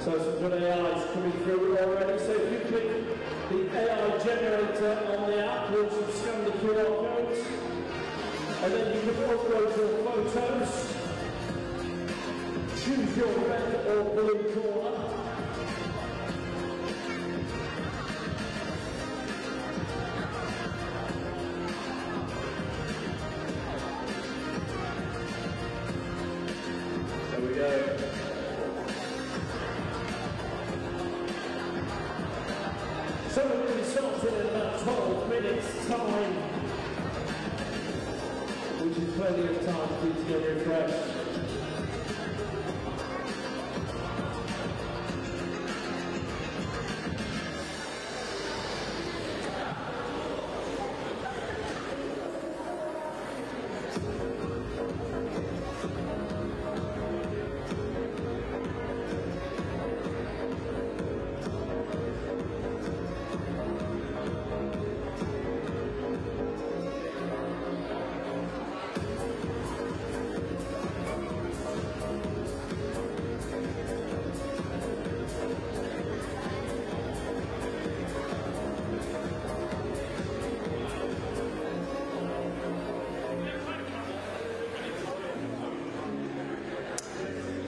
So some good AIs coming through already. So if you click the AI generator on the app, you also scan the QR codes. And then you can upload your photos. Choose your red or blue corner. There we go. So we're going to be starting in about 12 minutes time, which is plenty of time for you to get refreshed.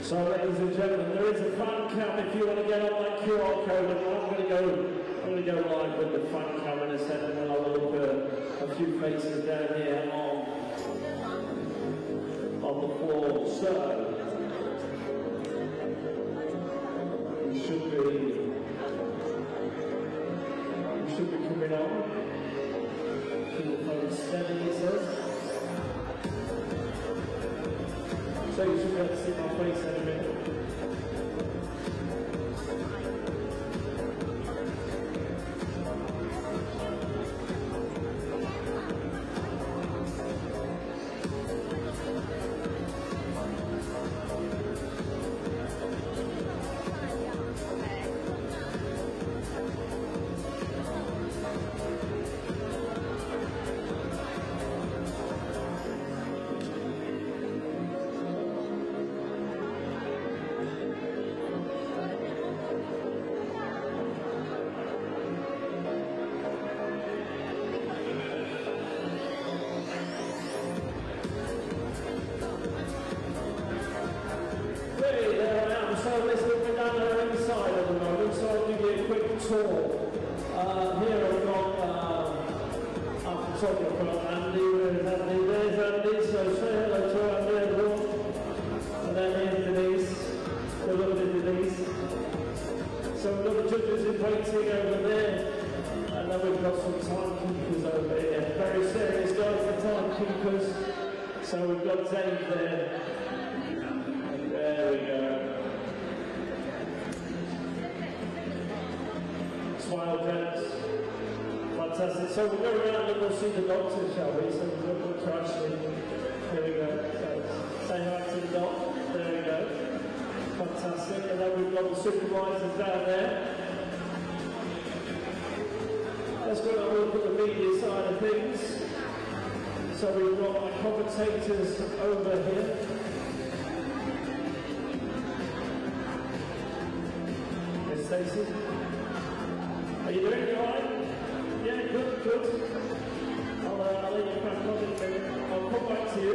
So ladies and gentlemen, there is a fan cam if you want to get on that QR code, and I'm going to go live with the fan cam in a second, and I'll look at a few faces down here on the floor. So you should be coming on. Keep the phone steady, he says. So you should be able to see my face in a minute. So we'll go around and we'll see the doctor, shall we? So we'll try to. Here we go. So say hi to the doc. There we go. Fantastic. And then we've got the supervisors down there. Let's go and look at the media side of things. So we've got our commentators over here. Yes, Stacey? Are you doing it all right? Yeah, good. I'll let you crack on in a minute. I'll come back to you.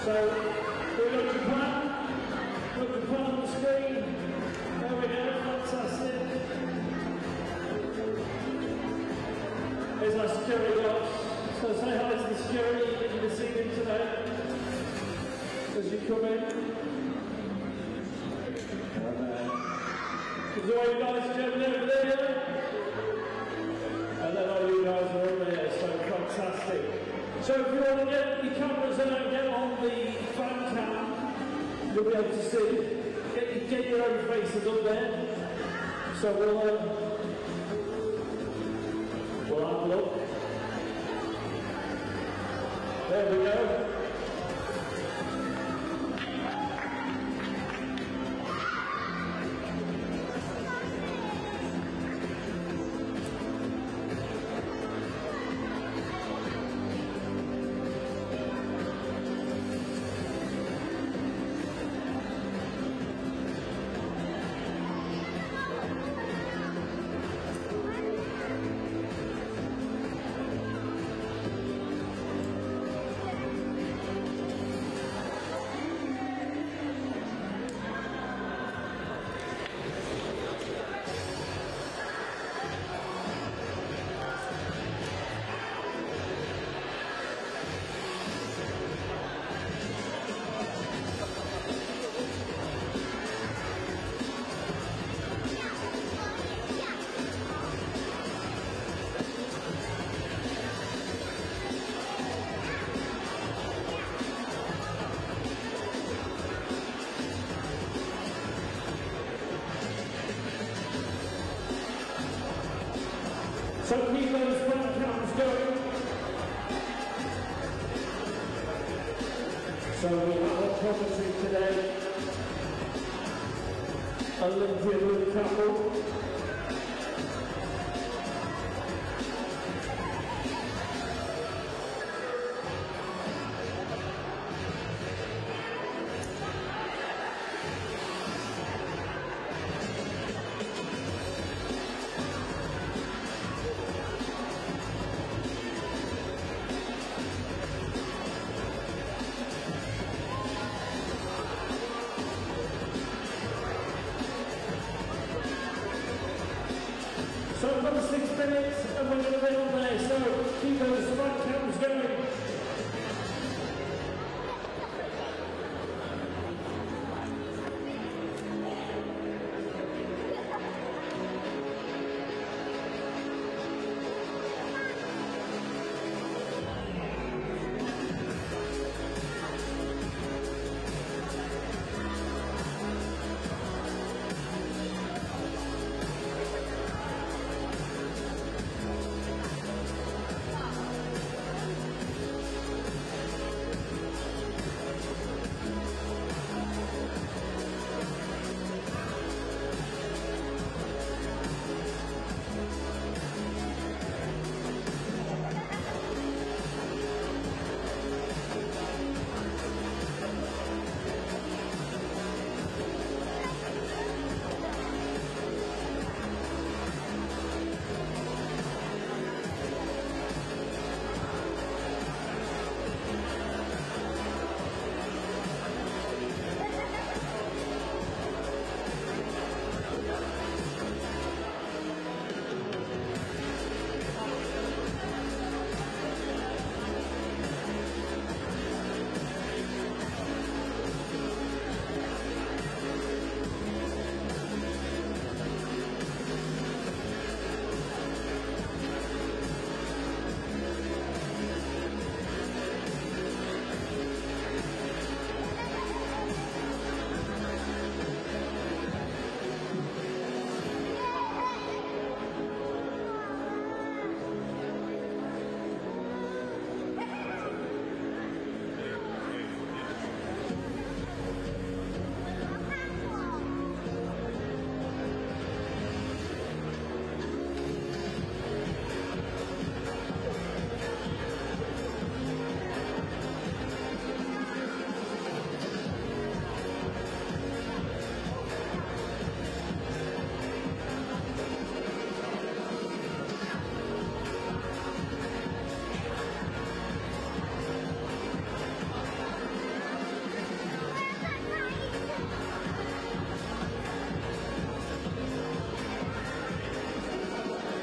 So, we've got Japan. Got Japan on the screen. There we go, fantastic. There's our security guards. So say hi to the security that you can see them today. As you come in. Is all you guys jumping over there? And then all you guys are over there, so fantastic. So if you want to get your cameras and get on the fan cam, you'll be able to see. Get your own faces up there. So we'll have a look. There we go. So keep those front counts going. So we have a commentary today. Olympia with a couple. So another 6 minutes and we're going to be on there, so keep those front counts going.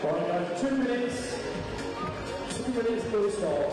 Right, guys, 2 minutes. 2 minutes till start.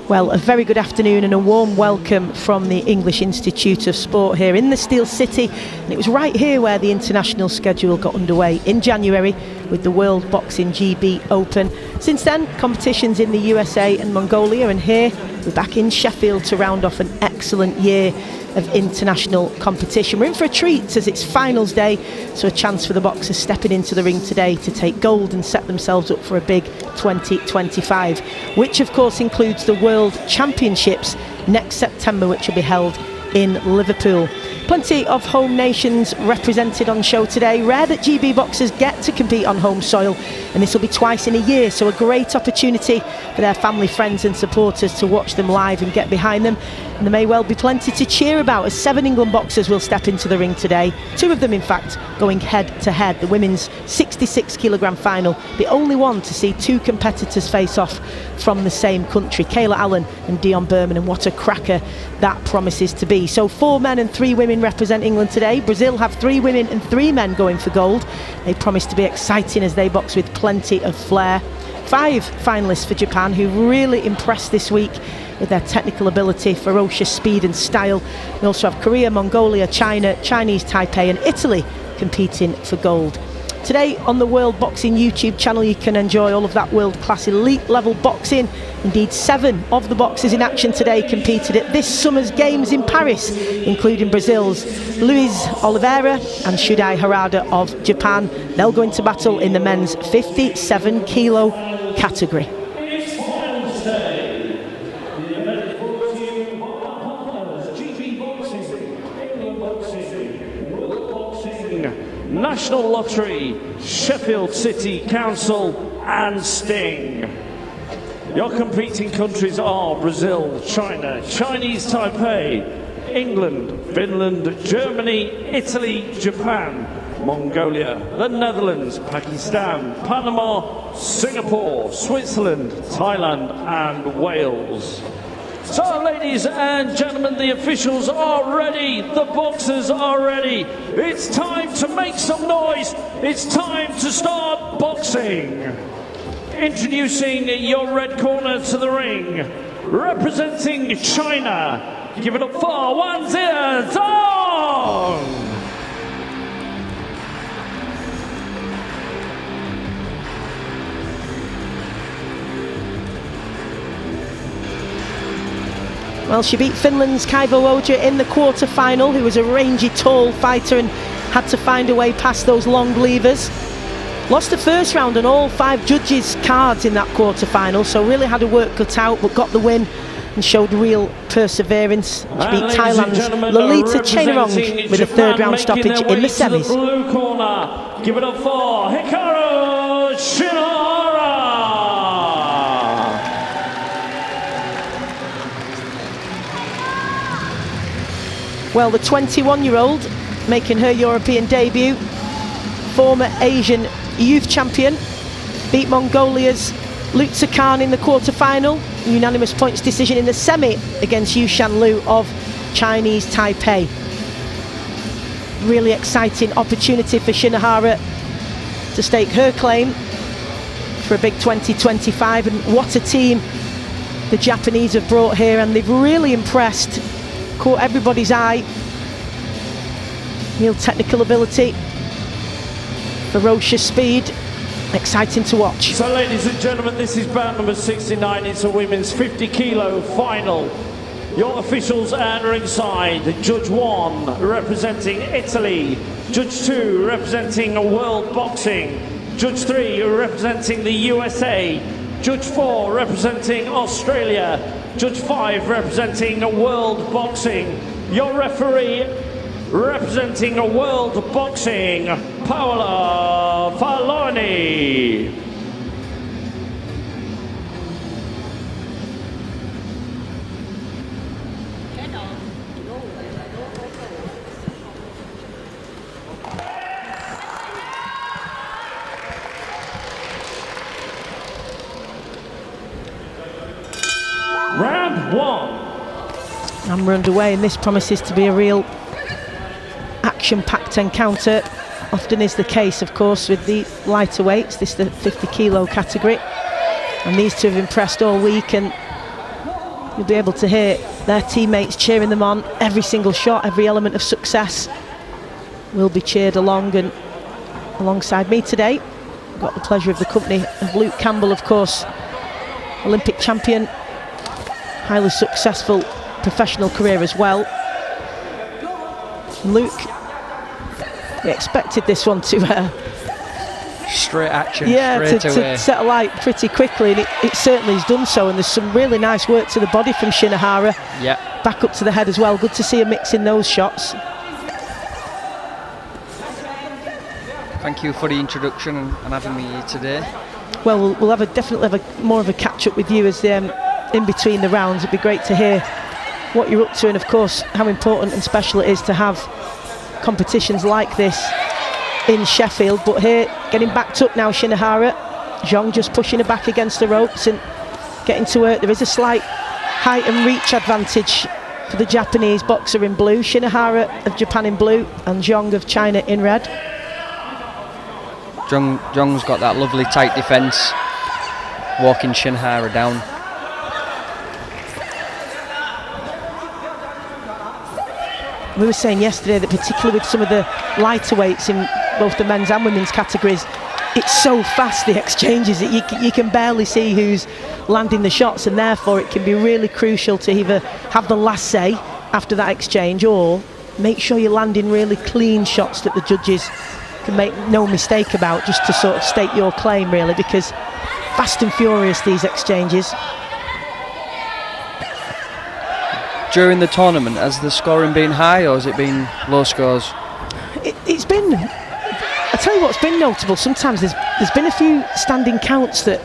Well, a very good afternoon and a warm welcome from the English Institute of Sport here in the Steel City. And it was right here where the international schedule got underway in January with the World Boxing GB Open. Since then, competitions in the USA and Mongolia, and here we're back in Sheffield to round off an excellent year of international competition. We're in for a treat as it's finals day, so a chance for the boxers stepping into the ring today to take gold and set themselves up for a big 2025, which of course includes the World Championships next September, which will be held in Liverpool. Plenty of home nations represented on show today. Rare that GB boxers get to compete on home soil, and this will be twice in a year, so a great opportunity for their family, friends and supporters to watch them live and get behind them. And there may well be plenty to cheer about as 7 England boxers will step into the ring today. 2 of them, in fact, going head-to-head. The women's 66kg final, the only one to see 2 competitors face off from the same country, Kayla Allen and Dion Berman, and what a cracker that promises to be. So 4 men and 3 women represent England today. Brazil have 3 women and 3 men going for gold. They promise to be exciting as they box with plenty of flair. 5 finalists for Japan who really impressed this week with their technical ability, ferocious speed and style. We also have Korea, Mongolia, China, Chinese Taipei and Italy competing for gold. Today on the World Boxing YouTube channel you can enjoy all of that world-class elite level boxing. Indeed, 7 of the boxers in action today competed at this summer's games in Paris, including Brazil's Luis Oliveira and Shudai Harada of Japan. They'll go into battle in the men's 57 kilo category. National Lottery, Sheffield City Council and Sting. Your competing countries are Brazil, China, Chinese Taipei, England, Finland, Germany, Italy, Japan, Mongolia, the Netherlands, Pakistan, Panama, Singapore, Switzerland, Thailand and Wales. So, ladies and gentlemen, the officials are ready, the boxers are ready. It's time to make some noise. It's time to start boxing. Introducing your red corner to the ring, representing China. Give it up for 1-0 Zhang! Well, she beat Finland's Kaivo Oja in the quarter-final, who was a rangy, tall fighter and had to find a way past those long levers. Lost the first round on all 5 judges' cards in that quarter-final, so really had her work cut out, but got the win and showed real perseverance. She beat Thailand's Lolita Chainarong with a 3rd round stoppage in the semis. The blue corner. Give it up for Hikaru Shinohara. Well, the 21-year-old making her European debut, former Asian youth champion, beat Mongolia's Lutza Khan in the quarter-final, unanimous points decision in the semi against Yushan Liu of Chinese Taipei. Really exciting opportunity for Shinohara to stake her claim for a big 2025, and what a team the Japanese have brought here, and they've really impressed. Caught everybody's eye. Real technical ability, ferocious speed, exciting to watch. So, ladies and gentlemen, this is bout number 69. It's a women's 50 kilo final. Your officials at ringside: Judge 1 representing Italy, Judge 2 representing World Boxing, Judge 3 representing the USA, Judge 4 representing Australia, Judge 5 representing World Boxing. Your referee representing World Boxing, Paola Faloni. Round 1. And we're underway, and this promises to be a real action-packed encounter. Often is the case, of course, with the lighter weights. This is the 50 kilo category, and these two have impressed all week, and you'll be able to hear their teammates cheering them on. Every single shot, every element of success will be cheered along. And alongside me today, I've got the pleasure of the company of Luke Campbell, of course, Olympic champion, highly successful professional career as well. Luke, we expected this one to straight action, to set alight pretty quickly, and it certainly has done so, and there's some really nice work to the body from Shinohara. Yeah, back up to the head as well. Good to see her mixing those shots. Thank you for the introduction and having me here today. Well, we'll definitely have more of a catch up with you as in between the rounds. It'd be great to hear what you're up to, and of course how important and special it is to have competitions like this in Sheffield. But here, getting backed up now, Shinohara. Zhong just pushing her back against the ropes and getting to her. There is a slight height and reach advantage for the Japanese boxer in blue. Shinohara of Japan in blue and Zhong of China in red. Zhong's got that lovely tight defence, walking Shinohara down. We were saying yesterday that particularly with some of the lighter weights in both the men's and women's categories, it's so fast, the exchanges, that you can barely see who's landing the shots, and therefore it can be really crucial to either have the last say after that exchange or make sure you're landing really clean shots that the judges can make no mistake about, just to sort of state your claim really, because fast and furious these exchanges. During the tournament, has the scoring been high or has it been low scores? It's been, I tell you what's been notable, sometimes there's been a few standing counts that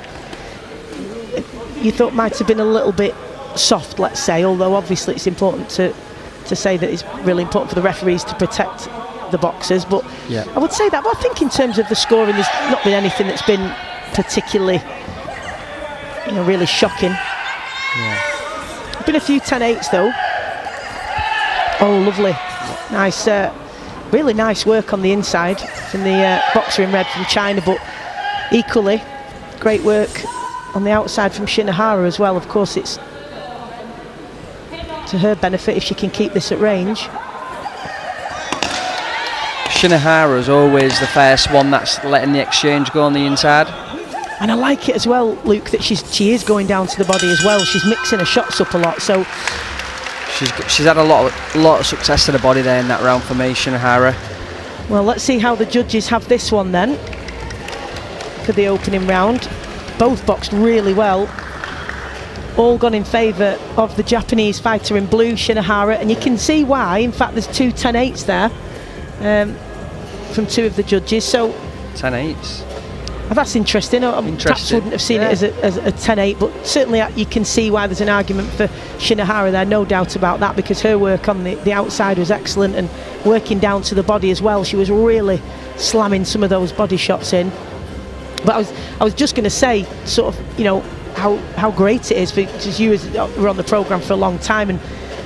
you thought might have been a little bit soft, let's say, although obviously it's important to say that it's really important for the referees to protect the boxers. But yeah, I would say that, but I think in terms of the scoring, there's not been anything that's been particularly, really shocking. Yeah. Been a few 10-8s though. Oh, lovely. Nice, really nice work on the inside from the boxer in red from China, but equally great work on the outside from Shinohara as well. Of course, it's to her benefit if she can keep this at range. Shinohara is always the first one that's letting the exchange go on the inside. And I like it as well, Luke, that she is going down to the body as well. She's mixing her shots up a lot, so she's had a lot of success to the body there in that round for me, Shinohara. Well, let's see how the judges have this one then for the opening round. Both boxed really well. All gone in favour of the Japanese fighter in blue, Shinohara, and you can see why. In fact, there's two 10-8s there from two of the judges. So 10-8s. That's interesting. Perhaps wouldn't have seen it as a 10-8, but certainly you can see why there's an argument for Shinohara there, no doubt about that, because her work on the outside was excellent, and working down to the body as well. She was really slamming some of those body shots in. But I was just going to say, sort of, how great it is, because you were on the programme for a long time and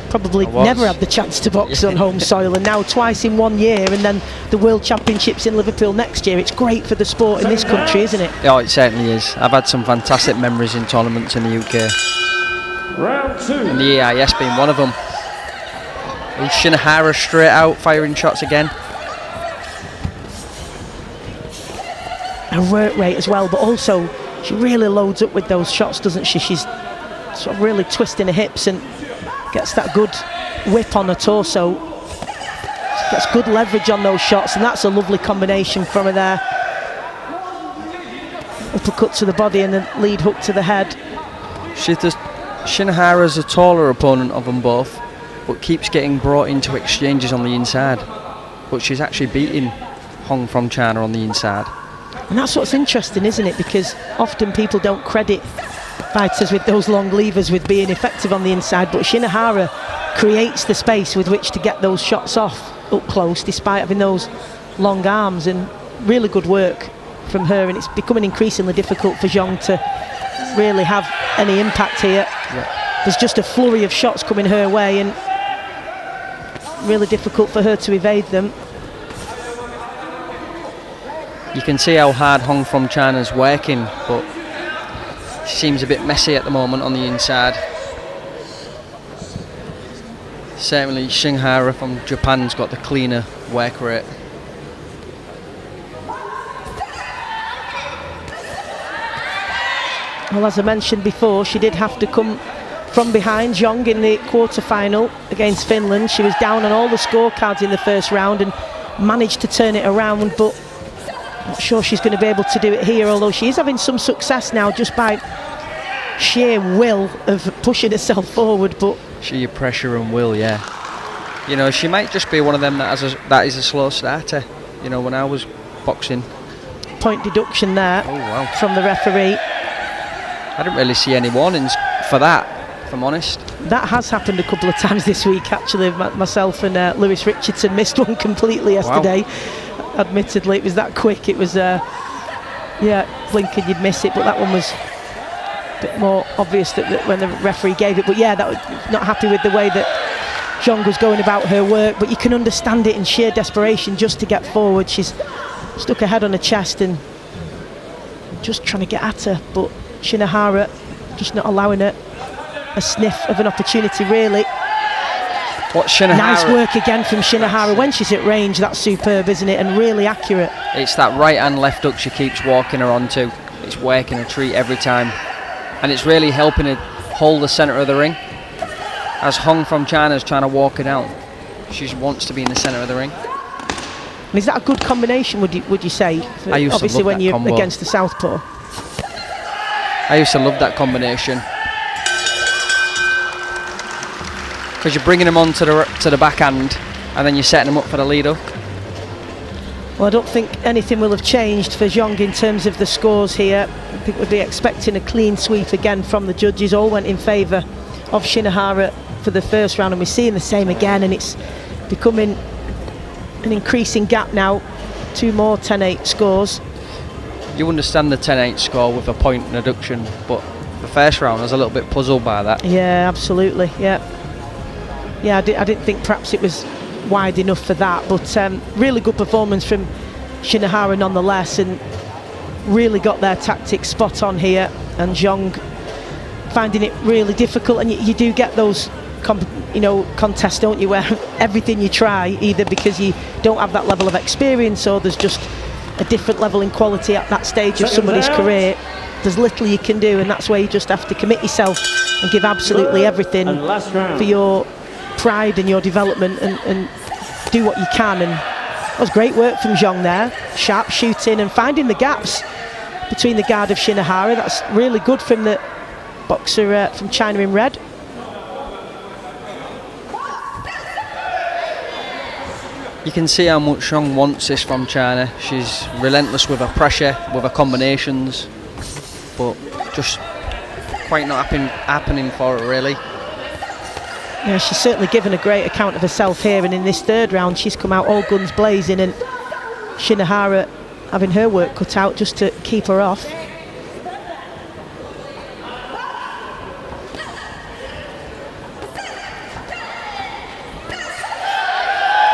probably never had the chance to box on home soil, and now twice in 1 year, and then the World Championships in Liverpool next year. It's great for the sport in this country, isn't it? Oh, it certainly is. I've had some fantastic memories in tournaments in the UK. Round 2. And the EIS being one of them. And Shinohara straight out, firing shots again. Her work rate as well, but also she really loads up with those shots, doesn't she? She's sort of really twisting her hips and gets that good whip on her torso. She gets good leverage on those shots, and that's a lovely combination from her there. Uppercut to the body and then lead hook to the head. Shinohara's a taller opponent of them both, but keeps getting brought into exchanges on the inside. But she's actually beating Hong from China on the inside. And that's what's interesting, isn't it? Because often people don't credit fighters with those long levers with being effective on the inside, but Shinohara creates the space with which to get those shots off up close, despite having those long arms, and really good work from her. And it's becoming increasingly difficult for Zhong to really have any impact here. Yeah. There's just a flurry of shots coming her way, and really difficult for her to evade them. You can see how hard Hong from China's working, but she seems a bit messy at the moment on the inside. Certainly Shinohara from Japan's got the cleaner work rate. Well, as I mentioned before, she did have to come from behind Zhong in the quarter-final against Finland. She was down on all the scorecards in the first round and managed to turn it around, but not sure she's going to be able to do it here, although she is having some success now just by sheer will of pushing herself forward. But sheer pressure and will, yeah. You know, she might just be one of them that is a slow starter. You know, when I was boxing. Point deduction there from the referee. I didn't really see any warnings for that, if I'm honest. that has happened a couple of times this week, actually. Myself and Lewis Richardson missed one completely yesterday. Wow. Admittedly, it was that quick. It was, blinking, you'd miss it, but that one was a bit more obvious that when the referee gave it. But yeah, that was not happy with the way that Zhang was going about her work, but you can understand it in sheer desperation just to get forward. She's stuck her head on her chest and just trying to get at her, but Shinohara just not allowing her a sniff of an opportunity, really. Nice work again from Shinohara. When she's at range, that's superb, isn't it? And really accurate. It's that right hand left hook she keeps walking her onto. It's working a treat every time, and it's really helping her hold the centre of the ring. As Hong from China is trying to walk her down, she wants to be in the centre of the ring. And is that a good combination, would you say? I used obviously to love when that you're combo. Against the southpaw. I used to love that combination, because you're bringing them on to the backhand, and then you're setting them up for the lead up. Well, I don't think anything will have changed for Zhang in terms of the scores here. I think we'd be expecting a clean sweep again from the judges. All went in favour of Shinohara for the first round, and we're seeing the same again, and it's becoming an increasing gap now. 2 more 10-8 scores. You understand the 10-8 score with a point deduction, but the first round I was a little bit puzzled by that. Yeah, absolutely. Yeah, I didn't think perhaps it was wide enough for that, but really good performance from Shinohara nonetheless, and really got their tactics spot on here. And Zhang finding it really difficult, and you do get those contests, don't you, where everything you try, either because you don't have that level of experience or there's just a different level in quality at that stage of somebody's career. There's little you can do, and that's where you just have to commit yourself and give absolutely everything for your pride and your development, and do what you can. And that was great work from Zhang there, sharp shooting and finding the gaps between the guard of Shinohara. That's really good from the boxer from China in red. You can see how much Zhang wants this from China. She's relentless with her pressure, with her combinations, but just quite not happening for her, really. Yeah, she's certainly given a great account of herself here, and in this third round she's come out all guns blazing, and Shinohara having her work cut out just to keep her off.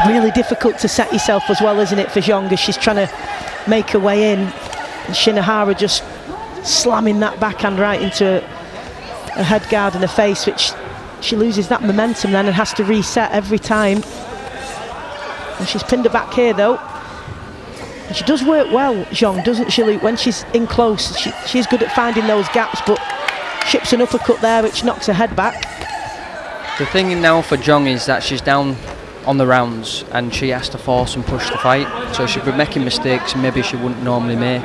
Really difficult to set yourself as well, isn't it, for Zhang, as she's trying to make her way in, and Shinohara just slamming that backhand right into her head guard and her face, which she loses that momentum then and has to reset every time. And she's pinned her back here though, and she does work well, Zhang, doesn't she, Luke? When she's in close, she's good at finding those gaps, but ships an uppercut there which knocks her head back. The thing now for Zhang is that she's down on the rounds and she has to force and push the fight, so she'll be making mistakes maybe she wouldn't normally make,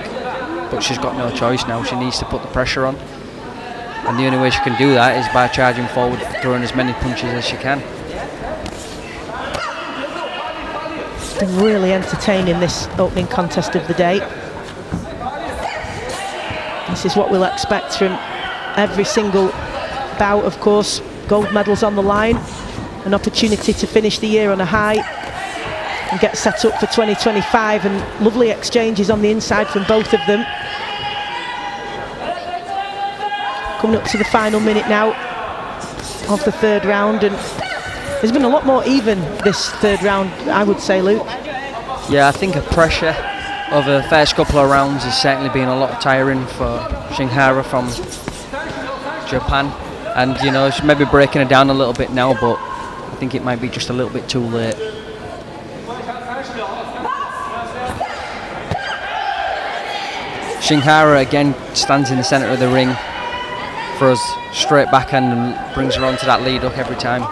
but she's got no choice now. She needs to put the pressure on, and the only way she can do that is by charging forward, throwing as many punches as she can. It's been really entertaining, this opening contest of the day. This is what we'll expect from every single bout, of course. Gold medals on the line, an opportunity to finish the year on a high and get set up for 2025, and lovely exchanges on the inside from both of them. Coming up to the final minute now of the third round, and there's been a lot more even this third round, I would say, Luke. Yeah, I think the pressure of the first couple of rounds has certainly been a lot tiring for Shinohara from Japan, and she's maybe breaking it down a little bit now, but I think it might be just a little bit too late. Shinohara again stands in the centre of the ring, throws straight backhand and brings her onto that lead hook every time.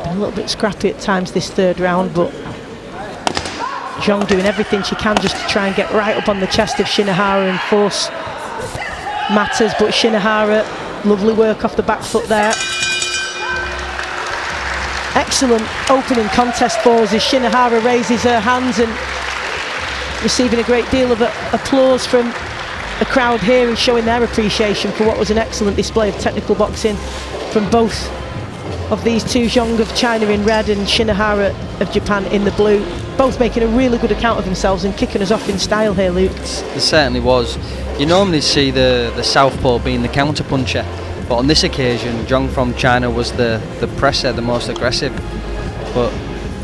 A little bit scrappy at times this third round, but Zhang doing everything she can just to try and get right up on the chest of Shinohara and force matters. But Shinohara, lovely work off the back foot there. excellent opening contest for us as Shinohara raises her hands and receiving a great deal of applause from the crowd here and showing their appreciation for what was an excellent display of technical boxing from both of these two, Zhong of China in red and Shinohara of Japan in the blue. Both making a really good account of themselves and kicking us off in style here, Luke. There certainly was. You normally see the southpaw being the counter puncher, but on this occasion Zhong from China was the presser, the most aggressive, but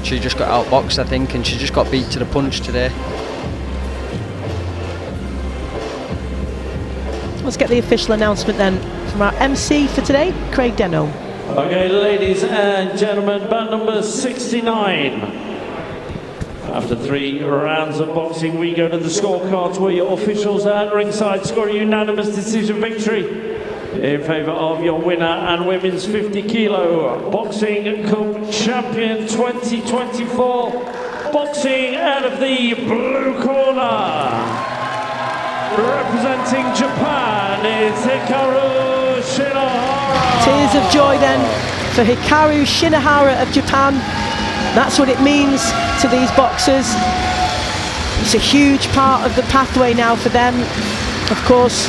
she just got outboxed, I think, and she just got beat to the punch today. Let's get the official announcement then from our MC for today, Craig Denno. Okay, ladies and gentlemen, bout number 69. After 3 rounds of boxing, we go to the scorecards where your officials at ringside score a unanimous decision victory in favour of your winner and women's 50 kilo boxing cup champion 2024. Boxing out of the blue corner, representing Japan, it's Hikaru Shinohara. Tears of joy then for Hikaru Shinohara of Japan. That's what it means to these boxers. It's a huge part of the pathway now for them. Of course,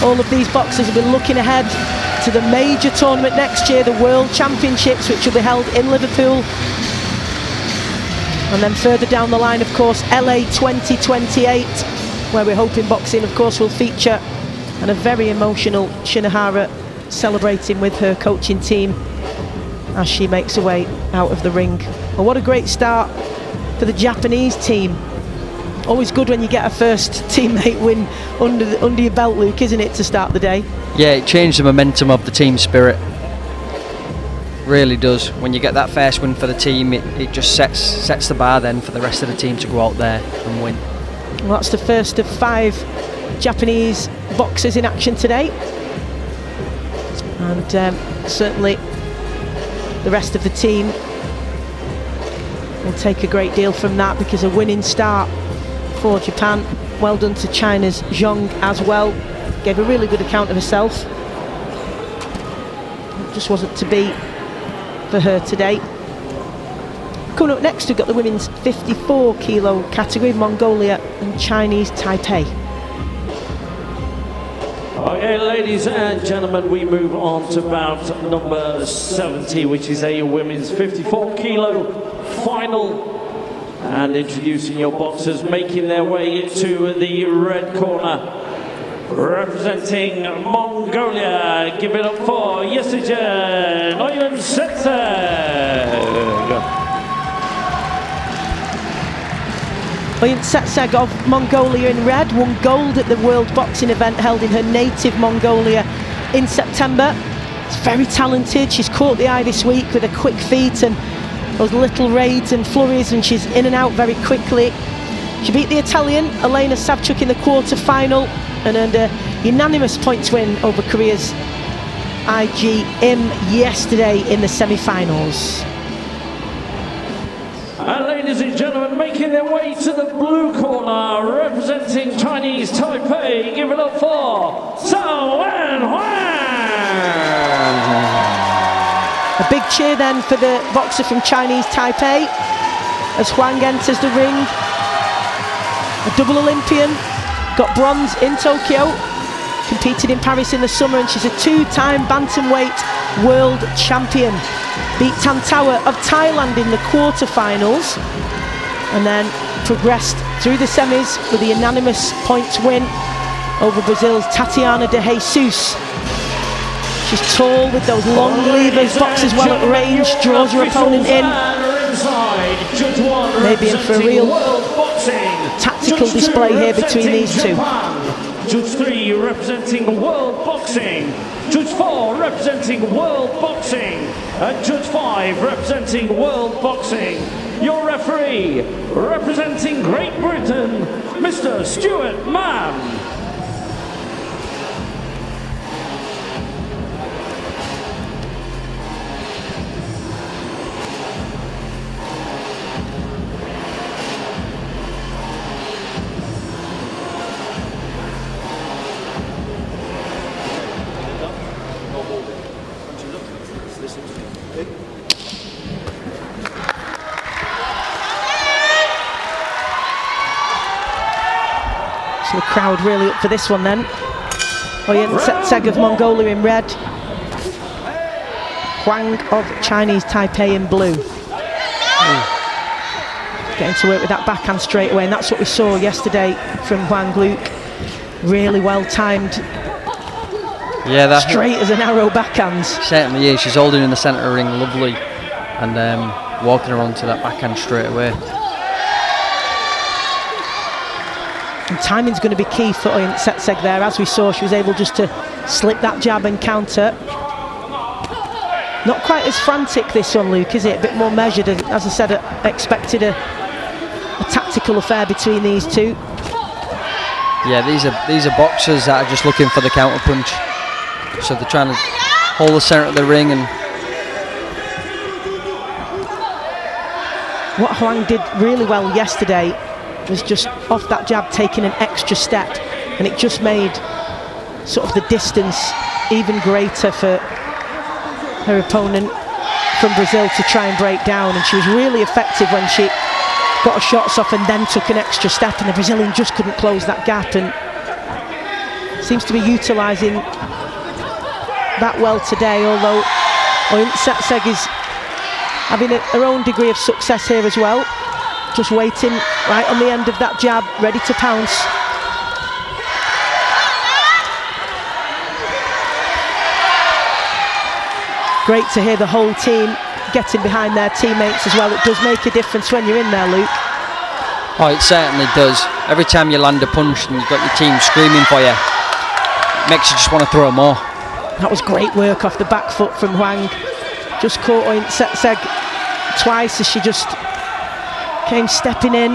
all of these boxers have been looking ahead to the major tournament next year, the World Championships, which will be held in Liverpool. And then further down the line, of course, LA 2028, where we're hoping boxing, of course, will feature. And a very emotional Shinohara celebrating with her coaching team as she makes her way out of the ring. Well, what a great start for the Japanese team. Always good when you get a first teammate win under your belt, Luke, isn't it, to start the day? Yeah, it changed the momentum of the team spirit. Really does. When you get that first win for the team, it just sets the bar then for the rest of the team to go out there and win. Well, that's the first of 5 Japanese boxers in action today. And certainly the rest of the team will take a great deal from that, because a winning start for Japan. Well done to China's Zhong as well. Gave a really good account of herself. It just wasn't to be for her today. Coming up next, we've got the women's 54 kilo category, Mongolia and Chinese Taipei. Okay, ladies and gentlemen, we move on to bout number 70, which is a women's 54 kilo final. And introducing your boxers, making their way to the red corner, representing Mongolia. Give it up for Yesigen Oyuntsetseg. Oyuntsetseg of Mongolia in red won gold at the World Boxing event held in her native Mongolia in September. She's very talented. She's caught the eye this week with her quick feet and those little raids and flurries, and she's in and out very quickly. She beat the Italian Elena Savchuk in the quarter-final and earned a unanimous points win over Korea's IG Im yesterday in the semi-finals. And ladies and gentlemen, making their way to the blue corner, representing Chinese Taipei, give it up for Cao Wenhuan. A big cheer then for the boxer from Chinese Taipei as Huang enters the ring. A double Olympian, got bronze in Tokyo, competed in Paris in the summer, and she's a 2-time bantamweight world champion. Beat Tan Tower of Thailand in the quarter-finals and then progressed through the semis with a unanimous points win over Brazil's Tatiana de Jesus. She's tall with those long levers, boxes well at range, draws her opponent in. Maybe in for a real tactical display here between these two. Judge 3 representing World Boxing, Judge 4 representing World Boxing, and Judge 5 representing World Boxing. Your referee representing Great Britain, Mr. Stuart Mann. So the crowd really up for this one then. Oyen Tsetseg of Mongolia in red. Huang of Chinese Taipei in blue. Getting to work with that backhand straight away, and that's what we saw yesterday from Huang Luke. Really well timed. Yeah, that straight as an arrow backhand. Certainly is. She's holding in the centre of the ring, lovely, and walking her onto that backhand straight away. And timing's going to be key for Oyen Tsetseg there. As we saw, she was able just to slip that jab and counter. Not quite as frantic this one, Luke, is it? A bit more measured. As I said, I expected a tactical affair between these two. Yeah, these are boxers that are just looking for the counter punch. So they're trying to hold the centre of the ring. And what Huang did really well yesterday was just off that jab taking an extra step, and it just made sort of the distance even greater for her opponent from Brazil to try and break down. And she was really effective when she got her shots off and then took an extra step, and the Brazilian just couldn't close that gap, and seems to be utilising that well today, although Oyen Tsetseg is having her own degree of success here as well, just waiting right on the end of that jab, ready to pounce. Great to hear the whole team getting behind their teammates as well. It does make a difference when you're in there, Luke. oh, it certainly does. Every time you land a punch and you've got your team screaming for you, it makes you just want to throw more. That was great work off the back foot from Huang. Just caught Oyen Tsetseg twice as she just came stepping in.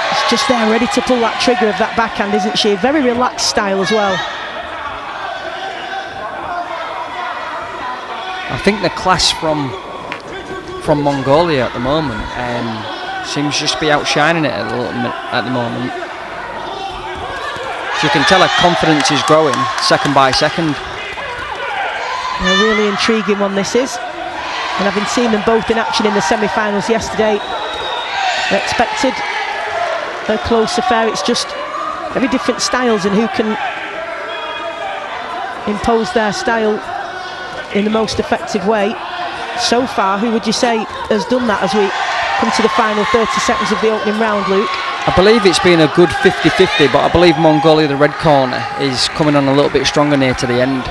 She's just there ready to pull that trigger of that backhand, isn't she? Very relaxed style as well. I think the class from Mongolia at the moment seems just to be outshining it a little bit at the moment. So you can tell her confidence is growing second by second. A really intriguing one this is, and having seen them both in action in the semi-finals yesterday, I expected a close affair. It's just very different styles and who can impose their style in the most effective way. So far, who would you say has done that as we come to the final 30 seconds of the opening round, Luke? I believe it's been a good 50-50, but I believe Mongolia, the red corner, is coming on a little bit stronger near to the end.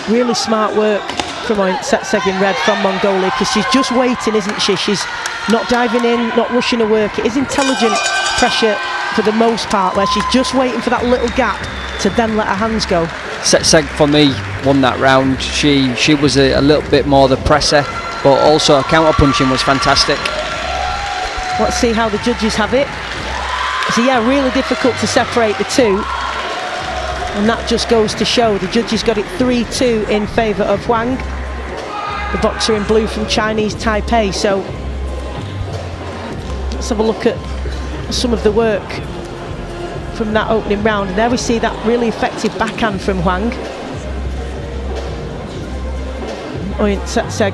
Really smart work from Oyen Tsetseg in red from Mongolia, because she's just waiting, isn't she? She's not diving in, not rushing her work. It is intelligent pressure for the most part, where she's just waiting for that little gap to then let her hands go. Tsetseg, for me, won that round. She was a little bit more the presser, but also her counter punching was fantastic. Let's see how the judges have it. So yeah, really difficult to separate the two, and that just goes to show the judges got it 3-2 in favour of Huang, the boxer in blue from Chinese Taipei. So let's have a look at some of the work from that opening round. And there we see that really effective backhand from Huang. Oyen Tsetseg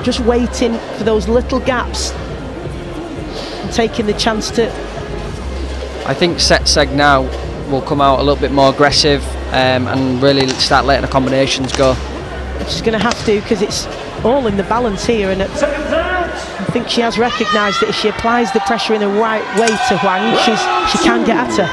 just waiting for those little gaps and taking the chance to... I think Tsetseg now will come out a little bit more aggressive and really start letting the combinations go. She's going to have to, because it's all in the balance here, and I think she has recognised that if she applies the pressure in the right way to Huang, she can get at her.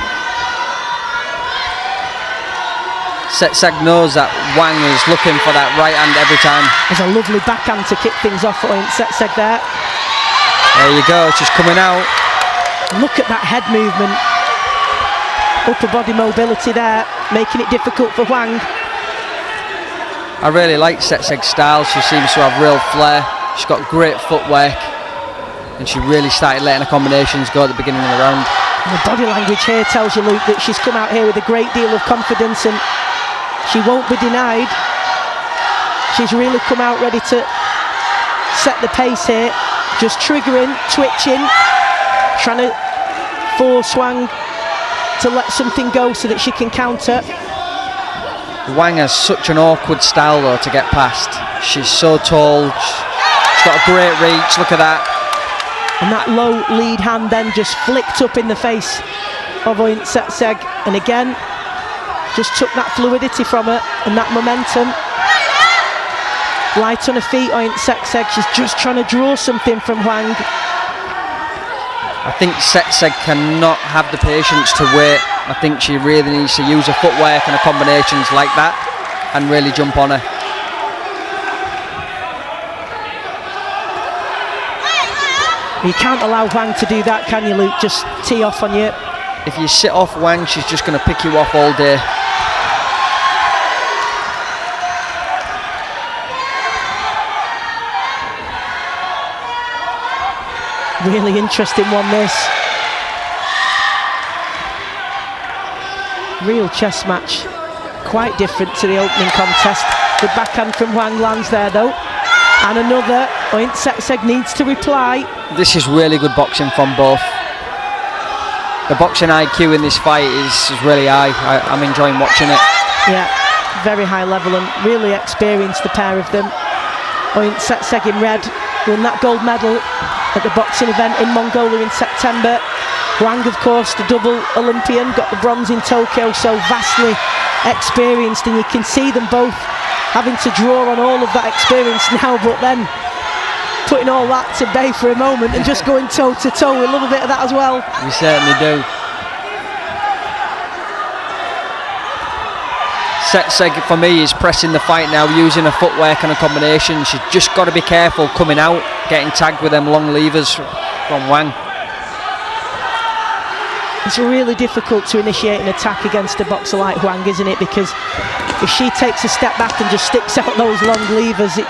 Tsetseg knows that Huang is looking for that right hand every time. There's a lovely backhand to kick things off for Tsetseg there. There you go, she's coming out. Look at that head movement. Upper body mobility there, making it difficult for Huang. I really like Tsetseg's style. She seems to have real flair. She's got great footwork, and she really started letting the combinations go at the beginning of the round. And the body language here tells you, Luke, that she's come out here with a great deal of confidence, and she won't be denied. She's really come out ready to set the pace here, just triggering, twitching, trying to force Huang to let something go so that she can counter. Huang has such an awkward style though to get past. She's so tall, she's got a great reach, look at that. And that low lead hand then just flicked up in the face of Oyun Setseg, and again just took that fluidity from her and that momentum. Light on her feet, Oyun Setseg. She's just trying to draw something from Hwang. I think Setseg cannot have the patience to wait. I think she really needs to use her footwork and her combinations like that and really jump on her. You can't allow Hwang to do that, can you, Luke? Just tee off on you. If you sit off Hwang, she's just going to pick you off all day. Really interesting one, this. Real chess match. Quite different to the opening contest. The backhand from Hwang lands there, though. And another. Oyun Setseg needs to reply. This is really good boxing from both. The boxing IQ in this fight is really high. I'm enjoying watching it. Yeah, very high level and really experienced, the pair of them. Oyun Setseg in red won that gold medal at the boxing event in Mongolia in September. Hwang, of course, the double Olympian, got the bronze in Tokyo, so vastly experienced, and you can see them both having to draw on all of that experience now, but then putting all that to bay for a moment and just going toe to toe. We love a bit of that as well. We certainly do. Setseg for me is pressing the fight now, using her footwork and her combinations. She's just got to be careful coming out, getting tagged with them long levers from Hwang. It's really difficult to initiate an attack against a boxer like Hwang, isn't it? Because if she takes a step back and just sticks out those long levers, it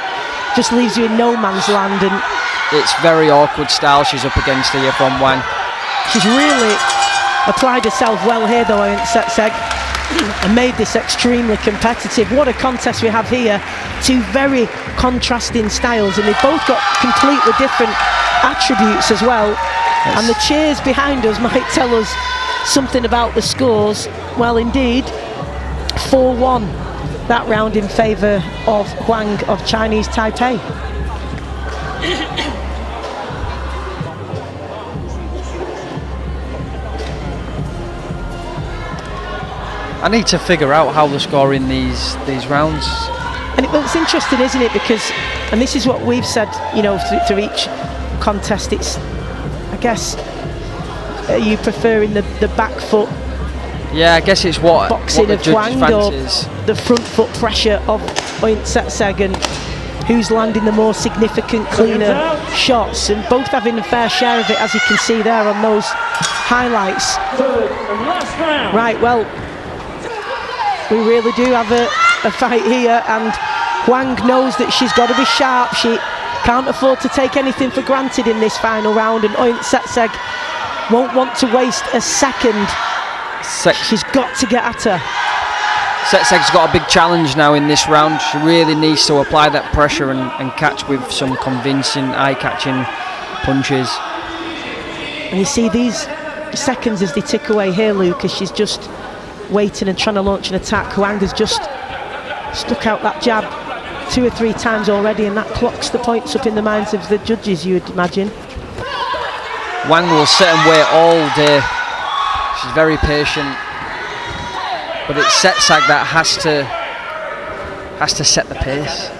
just leaves you in no man's land. And it's very awkward style she's up against here from Hwang. She's really applied herself well here, though, Oyun Setseg, and made this extremely competitive. What a contest we have here. Two very contrasting styles, and they've both got completely different attributes as well. Yes. And the cheers behind us might tell us something about the scores. Well, indeed, 4-1 that round in favour of Hwang of Chinese Taipei. I need to figure out how they're scoring these rounds. And it's interesting, isn't it? Because, and this is what we've said, you know, through each contest, it's, I guess, are you preferring the back foot? Yeah, I guess it's what boxing what of Hwang, or the front foot pressure of Oyun Setseg, and who's landing the more significant, cleaner shots, and both having a fair share of it, as you can see there on those highlights. Third and last round. Right, well, we really do have a fight here, and Hwang knows that she's got to be sharp. She can't afford to take anything for granted in this final round, and Oyun Setseg won't want to waste a second. She's got to get at her. Setseg's got a big challenge now in this round. She really needs to apply that pressure and catch with some convincing, eye-catching punches. And you see these seconds as they tick away here, Luke, as she's just waiting and trying to launch an attack. Hwang has just stuck out that jab 2 or 3 times already, and that clocks the points up in the minds of the judges, you would imagine. Hwang will sit and wait all day. She's very patient, but it's Setseg that has to set the pace.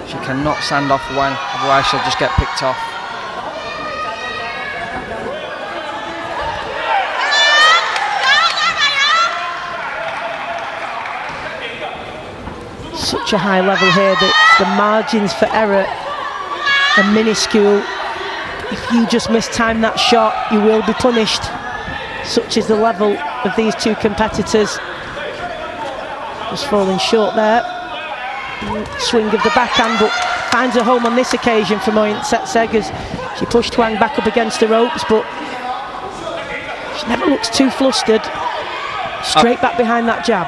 She cannot stand off Hwang, otherwise she'll just get picked off. Such a high level here that the margins for error are minuscule. If you just mistime that shot, you will be punished. Such is the level of these two competitors. Just falling short there. Swing of the backhand, but finds a home on this occasion from Oyun Setseg as she pushed Hwang back up against the ropes, but she never looks too flustered. Straight back behind that jab.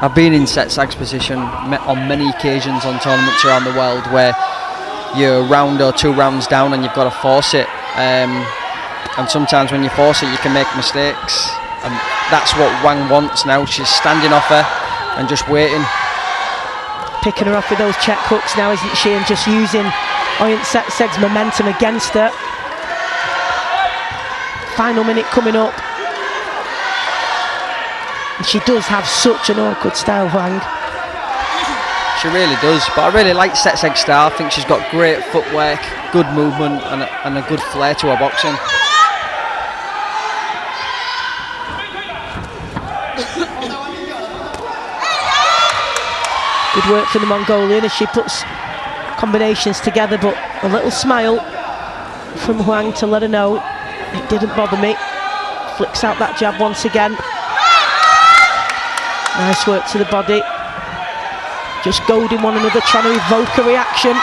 I've been in Setseg's position on many occasions on tournaments around the world where you're a round or 2 rounds down and you've got to force it. And sometimes when you force it, you can make mistakes. And that's what Hwang wants now. She's standing off her and just waiting. Picking her off with those check hooks now, isn't she? And just using Oyun Setseg's momentum against her. Final minute coming up. And she does have such an awkward style, Huang. She really does, but I really like Setseg's style. I think she's got great footwork, good movement, and a good flair to her boxing. Good work for the Mongolian as she puts combinations together, but a little smile from Huang to let her know it didn't bother me. Flicks out that jab once again. Nice work to the body. Just goading one another, trying to evoke a reaction.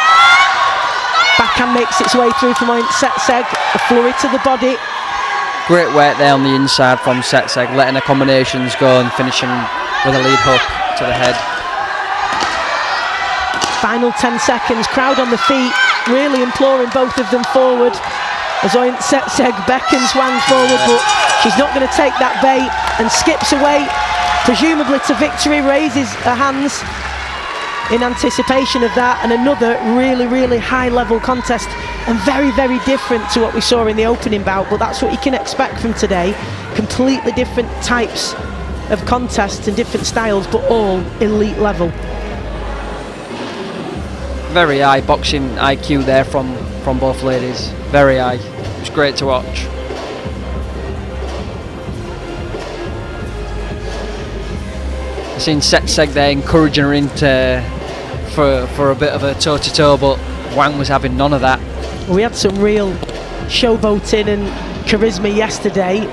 Backhand makes its way through from Setseg. A flurry to the body. Great work there on the inside from Setseg, letting her combinations go and finishing with a lead hook to the head. Final 10 seconds, crowd on the feet, really imploring both of them forward. As Setseg beckons Huang forward, but she's not going to take that bait and skips away, presumably to victory, raises her hands in anticipation of that, and another really, really high-level contest, and very, very different to what we saw in the opening bout, but that's what you can expect from today. Completely different types of contests and different styles, but all elite level. Very high boxing IQ there from both ladies. Very high. It was great to watch. I've seen Setseg there encouraging her into for a bit of a toe-to-toe, but Huang was having none of that. We had some real showboating and charisma yesterday.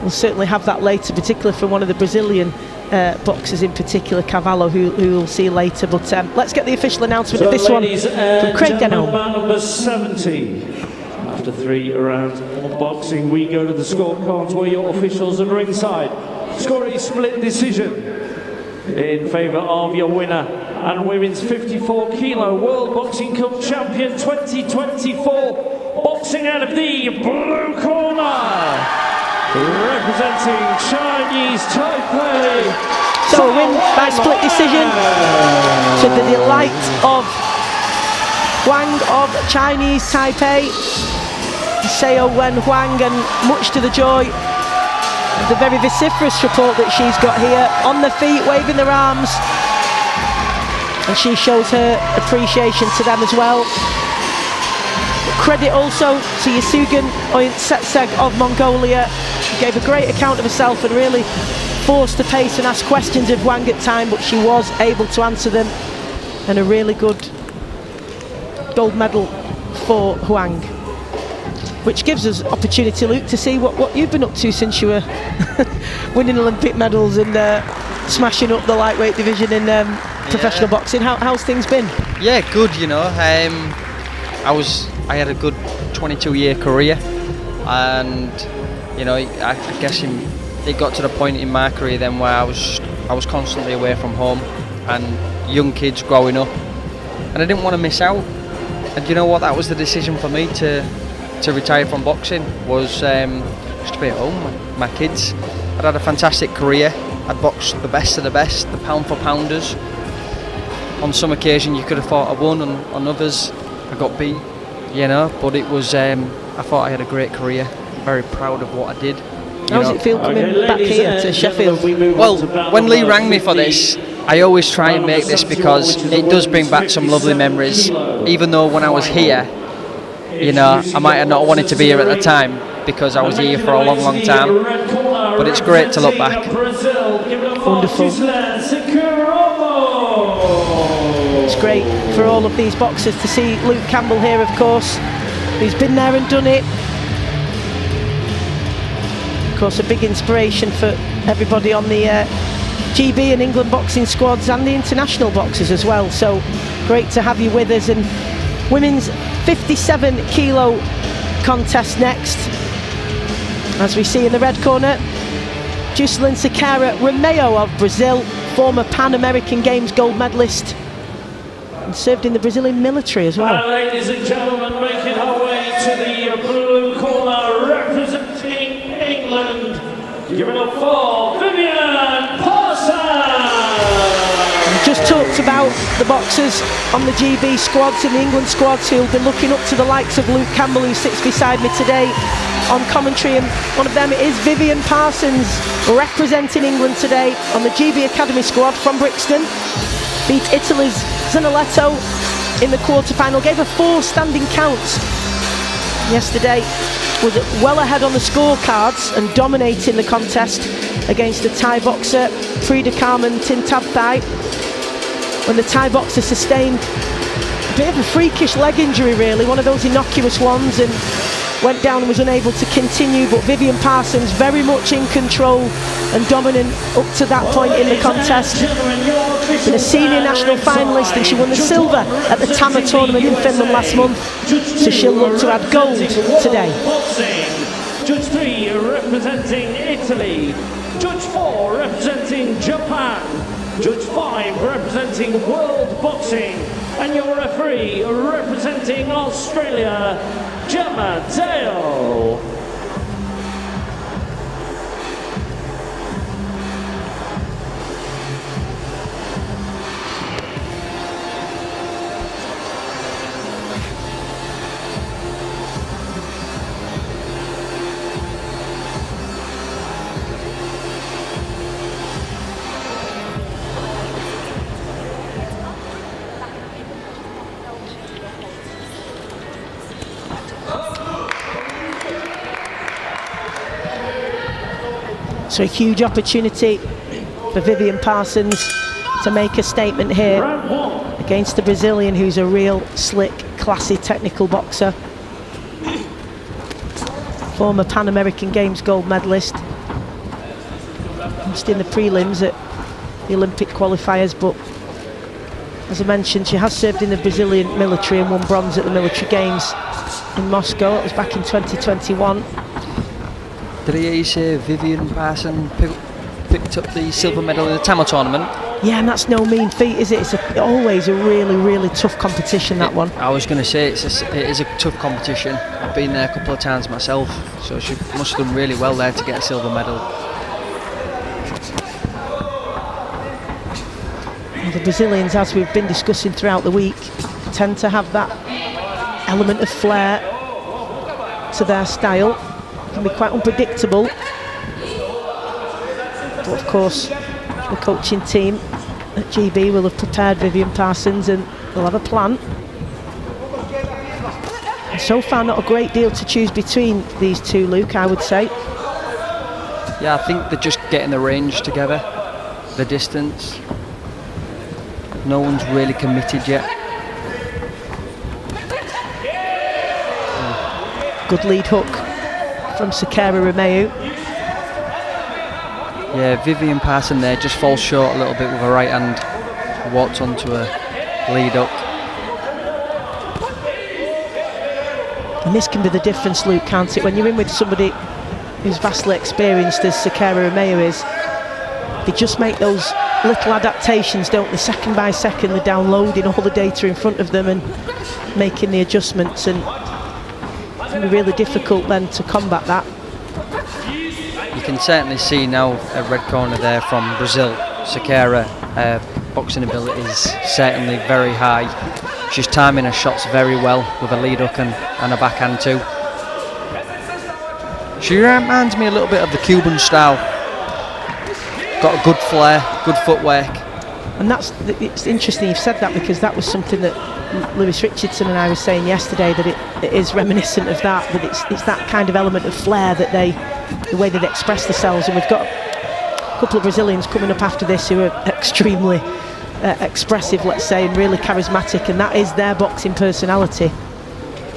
We'll certainly have that later, particularly from one of the Brazilian boxers in particular, Cavallo, who we'll see later. But let's get the official announcement of this one from Craig Denholm. Number 70. After 3 rounds of boxing, we go to the scorecards where your officials are ringside. Score a split decision in favour of your winner and women's 54 kilo World Boxing Cup champion 2024, boxing out of the blue corner, representing Chinese Taipei. So a win by split decision to the delight of Huang of Chinese Taipei, Seo Wen Huang, and much to the joy of the very vociferous support that she's got here, on the feet, waving their arms, and she shows her appreciation to them as well. Credit also to Yasugen Setseg of Mongolia. She gave a great account of herself and really forced the pace and asked questions of Huang at time, but she was able to answer them, and a really good gold medal for Huang, which gives us opportunity, Luke, to see what you've been up to since you were winning Olympic medals and smashing up the lightweight division in professional boxing. How's things been? Yeah, good, you know. I had a good 22-year career, and you know, I guess it got to the point in my career then where I was constantly away from home and young kids growing up, and I didn't want to miss out. And you know what? That was the decision for me to retire from boxing, was just to be at home with my kids. I'd had a fantastic career. I'd boxed the best of the best, the pound for pounders. On some occasion you could have thought I won, on others I got beat, you know, but it was I thought I had a great career. Very proud of what I did. How does it feel coming back here to Sheffield? Well, when Lee rang me for this, I always try and make this because it does bring back some lovely memories. Even though when I was here, you know, I might have not wanted to be here at the time because I was here for a long, long time. But it's great to look back. Wonderful. It's great for all of these boxers to see Luke Campbell here, of course. He's been there and done it. Of course, a big inspiration for everybody on the GB and England boxing squads and the international boxers as well. So great to have you with us. And women's 57 kilo contest next. As we see in the red corner, Jocelyn Sequeira Romeo of Brazil, former Pan American Games gold medalist, and served in the Brazilian military as well. Ladies and gentlemen, making her way to the blue corner, representing England, give it up for Vivian Parsons. We just talked about the boxers on the GB squads and the England squads who'll be looking up to the likes of Luke Campbell, who sits beside me today on commentary, and one of them is Vivian Parsons, representing England today on the GB Academy squad from Brixton. Beat Italy's Zanoletto in the quarter-final, gave her 4 standing counts yesterday, was well ahead on the scorecards and dominating the contest against the Thai boxer Prida Carmen Tintabthai, when the Thai boxer sustained a bit of a freakish leg injury, really, one of those innocuous ones, and went down and was unable to continue. But Vivian Parsons very much in control and dominant up to that point in the contest. Been a senior national finalist, and she won the silver at the Tama tournament in Finland last month, so she'll look to add gold today. Judge 3 representing Italy, Judge 4 representing Japan, Judge 5 representing World Boxing, and your referee representing Australia, Gemma Dale. So a huge opportunity for Vivian Parsons to make a statement here against the Brazilian, who's a real slick, classy, technical boxer. Former Pan American Games gold medalist. Just in the prelims at the Olympic qualifiers, but as I mentioned, she has served in the Brazilian military and won bronze at the military games in Moscow. It was back in 2021. Did I hear you say Vivian Parsons picked up the silver medal in the Tama tournament? Yeah, and that's no mean feat, is it? It's always a really, really tough competition, that one. I was going to say it is a tough competition. I've been there a couple of times myself, so she must have done really well there to get a silver medal. Well, the Brazilians, as we've been discussing throughout the week, tend to have that element of flair to their style. Can be quite unpredictable, but of course the coaching team at GB will have prepared Vivian Parsons and they'll have a plan. And so far not a great deal to choose between these two, Luke, I would say. Yeah, I think they're just getting the range together, the distance. No one's really committed yet. Good lead hook from Sakara Romeu. Yeah, Vivian Parsons there just falls short a little bit with her right hand. Walked onto a lead hook. And this can be the difference, Luke, can't it? When you're in with somebody who's vastly experienced as Sakara Romeu is, they just make those little adaptations, don't they? Second by second, they're downloading all the data in front of them and making the adjustments, and it can be really difficult then to combat that. You can certainly see now a red corner there from Brazil. Sakara, boxing ability is certainly very high. She's timing her shots very well with a lead hook and a backhand too. She reminds me a little bit of the Cuban style. Got a good flair, good footwork. And it's interesting you've said that, because that was something that Lewis Richardson and I was saying yesterday, that it is reminiscent of that it's that kind of element of flair, that the way they express themselves. And we've got a couple of Brazilians coming up after this who are extremely expressive, let's say, and really charismatic, and that is their boxing personality.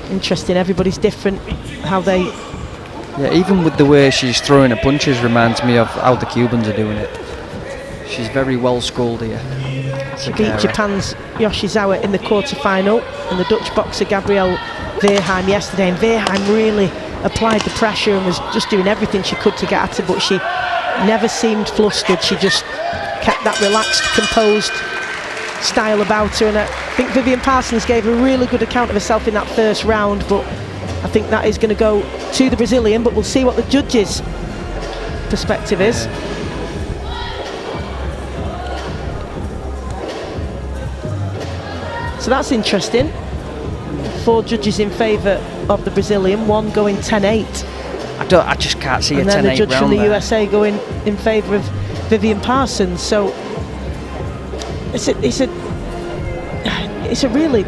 Interesting, everybody's different how they... Yeah, even with the way she's throwing her punches reminds me of how the Cubans are doing it. She's very well schooled here. She beat Japan's Yoshizawa in the quarter-final, and the Dutch boxer Gabrielle Veerheim yesterday, and Veerheim really applied the pressure and was just doing everything she could to get at her, but she never seemed flustered. She just kept that relaxed, composed style about her, and I think Vivian Parsons gave a really good account of herself in that first round, but I think that is going to go to the Brazilian, but we'll see what the judges' perspective is. So that's interesting. 4 judges in favour of the Brazilian, 1 going 10-8. I just can't see a 10-8 round. And then the judge from the there. USA going in favour of Vivian Parsons. So it's a really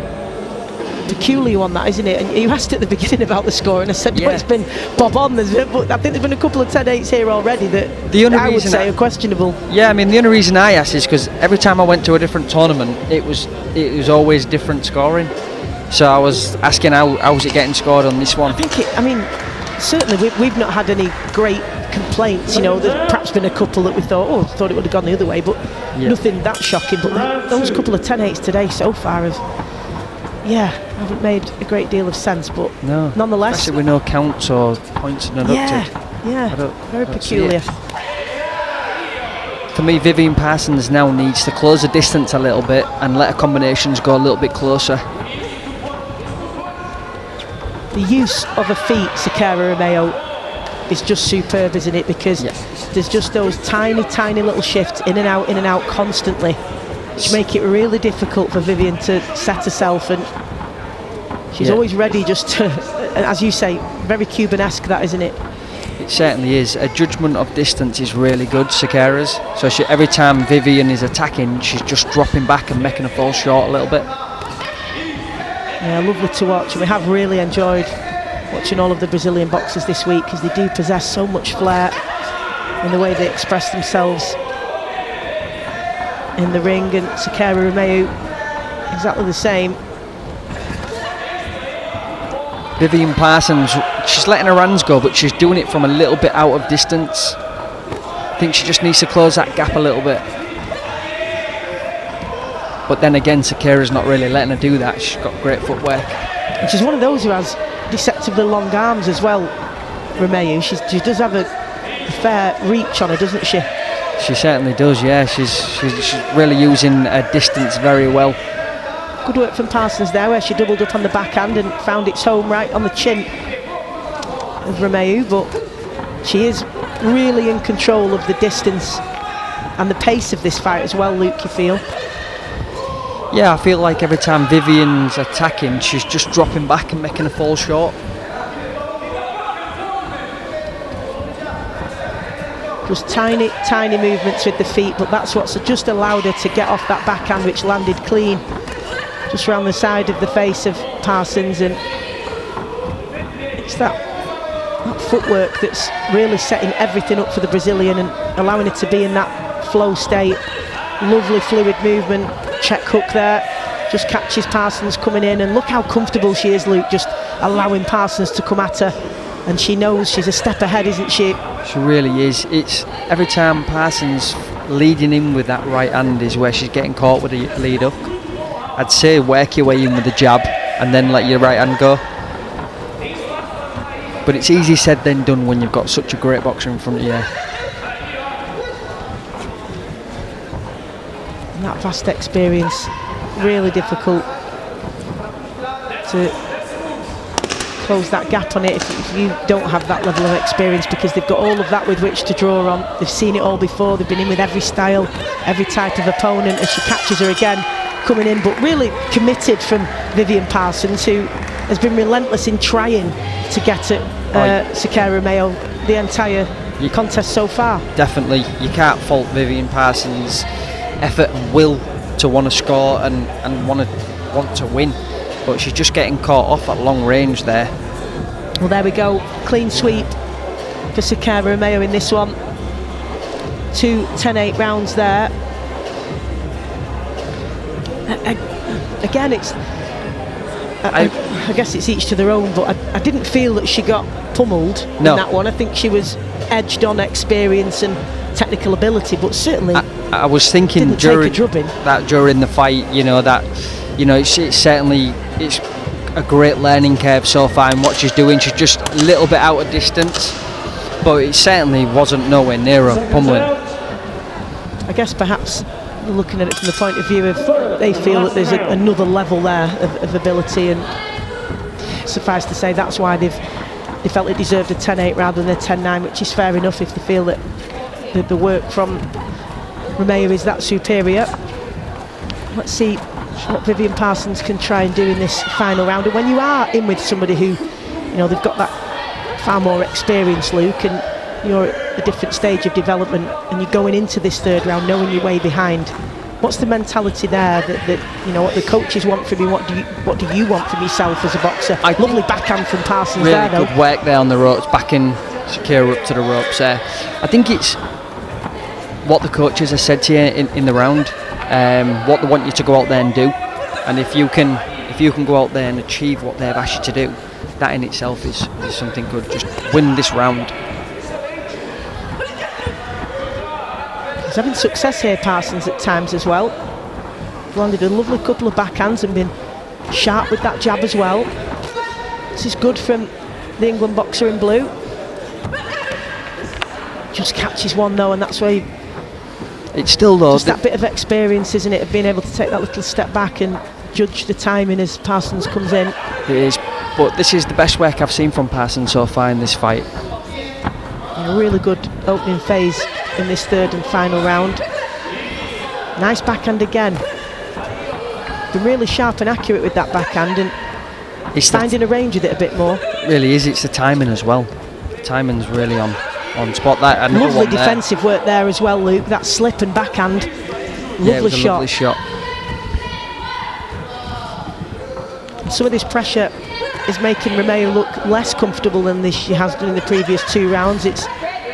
peculiar one, that, isn't it? And you asked at the beginning about the score, and I said, well, it's been bob on. I think there's been a couple of 10-8s here already that I would say are questionable. Yeah, I mean, the only reason I asked is because every time I went to a different tournament, it was always different scoring. So I was asking, how's it getting scored on this one? Certainly we've not had any great complaints. There's perhaps been a couple that we thought it would have gone the other way, but nothing that shocking. But those couple of 10-8s today so far haven't made a great deal of sense, but nonetheless, especially with no counts or points deducted. Very peculiar. For me, Vivian Parsons now needs to close the distance a little bit and let her combinations go a little bit closer. The use of her feet, Sakara Romeo, is just superb, isn't it? Because there's just those tiny little shifts in and out constantly, which make it really difficult for Vivian to set herself, and she's always ready just to, as you say, very Cuban-esque, that, isn't it? It certainly is. Her judgment of distance is really good, Sakara's. So every time Vivian is attacking, she's just dropping back and making her fall short a little bit. Yeah, lovely to watch, and we have really enjoyed watching all of the Brazilian boxers this week, because they do possess so much flair in the way they express themselves in the ring, and Sakara Romeo exactly the same. Vivian Parsons, she's letting her hands go, but she's doing it from a little bit out of distance. I think she just needs to close that gap a little bit. But then again, Sakara's not really letting her do that. She's got great footwork. And she's one of those who has deceptively long arms as well, Romeo. She does have a fair reach on her, doesn't she? She certainly does, yeah. She's really using her distance very well. Good work from Parsons there, where she doubled up on the backhand and found its home right on the chin of Romeo. But she is really in control of the distance and the pace of this fight as well, Luke, you feel? Yeah, I feel like every time Vivian's attacking, she's just dropping back and making her fall short. Just tiny movements with the feet, but that's what's just allowed her to get off that backhand, which landed clean just around the side of the face of Parsons. And it's that footwork that's really setting everything up for the Brazilian and allowing her to be in that flow state. Lovely fluid movement. Check hook there, just catches Parsons coming in, and look how comfortable she is, Luke, just allowing Parsons to come at her, and she knows she's a step ahead, isn't she? She really is. It's every time Parsons leading in with that right hand is where she's getting caught with the lead hook. I'd say work your way in with the jab and then let your right hand go. But it's easier said than done when you've got such a great boxer in front of you. And that vast experience, really difficult to close that gap on it if you don't have that level of experience, because they've got all of that with which to draw on. They've seen it all before. They've been in with every style, every type of opponent, as she catches her again coming in, but really committed from Vivian Parsons, who has been relentless in trying to get at Sakara Romeo the entire contest so far. Definitely, you can't fault Vivian Parsons' effort and will to want to score and want to win, but she's just getting caught off at long range there. Well, there we go, clean sweep for Sakara Romeo in this one. 2 10-8 rounds there. Again, it's I guess it's each to their own, but I didn't feel that she got pummeled in that one. I think she was edged on experience and technical ability, but certainly I was thinking during the fight, it's certainly it's a great learning curve so far in what she's doing. She's just a little bit out of distance, but it certainly wasn't nowhere near a pummeling. I guess perhaps looking at it from the point of view of they feel that there's another level there of ability, and suffice to say that's why they felt it deserved a 10-8 rather than a 10-9, which is fair enough if they feel that the work from Romeo is that superior. Let's see what Vivian Parsons can try and do in this final round. And when you are in with somebody who, you know, they've got that far more experience, Luke, and you're at a different stage of development, and you're going into this third round knowing you're way behind. What's the mentality there that you know, what the coaches want from you? What do you want from yourself as a boxer? Lovely backhand from Parsons really there, though. Good work there on the ropes, backing Shakira up to the ropes there. I think it's what the coaches have said to you in the round, what they want you to go out there and do, and if you can go out there and achieve what they've asked you to do, that in itself is something good. Just win this round. He's having success here, Parsons, at times as well. Landed a lovely couple of backhands and been sharp with that jab as well. This is good from the England boxer in blue. Just catches one though, and that's where it's still though just that bit of experience, isn't it, of being able to take that little step back and judge the timing as Parsons comes in. It is, but this is the best work I've seen from Parsons so far in this fight. A really good opening phase in this third and final round. Nice backhand again. Been really sharp and accurate with that backhand, and it's finding a range with it a bit more. It really is. It's the timing as well. The timing's really on spot. That lovely defensive work there as well, Luke. That slip and backhand. Lovely shot. Lovely shot. Some of this pressure is making Romeo look less comfortable than she has done in the previous two rounds. It's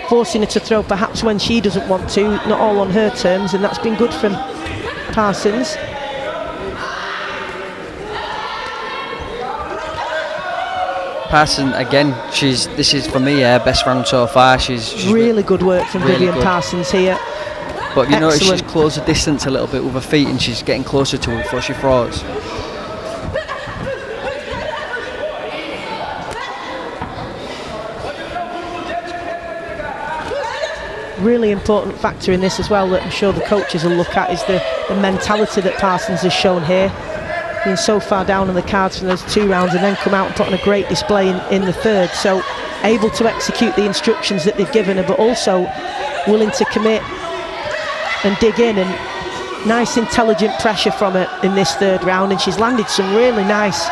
forcing her to throw perhaps when she doesn't want to, not all on her terms, and that's been good from Parsons. Parsons again. This is for me her best round so far. She's really good work from really Vivian good. Parsons here. But you notice she's closed the distance a little bit with her feet, and she's getting closer to her before she throws. Really important factor in this as well that I'm sure the coaches will look at is the mentality that Parsons has shown here, being so far down on the cards from those two rounds and then come out and put on a great display in the third. So able to execute the instructions that they've given her, but also willing to commit and dig in, and nice intelligent pressure from her in this third round, and she's landed some really nice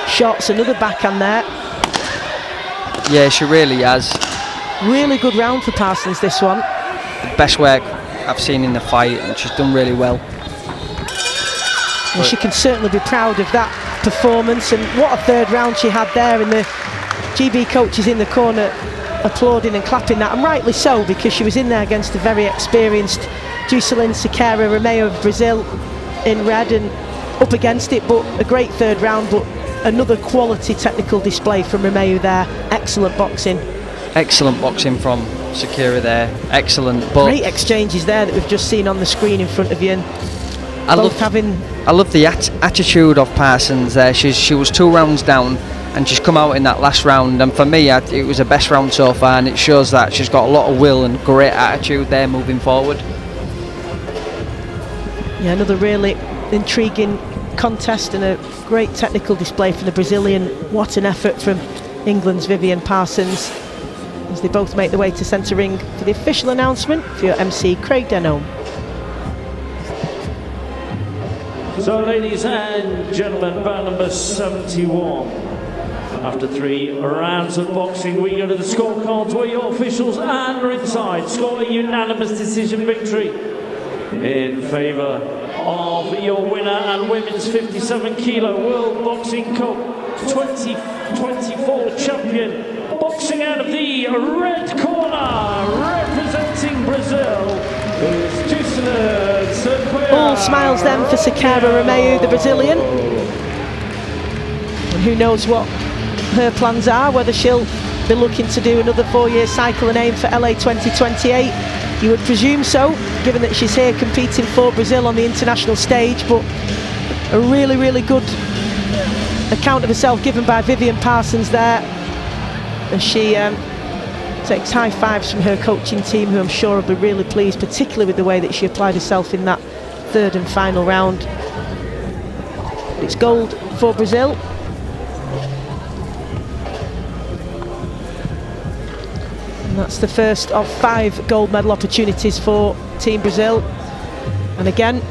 shots. Another backhand there. Yeah, she really has. Really good round for Parsons, this one. The best work I've seen in the fight, and she's done really well. And she can certainly be proud of that performance, and what a third round she had there, and the GB coaches in the corner applauding and clapping that, and rightly so, because she was in there against a very experienced Jocelyn Sequeira Romeo of Brazil in red, and up against it, but a great third round, but another quality technical display from Romeo there. Excellent boxing. Excellent boxing from Sequeira there. Excellent. But great exchanges there that we've just seen on the screen in front of you. And I love the attitude of Parsons there. She was 2 rounds down, and she's come out in that last round. And for me, it was the best round so far, and it shows that she's got a lot of will and great attitude there moving forward. Yeah, another really intriguing contest and a great technical display from the Brazilian. What an effort from England's Vivian Parsons, as they both make their way to centre ring for the official announcement for your MC Craig Denholm. So ladies and gentlemen, bout number 71. After 3 rounds of boxing, we go to the scorecards where your officials are inside. Score a unanimous decision victory in favour of your winner and women's 57 kilo World Boxing Cup 2024 champion. Boxing out of the red corner, representing Brazil, is Jocelyn Sequeira. All smiles then for Sequeira Romeo, the Brazilian. And who knows what her plans are, whether she'll be looking to do another 4-year cycle and aim for LA 2028. You would presume so, given that she's here competing for Brazil on the international stage, but a really, really good account of herself given by Vivian Parsons there, as she takes high fives from her coaching team, who I'm sure will be really pleased, particularly with the way that she applied herself in that third and final round. It's gold for Brazil. And that's the first of 5 gold medal opportunities for Team Brazil. And again,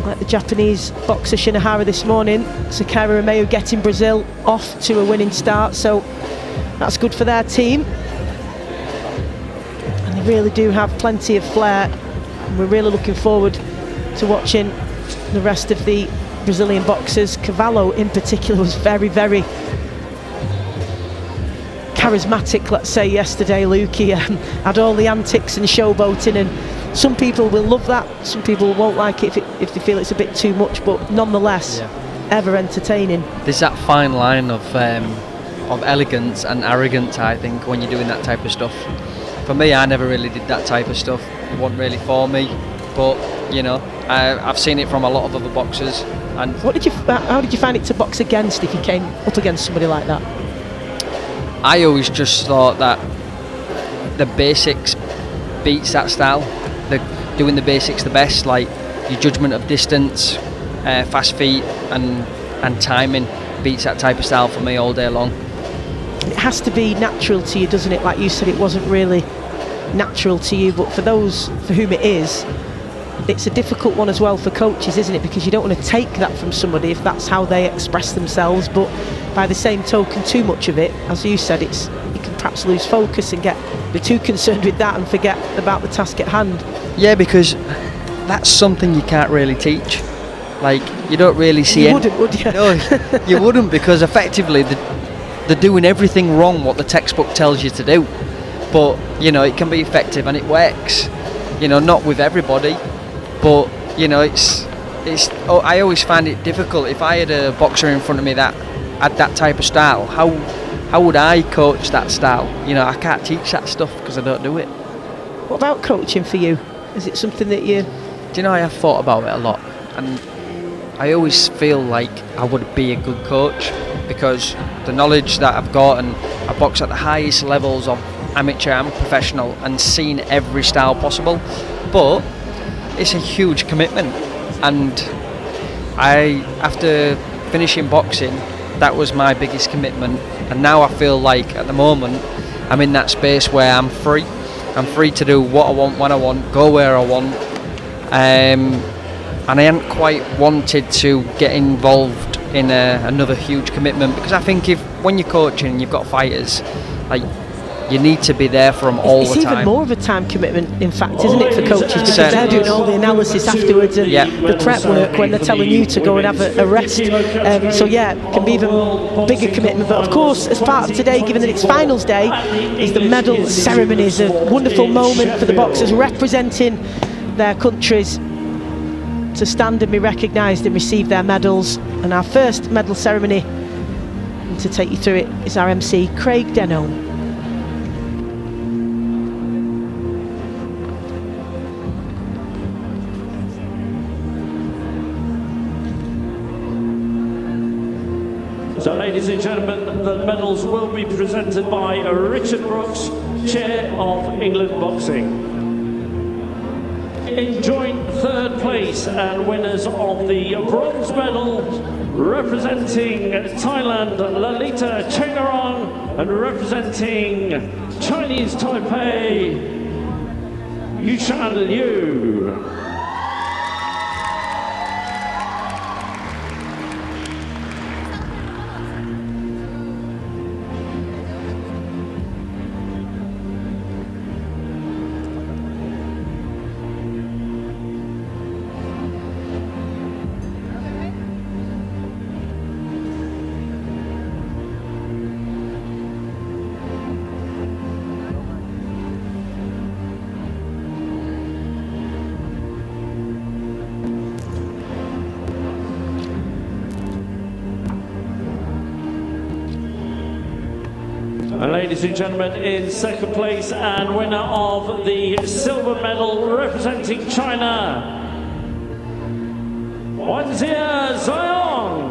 like the Japanese boxer Shinohara this morning. Sakara Romeo getting Brazil off to a winning start, so that's good for their team. And they really do have plenty of flair. And we're really looking forward to watching the rest of the Brazilian boxers. Cavallo in particular was very, very charismatic, let's say, yesterday, Luke. He had all the antics and showboating, and some people will love that, some people won't like it if they feel it's a bit too much, but nonetheless, ever entertaining. There's that fine line of elegance and arrogance, I think, when you're doing that type of stuff. For me, I never really did that type of stuff. It wasn't really for me, but you know, I've seen it from a lot of other boxers. And how did you find it to box against if you came up against somebody like that? I always just thought that the basics beats that style. Doing the basics the best, like your judgment of distance, fast feet and timing beats that type of style for me all day long. It has to be natural to you, doesn't it? Like you said, it wasn't really natural to you, but for those for whom it is, it's a difficult one as well for coaches, isn't it? Because you don't want to take that from somebody if that's how they express themselves, but by the same token, too much of it, as you said, you can perhaps lose focus and be too concerned with that and forget about the task at hand. Yeah, because that's something you can't really teach. Like, you don't really see you wouldn't, would you? No, you wouldn't, because effectively they're doing everything wrong what the textbook tells you to do. But, you know, it can be effective and it works. You know, not with everybody, but, you know, I always find it difficult. If I had a boxer in front of me that had that type of style, how would I coach that style? You know, I can't teach that stuff because I don't do it. What about coaching for you? Is it something that you... Do you know, I have thought about it a lot, and I always feel like I would be a good coach because the knowledge that I've got, and I box at the highest levels of amateur and professional and seen every style possible, but it's a huge commitment. And after finishing boxing, that was my biggest commitment, and now I feel like at the moment I'm in that space where I'm free to do what I want, when I want, go where I want, and I hadn't quite wanted to get involved in another huge commitment, because I think when you're coaching and you've got fighters, like, you need to be there for them all the time. It's even more of a time commitment, in fact, isn't it, for coaches, because they're doing all the analysis afterwards and the prep work when they're telling you to go and have a rest. So yeah, it can be even bigger commitment. But of course, as part of today, given that it's finals day, is the medal ceremonies, a wonderful moment for the boxers representing their countries to stand and be recognised and receive their medals. And our first medal ceremony, and to take you through it, is our MC, Craig Denholm. So, ladies and gentlemen, the medals will be presented by Richard Brooks, Chair of England Boxing. In joint third place and winners of the bronze medal, representing Thailand, Lalita Chengaron, and representing Chinese Taipei, Yushan Liu. And ladies and gentlemen, in second place and winner of the silver medal representing China, Wanjie Zhang.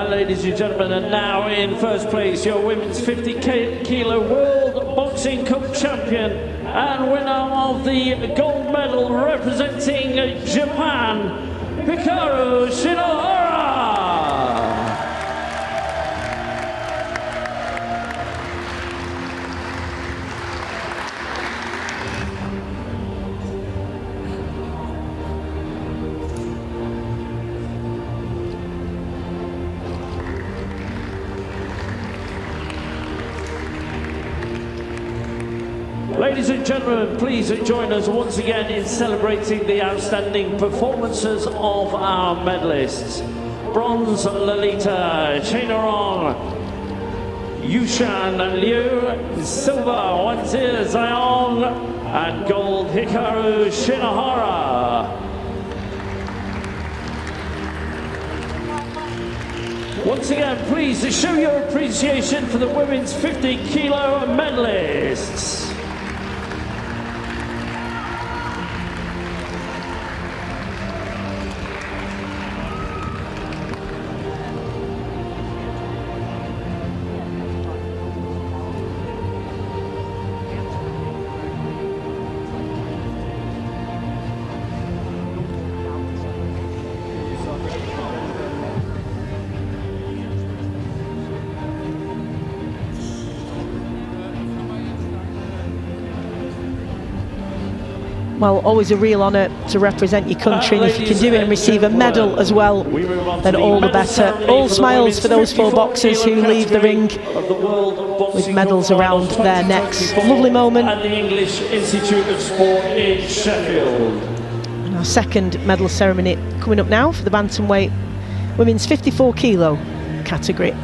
Ladies and gentlemen, and now in first place, your women's 50 kilo World Boxing Cup champion and winner of the gold medal representing Japan, Hikaru Shinohara. Ladies and gentlemen, please join us once again in celebrating the outstanding performances of our medalists. Bronze, Lalita Chenaron, Yushan Liu, silver, Wanzir Zion, and gold, Hikaru Shinohara. Once again, please show your appreciation for the women's 50-kilo medalists. Well, always a real honour to represent your country, and if you can do it and receive a medal as well, then all the better. All smiles for those 4 boxers who leave the ring with medals around their necks. Lovely moment. At the English Institute of Sport in Sheffield. And our second medal ceremony coming up now for the bantamweight women's 54-kilo category.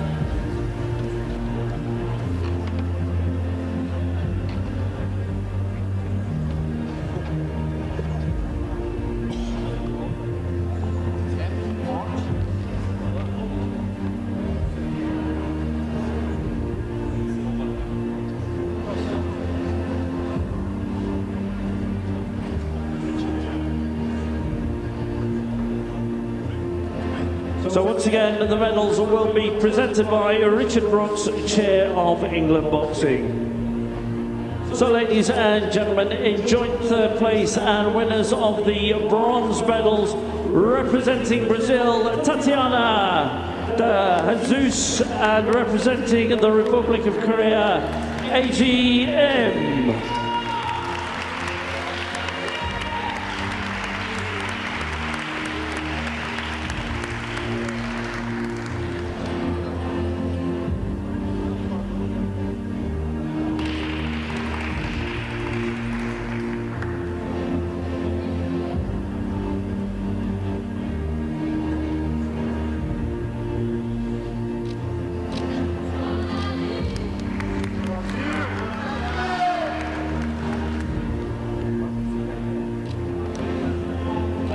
So once again, the medals will be presented by Richard Brooks, Chair of England Boxing. So ladies and gentlemen, in joint third place and winners of the bronze medals representing Brazil, Tatiana de Jesus, and representing the Republic of Korea, AGM.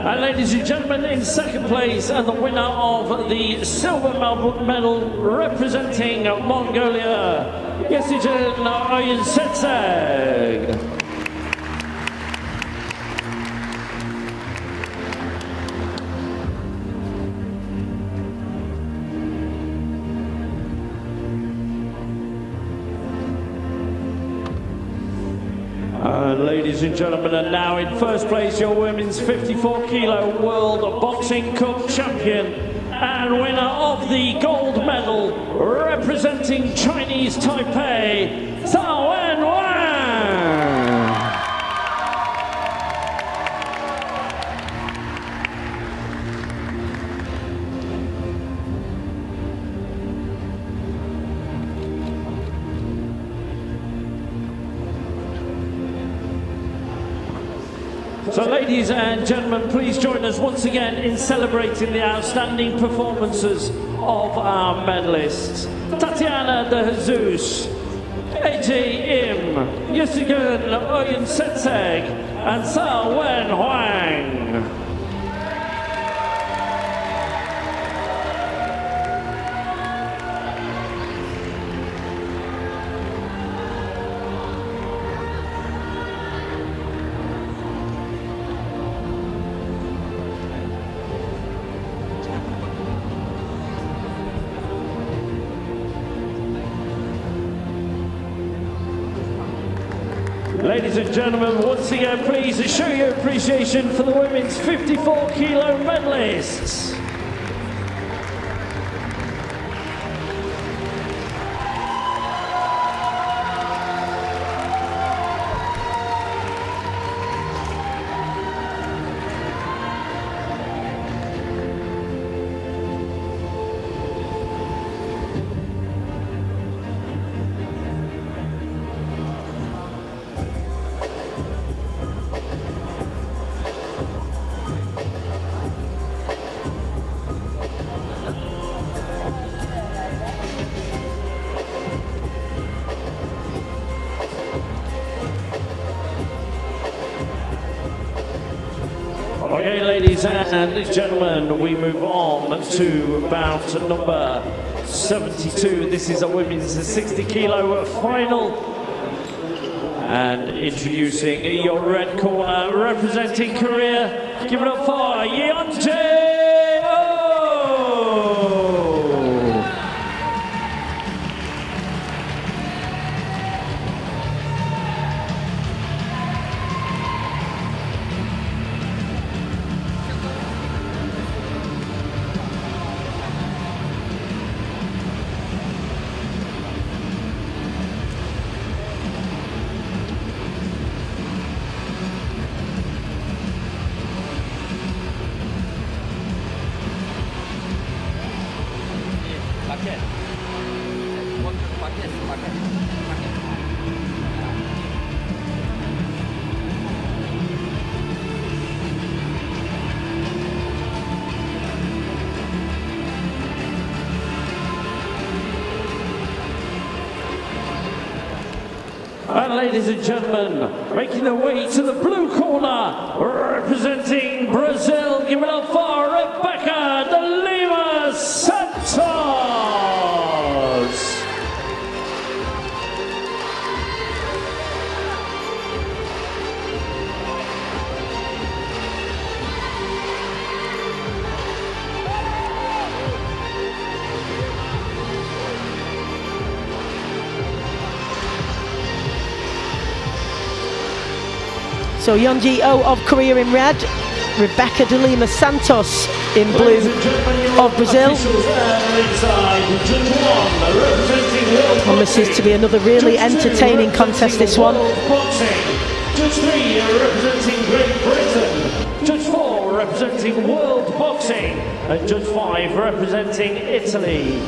And ladies and gentlemen, in second place and the winner of the silver medal representing Mongolia, Yesigen Oyunsetseg. Ladies and gentlemen, and now in first place, your women's 54-kilo World Boxing Cup champion and winner of the gold medal representing Chinese Taipei, Zhao Wenwang. So ladies and gentlemen, please join us once again in celebrating the outstanding performances of our medalists. Tatiana de Jesus, AJ Im, Yesigen Oyunsetseg, and Zhao Wenwang. Ladies and gentlemen, once again, please show your appreciation for the women's 54 kilo medalists. Okay, ladies and gentlemen, we move on to bout number 72. This is a women's 60 kilo final. And introducing your red corner, representing Korea, give it up for Yeonjae. And ladies and gentlemen, making their way to the blue corner, representing Brazil, give it up for Rebecca de Lima Santos. So Yeonjae of Korea in red, Rebecca de Lima Santos in blue of Brazil. And this is to be another really entertaining contest, this one. Judge 3 representing Great Britain, Judge 4 representing World Boxing, and Judge 5 representing Italy.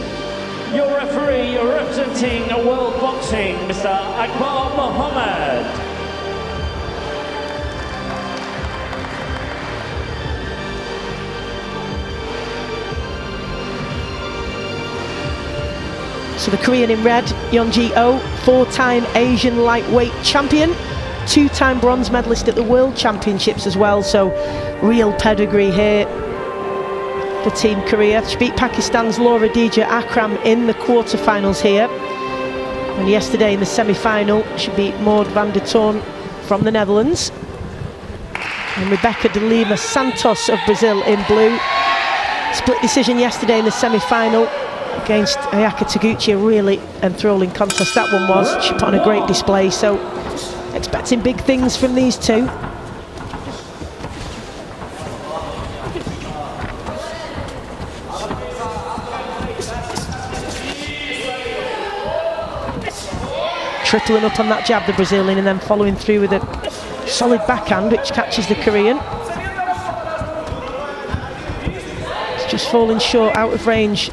Your referee representing World Boxing, Mr. Akbar Mohammed. So the Korean in red, Yeonjae, four-time Asian lightweight champion, two-time bronze medalist at the World Championships as well, so real pedigree here for Team Korea. She beat Pakistan's Laura Dija Akram in the quarterfinals here, and yesterday in the semi-final she beat Maud van der Toorn from the Netherlands. And Rebecca de Lima Santos of Brazil in blue. Split decision yesterday in the semi-final against Ayaka Taguchi, a really enthralling contest that one was. She put on a great display, so expecting big things from these two. Tripling up on that jab, the Brazilian, and then following through with a solid backhand which catches the Korean. It's just falling short, out of range.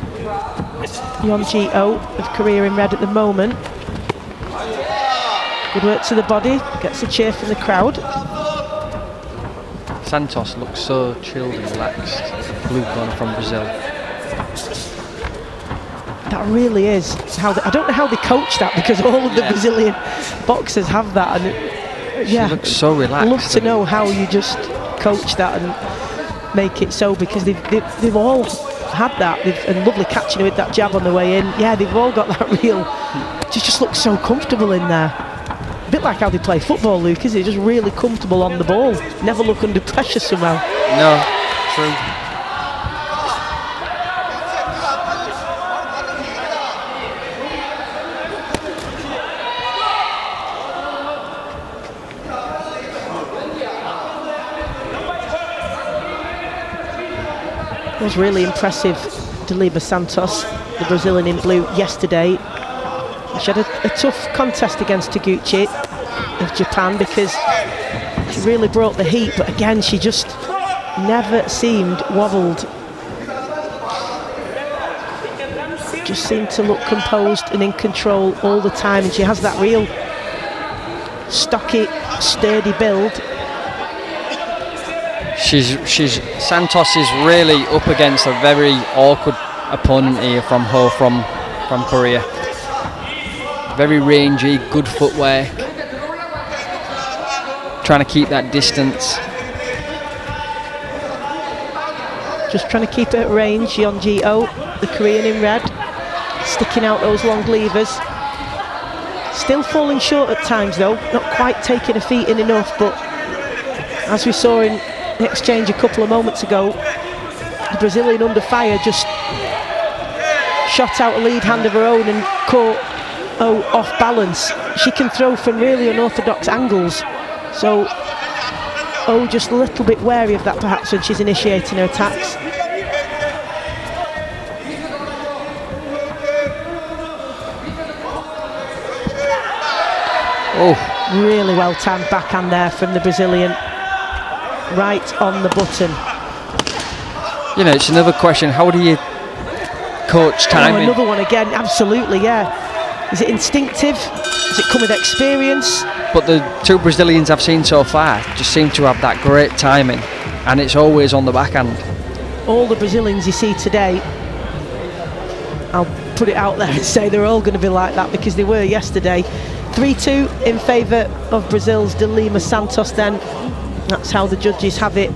Yeonjae of Korea in red at the moment. Good work to the body, gets a cheer from the crowd. Santos looks so chilled and relaxed. Blue corner from Brazil. That really is how I don't know how they coach that, because all of the Brazilian boxers have that, and She looks so relaxed. I'd love to know how you just coach that and make it so, because they've all had that, and lovely catching her with that jab on the way in. Yeah, they've all got that real, just looks so comfortable in there. A bit like how they play football, Luke, is it? Just really comfortable on the ball, never look under pressure somehow. No, true. was really impressive, De Lima Santos, the Brazilian in blue, yesterday. She had a tough contest against Taguchi of Japan because she really brought the heat, but again, she just never seemed wobbled. Just seemed to look composed and in control all the time, and she has that real stocky, sturdy build. Santos is really up against a very awkward opponent here from Ho from Korea. Very rangy, good footwork, trying to keep that distance. Just trying to keep it at range. Yeonji-oh, the Korean in red, sticking out those long levers. Still falling short at times though, not quite taking her feet in enough, but as we saw in the exchange a couple of moments ago, the Brazilian under fire just shot out a lead hand of her own and caught Oh off balance. She can throw from really unorthodox angles, so Oh just a little bit wary of that perhaps when she's initiating her attacks. Oh, really well timed backhand there from the Brazilian, right on the button. You know, it's another question, how do you coach timing? Another one again, absolutely, yeah. Is it instinctive? Does it come with experience? But the two Brazilians I've seen so far just seem to have that great timing, and it's always on the backhand. All the Brazilians you see today, I'll put it out there and say they're all going to be like that because they were yesterday. 3-2 in favour of Brazil's De Lima Santos then. That's how the judges have it.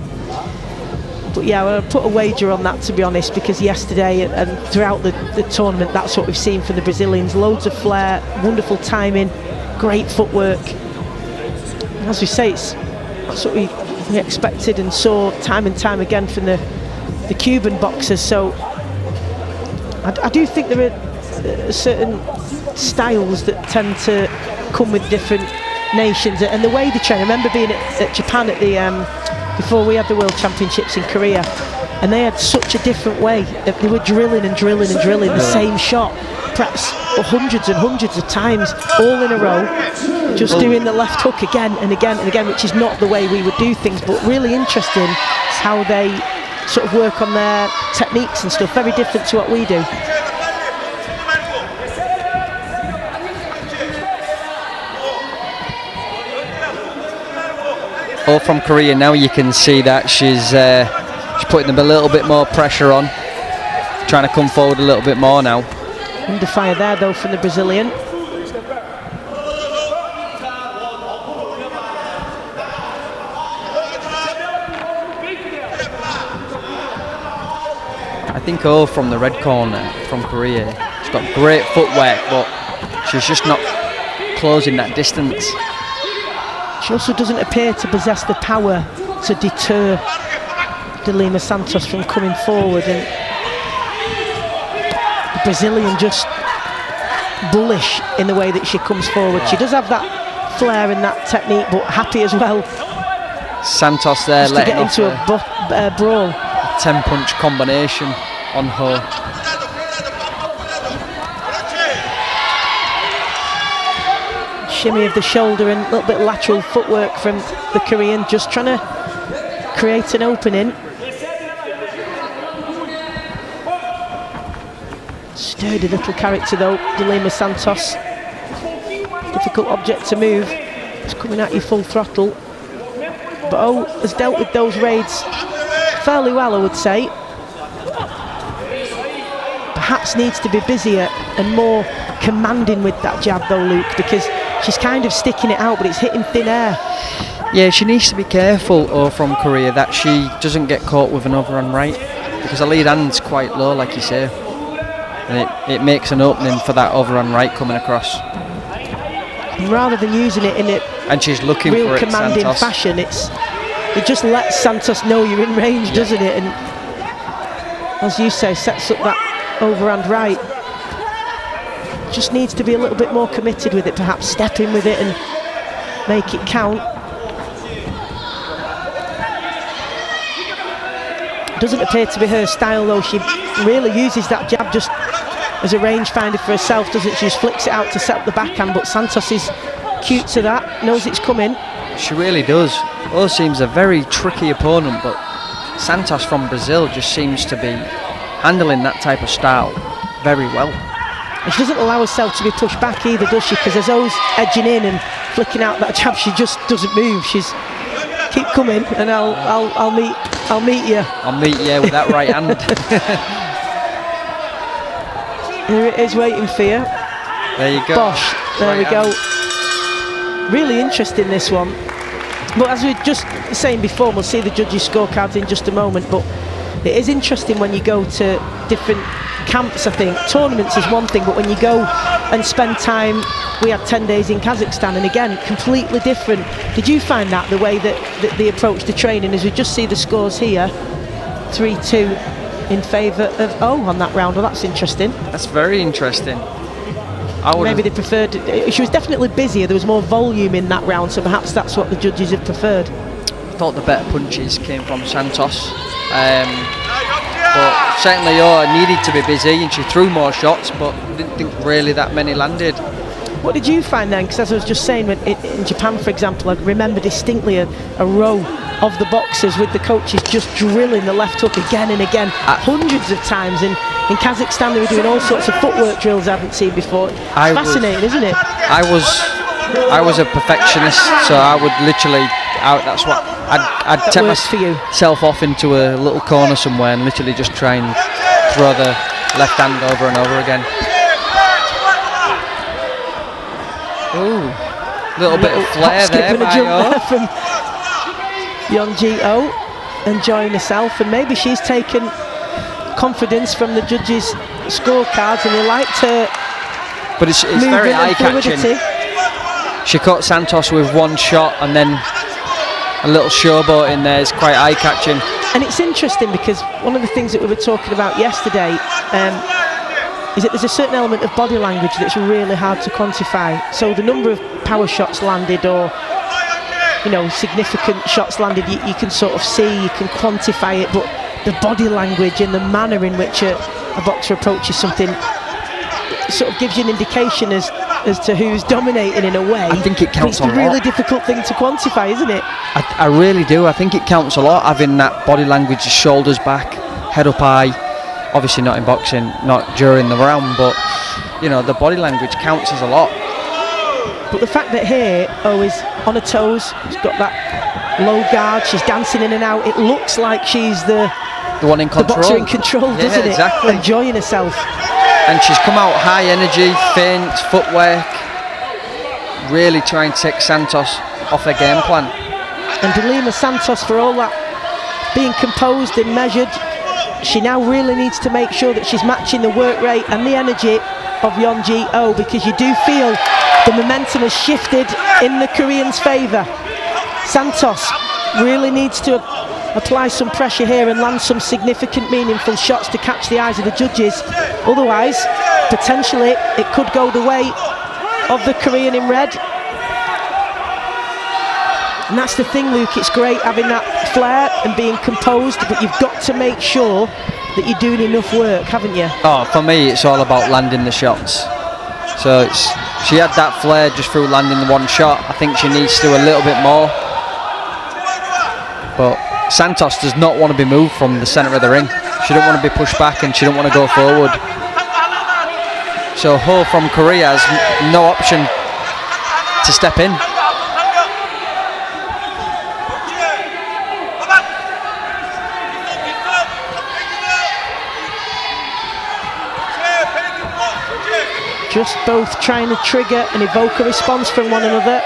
But yeah, I'll put a wager on that, to be honest, because yesterday and throughout the tournament, that's what we've seen from the Brazilians. Loads of flair, wonderful timing, great footwork. And as we say, that's what we expected and saw time and time again from the Cuban boxers. So I do think there are certain styles that tend to come with different nations and the way they train. I remember being at Japan at the before we had the World Championships in Korea, and they had such a different way. They were drilling and drilling and drilling the same shot, perhaps hundreds and hundreds of times, all in a row, just doing the left hook again and again and again, which is not the way we would do things, but really interesting how they sort of work on their techniques and stuff, very different to what we do. Oh, from Korea now you can see that she's putting them a little bit more pressure on, trying to come forward a little bit more now. Under fire there though from the Brazilian. I think Oh from the red corner from Korea, she's got great footwork, but she's just not closing that distance. She also doesn't appear to possess the power to deter De Lima Santos from coming forward, and the Brazilian just bullish in the way that she comes forward. She does have that flair and that technique, but happy as well. Santos there just to letting get into off a brawl. a 10-punch combination on Ho. Shimmy of the shoulder and a little bit lateral footwork from the Korean, just trying to create an opening. Sturdy little character though, De Lima Santos. Difficult object to move. It's coming at you full throttle. But Oh has dealt with those raids fairly well, I would say. Perhaps needs to be busier and more commanding with that jab though, Luke, because she's kind of sticking it out, but it's hitting thin air. Yeah, she needs to be careful, Oh, from Korea, that she doesn't get caught with an overhand right, because her lead hand's quite low, like you say, and it makes an opening for that overhand right coming across. Rather than using it in a and she's looking real for it, commanding Santos. fashion, it just lets Santos know you're in range, doesn't it? And as you say, sets up that overhand right. Just needs to be a little bit more committed with it, perhaps step in with it and make it count. Doesn't appear to be her style, though. She really uses that jab just as a rangefinder for herself, doesn't she? Just flicks it out to set up the backhand, but Santos is cute to that, knows it's coming. She really does. Oh, seems a very tricky opponent, but Santos from Brazil just seems to be handling that type of style very well. And she doesn't allow herself to be pushed back either, does she? Because as O's edging in and flicking out that jab, she just doesn't move. She's keep coming, and I'll meet you. I'll meet you with that right hand. Here it is, waiting for you. There you go. Bosh. There right we go. hand. Really interesting, this one. But as we were just saying before, we'll see the judges' scorecards in just a moment. But it is interesting when you go to different camps, I think. Tournaments is one thing, but when you go and spend time, we had 10 days in Kazakhstan, and again, completely different. Did you find that, the way that they approach the training? As we just see the scores here, 3-2 in favour of O on that round. Well, that's interesting. That's very interesting. Maybe they preferred, she was definitely busier, there was more volume in that round, so perhaps that's what the judges have preferred. I thought the better punches came from Santos, but certainly needed to be busy, and she threw more shots, but didn't think really that many landed. What did you find then? Because as I was just saying, in Japan, for example, I remember distinctly a row of the boxers with the coaches just drilling the left hook again and again, hundreds of times. And in Kazakhstan, they were doing all sorts of footwork drills I hadn't seen before. It's fascinating, isn't it? I was a perfectionist, so I would literally, that's what I'd take myself off into a little corner somewhere and literally just try and throw the left hand over and over again. Ooh, little bit of flair there by O. From Yeonji-Oh, enjoying herself, and maybe she's taken confidence from the judges' scorecards, and they liked her. But it's very eye-catching. She caught Santos with one shot, and then a little showboat in there is quite eye-catching. And it's interesting because one of the things that we were talking about yesterday is that there's a certain element of body language that's really hard to quantify. So the number of power shots landed, or significant shots landed, you can sort of see, you can quantify it, but the body language and the manner in which a boxer approaches something sort of gives you an indication as to who's dominating in a way. I think it counts a lot. It's a really difficult thing to quantify, isn't it? I really do. I think it counts a lot, having that body language, shoulders back, head up high. Obviously not in boxing, not during the round, but the body language counts as a lot. But the fact that here O is on her toes, she's got that low guard, she's dancing in and out, it looks like she's the one in control. The boxer in control, doesn't it? Exactly. Enjoying herself. And she's come out high energy, feints, footwork, really trying to take Santos off her game plan. And Delima Santos, for all that being composed and measured, she now really needs to make sure that she's matching the work rate and the energy of Yeonji-Oh, because you do feel the momentum has shifted in the Koreans' favour. Santos really needs to apply some pressure here and land some significant, meaningful shots to catch the eyes of the judges. Otherwise, potentially, it could go the way of the Korean in red. And that's the thing, Luke, it's great having that flair and being composed, but you've got to make sure that you're doing enough work, haven't you? Oh, for me, it's all about landing the shots. So she had that flair just through landing the one shot. I think she needs to do a little bit more. But Santos does not want to be moved from the centre of the ring. She don't want to be pushed back, and she don't want to go forward. So Ho from Korea has no option to step in. Just both trying to trigger and evoke a response from one another.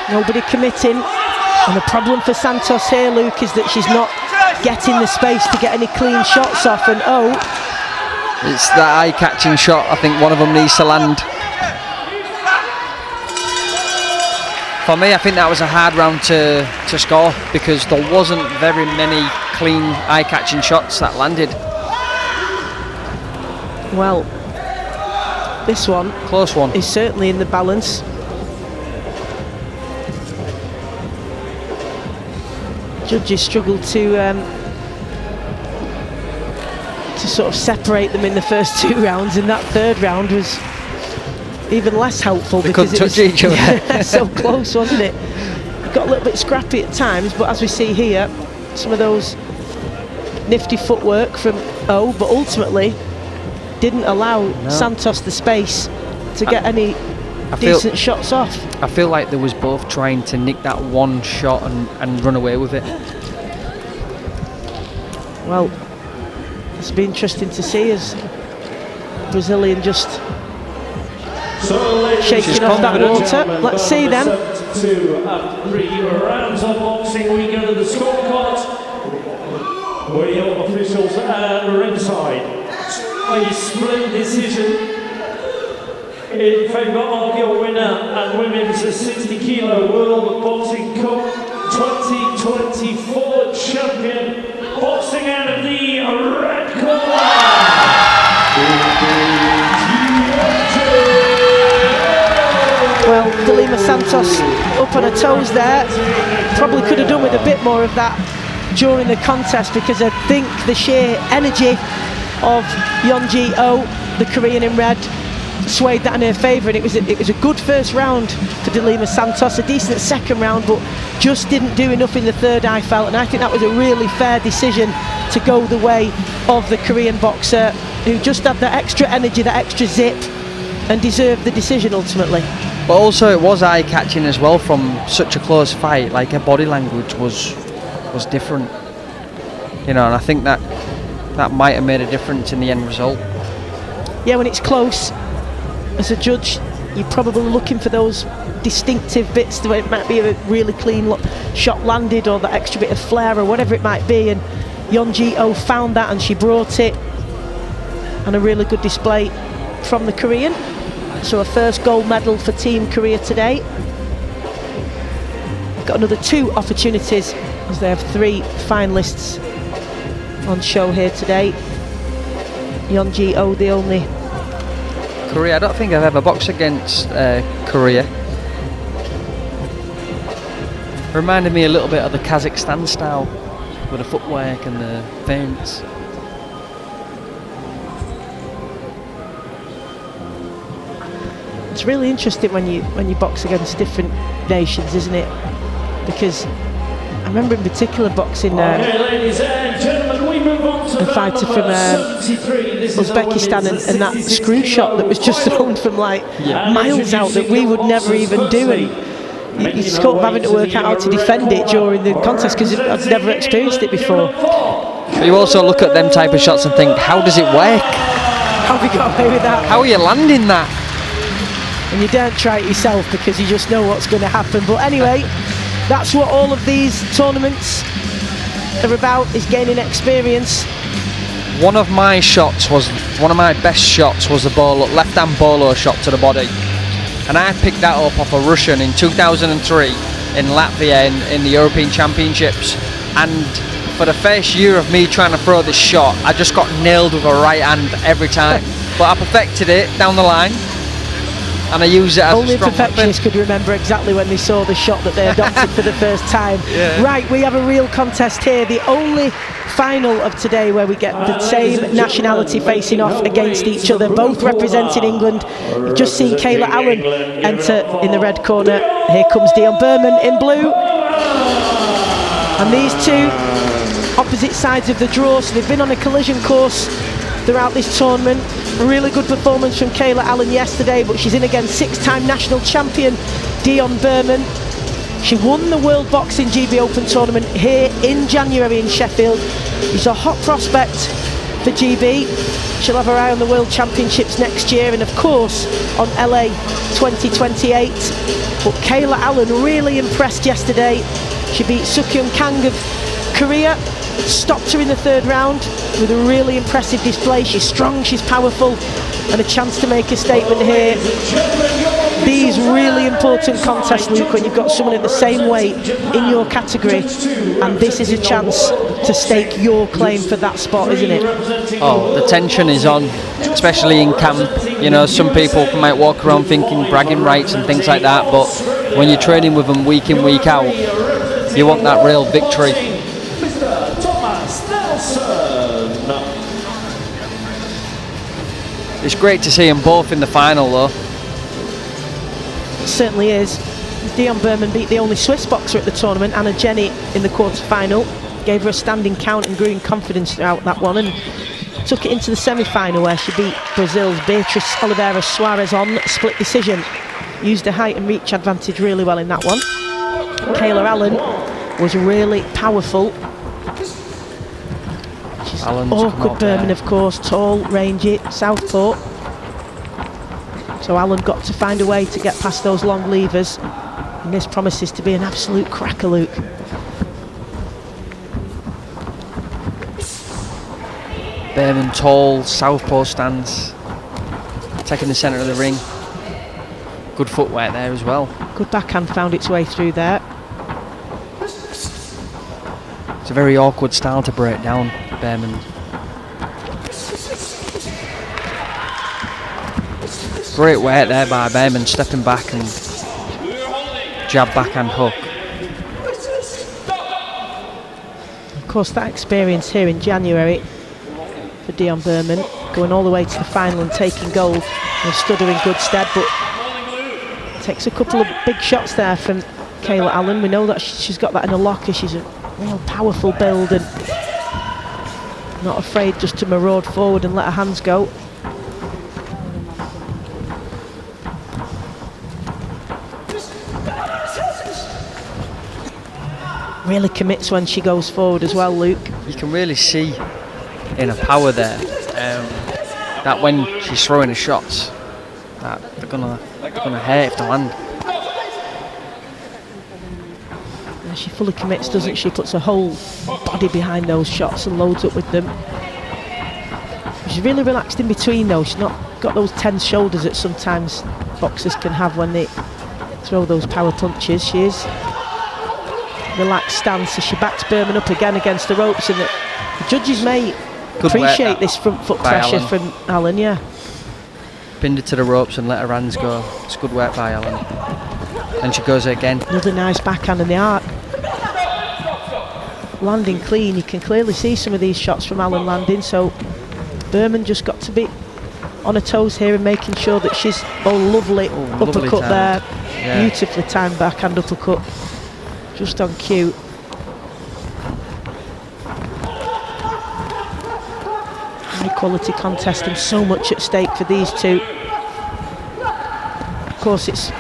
Nobody committing. And the problem for Santos here, Luke, is that she's not getting the space to get any clean shots off. And it's that eye-catching shot. I think one of them needs to land. For me, I think that was a hard round to score, because there wasn't very many clean eye-catching shots that landed. Well, this one, close one, is certainly in the balance. Judges struggle to sort of separate them in the first 2 rounds, and that third round was even less helpful because it was each other. so close, wasn't it? It got a little bit scrappy at times, but as we see here, some of those nifty footwork from O, but ultimately didn't allow Santos the space to get any decent shots off. I feel like they was both trying to nick that one shot and run away with it. Well, it's been interesting to see as Brazilian just shaking off that water. Let's see then. 2 and 3 rounds of boxing. We go to the scorecards. Where your officials are ringside. A split decision in favour of your winner and women's 60 kilo World Boxing Cup 2024 champion, boxing out of the red corner. Well, Delima Santos up on her toes there. Probably could have done with a bit more of that during the contest, because I think the sheer energy of Yeonji Oh, the Korean in red, swayed that in her favour, and it was a good first round for Delima Santos, a decent second round, but just didn't do enough in the third, I felt, and I think that was a really fair decision to go the way of the Korean boxer, who just had that extra energy, that extra zip, and deserved the decision ultimately. But also it was eye-catching as well from such a close fight. Like, her body language was different, you know, and I think that might have made a difference in the end result. Yeah, when it's close, as a judge, you're probably looking for those distinctive bits where it might be a really clean shot landed, or that extra bit of flair, or whatever it might be, and Yeonji Oh found that and she brought it, and a really good display from the Korean. So a first gold medal for Team Korea today. Got another 2 opportunities as they have 3 finalists on show here today. Yeonji Oh, the only. Korea, I don't think I've ever boxed against Korea. Reminded me a little bit of the Kazakhstan style, with the footwork and the feints. It's really interesting when you box against different nations, isn't it? Because I remember in particular boxing ladies and gentlemen, we move on to a fighter from Uzbekistan, and that screw shot that was just thrown from like miles out that we would never even do, and you sort of having to work out how to defend it during the contest because I've never experienced it before. But you also look at them type of shots and think, how does it work? How have we got away with that? How are you landing that? And you don't try it yourself because you just know what's going to happen. But anyway, that's what all of these tournaments are about, is gaining experience. One of my best shots was the left-hand bolo shot to the body, and I picked that up off a Russian in 2003 in Latvia in the European Championships. And for the first year of me trying to throw this shot, I just got nailed with a right hand every time. But I perfected it down the line, and I use it as only a strong perfectionists could remember exactly when they saw the shot that they adopted for the first time. Yeah. Right, we have a real contest here, the only final of today where we get the same nationality facing off against each other, both representing England. You've just seen Kayla Allen enter in the red corner. Here comes Dion Berman in blue, and these two opposite sides of the draw, so they've been on a collision course throughout this tournament. A really good performance from Kayla Allen yesterday, but she's in against 6-time national champion Dion Berman. She won the World Boxing GB Open tournament here in January in Sheffield. She's a hot prospect for GB. She'll have her eye on the World Championships next year, and of course on LA 2028. But Kayla Allen really impressed yesterday. She beat Sukyeon Kang of Korea, stopped her in the third round with a really impressive display. She's strong, she's powerful, and a chance to make a statement here. These really important contests, Luke, when you've got someone in the same weight in your category, and this is a chance to stake your claim for that spot, isn't it? Oh, the tension is on, especially in camp. You know, some people might walk around thinking bragging rights and things like that, but when you're training with them week in, week out, you want that real victory. It's great to see them both in the final though. It certainly is. Dion Berman beat the only Swiss boxer at the tournament, Anna Jenny, in the quarter-final. Gave her a standing count and grew in confidence throughout that one, and took it into the semi-final where she beat Brazil's Beatriz Oliveira Soares on split decision. Used her height and reach advantage really well in that one. Kayla Allen was really powerful. Allen's awkward Berman, of course, tall, rangy, southpaw. So Allen got to find a way to get past those long levers, and this promises to be an absolute cracker, Luke. Berman, tall, southpaw stance, taking the centre of the ring. Good footwork there as well. Good backhand found its way through there. It's a very awkward style to break down, Berman. Great work there by Berman, stepping back and jab backhand hook. Of course, that experience here in January for Dion Berman, going all the way to the final and taking gold, and stood her in good stead, but takes a couple of big shots there from Kayla Allen. We know that she's got that in a locker. She's a real powerful build and not afraid just to maraud forward and let her hands go. Really commits when she goes forward as well, Luke. You can really see in her power there that when she's throwing the shots, that they're gonna hurt if they land. And she fully commits, doesn't she? Puts her whole body behind those shots and loads up with them. She's really relaxed in between though. She's not got those tense shoulders that sometimes boxers can have when they throw those power punches. She is relaxed stance as she backs Berman up again against the ropes, and the judges may appreciate this front foot pressure from Allen. Yeah, pinned her to the ropes and let her hands go. It's good work by Allen. And she goes again. Another nice backhand in the arc. Landing clean. You can clearly see some of these shots from Allen landing, so Berman just got to be on her toes here and making sure that she's lovely uppercut there. Yeah. Beautifully timed backhand uppercut. Just on cue. High quality contest and so much at stake for these two. Of course, it's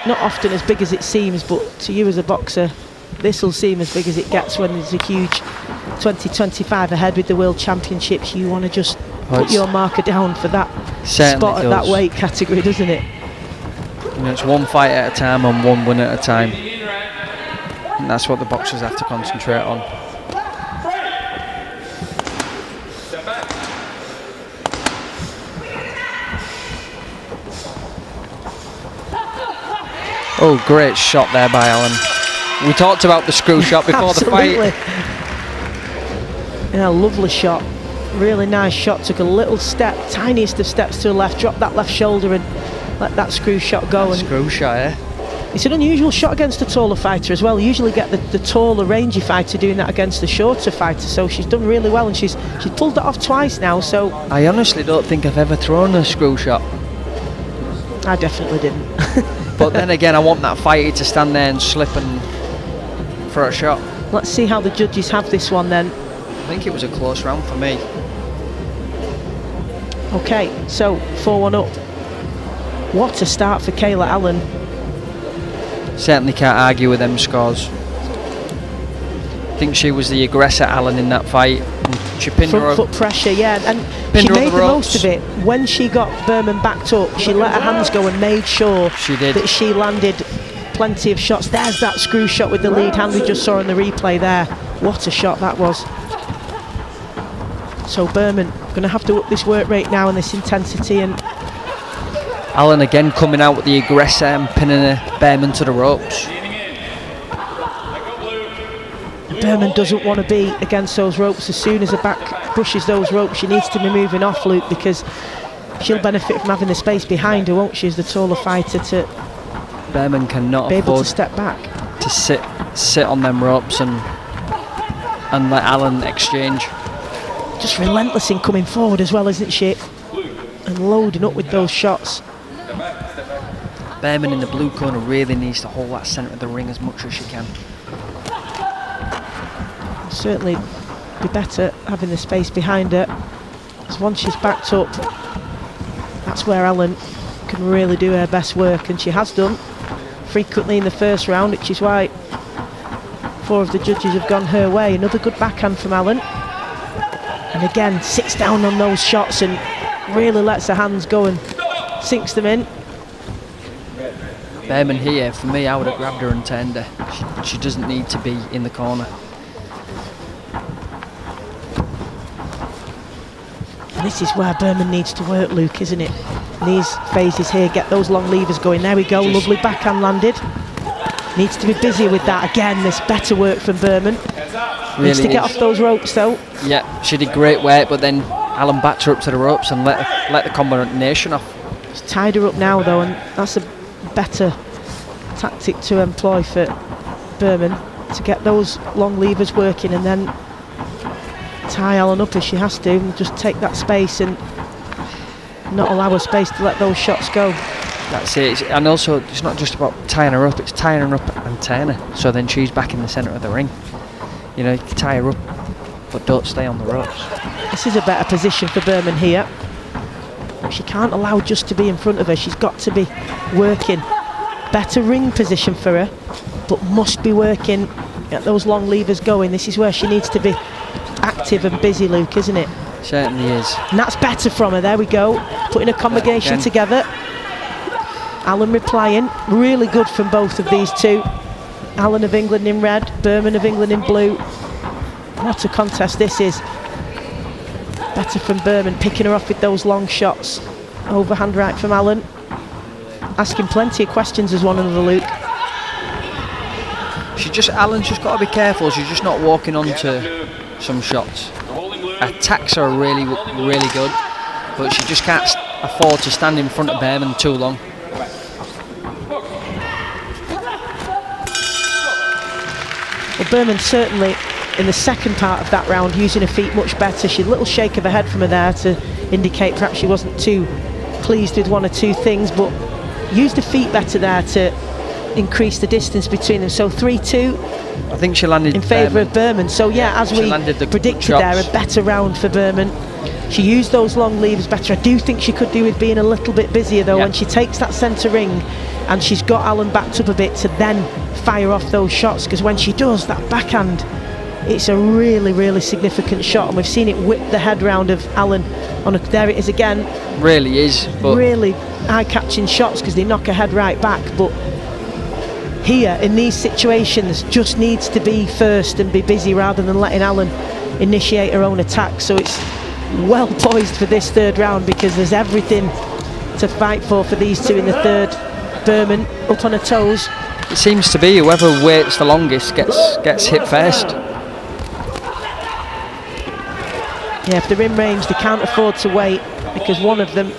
not often as big as it seems, but to you as a boxer, this will seem as big as it gets when there's a huge 2025 ahead with the World Championships. You want to just put your marker down for that spot at that weight category, doesn't it? You know, it's one fight at a time and one win at a time. And that's what the boxers have to concentrate on. Oh, great shot there by Allen. We talked about the screw shot before the fight. Yeah, lovely shot. Really nice shot. Took a little step, tiniest of steps to the left, dropped that left shoulder and let that screw shot go. Screw shot, eh? It's an unusual shot against a taller fighter as well. You usually get the taller, rangy fighter doing that against the shorter fighter, so she's done really well, and she's pulled that off twice now. So I honestly don't think I've ever thrown a screw shot. I definitely didn't. But then again, I want that fighter to stand there and slip and throw a shot. Let's see how the judges have this one then. I think it was a close round for me. Okay, so 4-1 up. What a start for Kayla Allen. Certainly can't argue with them scores. I think she was the aggressor, Allen, in that fight. And she pinned her foot pressure, yeah, and she made the most of it. When she got Berman backed up, she let her hands go and made sure that she landed plenty of shots. There's that screw shot with the lead hand we just saw in the replay there. What a shot that was. So Berman going to have to up this work rate now and this intensity, and Allen again coming out with the aggressor and pinning Berman to the ropes. Berman doesn't want to be against those ropes. As soon as her back brushes those ropes, she needs to be moving off, Luke, because she'll benefit from having the space behind her, won't she, as the taller fighter, to Berman cannot be able afford to step back, to sit on them ropes and let Allen exchange. Just relentless in coming forward as well, isn't she? and loading up with those shots. Behrman in the blue corner really needs to hold that centre of the ring as much as she can. Certainly be better having the space behind her, as once she's backed up, that's where Allen can really do her best work, and she has done frequently in the first round, which is why 4 of the judges have gone her way. Another good backhand from Allen, and again sits down on those shots and really lets her hands go and sinks them in. Behrman here, for me, I would have grabbed her and turned her. She doesn't need to be in the corner. And this is where Behrman needs to work, Luke, isn't it? These phases here, get those long levers going. There we go, lovely backhand landed. Needs to be busy with that. Again, this better work from Behrman. Really needs to get off those ropes though. Yeah, she did great work, but then Allen backed her up to the ropes and let the combination off. She's tied her up now though, and that's a better tactic to employ for Behrman, to get those long levers working and then tie Allen up as she has to, and just take that space and not allow her space to let those shots go. That's it. And also, it's not just about tying her up, it's tying her up and tying her, so then she's back in the centre of the ring. You know, you can tie her up, but don't stay on the ropes. This is a better position for Behrman here. She can't allow just to be in front of her, she's got to be working. Better ring position for her, but must be working, get those long levers going. This is where she needs to be active and busy, Luke, isn't it? Certainly is. And that's better from her, there we go. Putting a combination together. Allen replying, really good from both of these two. Allen of England in red, Behrman of England in blue. What a contest this is. Better from Behrman, picking her off with those long shots. Overhand right from Allen. Asking plenty of questions as one another, Luke. Allen's just got to be careful, she's just not walking onto some shots. Her attacks are really, really good, but she just can't afford to stand in front of Behrman too long. Well, Behrman certainly in the second part of that round using her feet much better. She had a little shake of her head from her there to indicate perhaps she wasn't too pleased with one or two things, but used her feet better there to increase the distance between them. So 3-2 I think she landed in favour of Behrman. So yeah, as we predicted there, a better round for Behrman. She used those long levers better. I do think she could do with being a little bit busier though, when she takes that centre ring and she's got Allen backed up a bit to then fire off those shots, because when she does that backhand, it's a really, really significant shot, and we've seen it whip the head round of Allen on there it is again. Really is, but really eye-catching shots because they knock her head right back. But here in these situations just needs to be first and be busy rather than letting Allen initiate her own attack. So it's well poised for this third round because there's everything to fight for these two in the third. Behrman up on her toes. It seems to be whoever waits the longest gets hit first. Yeah, if they're in range they can't afford to wait, because one of them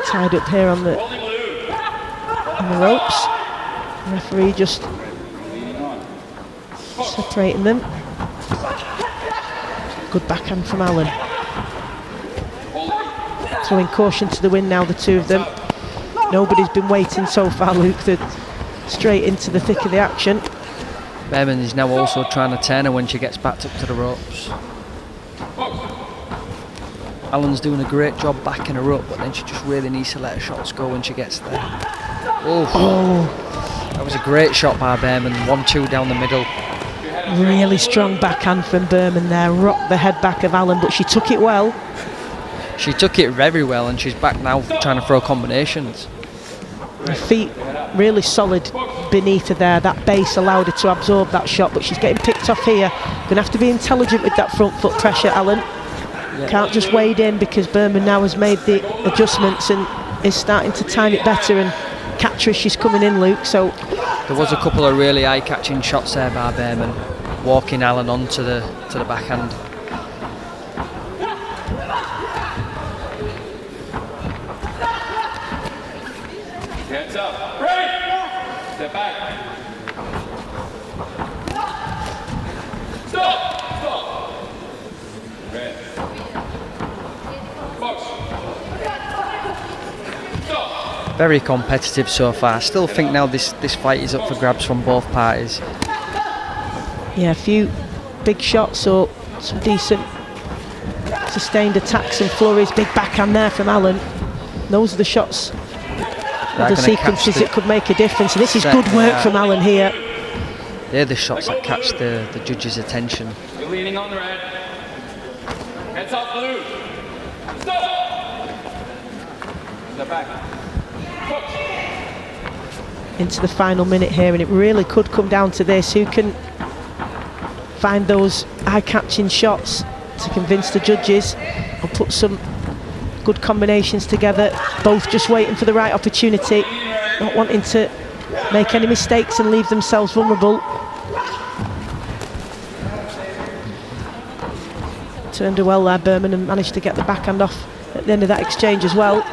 tied up here on the ropes. The referee just separating them. Good backhand from Allen. Throwing caution to the wind now, the two of them. Nobody's been waiting so far, Luke. They're straight into the thick of the action. Behrman is now also trying to turn her when she gets backed up to the ropes. Allen's doing a great job backing her up, but then she just really needs to let her shots go when she gets there. Oh, that was a great shot by Behrman. 1-2 down the middle. Really strong backhand from Behrman there. Rocked the head back of Allen, but she took it well. She took it very well, and she's back now trying to throw combinations. Her feet really solid beneath her there. That base allowed her to absorb that shot, but she's getting picked off here. Going to have to be intelligent with that front foot pressure, Allen. Can't just wade in, because Behrman now has made the adjustments and is starting to time it better and catch her as she's coming in, Luke. So there was a couple of really eye-catching shots there by Behrman, walking Allen onto the backhand. Hands up. Right. Step back. Stop. Stop. Red. Box. Stop. Very competitive so far. I still think now this fight is up for grabs from both parties. Yeah, a few big shots or some decent sustained attacks and flurries. Big backhand there from Allen. Those are the shots, the sequences that could make a difference. And this is good work from Allen here. They're the shots that catch the judges' attention. You're leaning on the red. Heads up, blue. Stop. Step back. Box. Into the final minute here, and it really could come down to this. Who can find those eye-catching shots to convince the judges and put some good combinations together? Both just waiting for the right opportunity, not wanting to make any mistakes and leave themselves vulnerable. Turned well there, Berman, and managed to get the backhand off at the end of that exchange as well.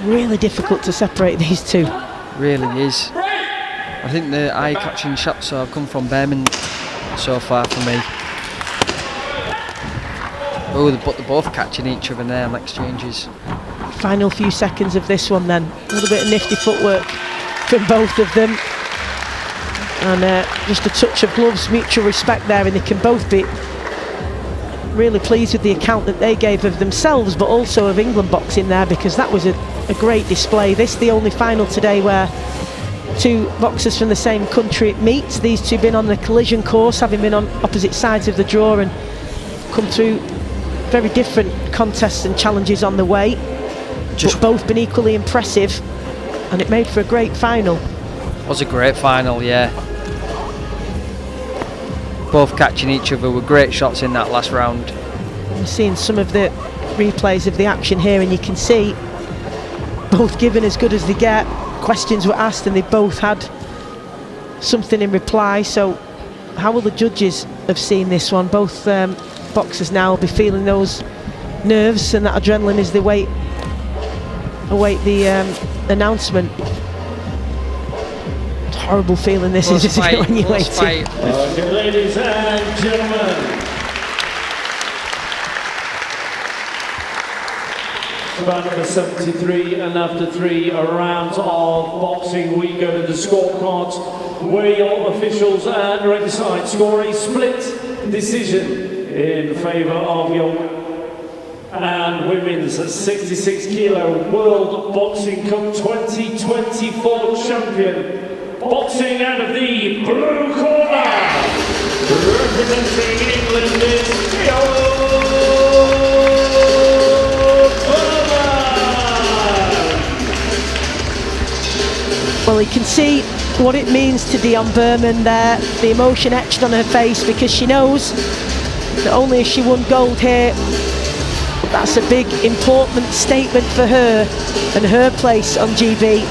Really difficult to separate these two. Really is. I think the eye-catching shots have come from Berman so far for me. Oh, but they're both catching each other there in exchanges. Final few seconds of this one then. A little bit of nifty footwork from both of them. And just a touch of gloves, mutual respect there, and they can both be really pleased with the account that they gave of themselves, but also of England boxing there, because that was a great display. This the only final today where two boxers from the same country meet. These two been on the collision course, having been on opposite sides of the draw and come through very different contests and challenges on the way, but both been equally impressive, and it made for a great final. Was a great final, yeah. Both catching each other with great shots in that last round. I'm seeing some of the replays of the action here, and you can see both given as good as they get. Questions were asked and they both had something in reply. So how will the judges have seen this one? Both boxers now will be feeling those nerves and that adrenaline as they await the announcement. It's a horrible feeling this is, isn't it, when you're waiting? Okay, ladies and gentlemen, round number 73, and after 3 rounds of boxing, we go to the scorecards, where your officials and ringside score a split decision in favour of your and women's 66 kilo World Boxing Cup 2024 champion. Boxing out of the blue corner, representing England is Well, you can see what it means to Dion Berman there, the emotion etched on her face, because she knows that only if she won gold here, that's a big, important statement for her and her place on GB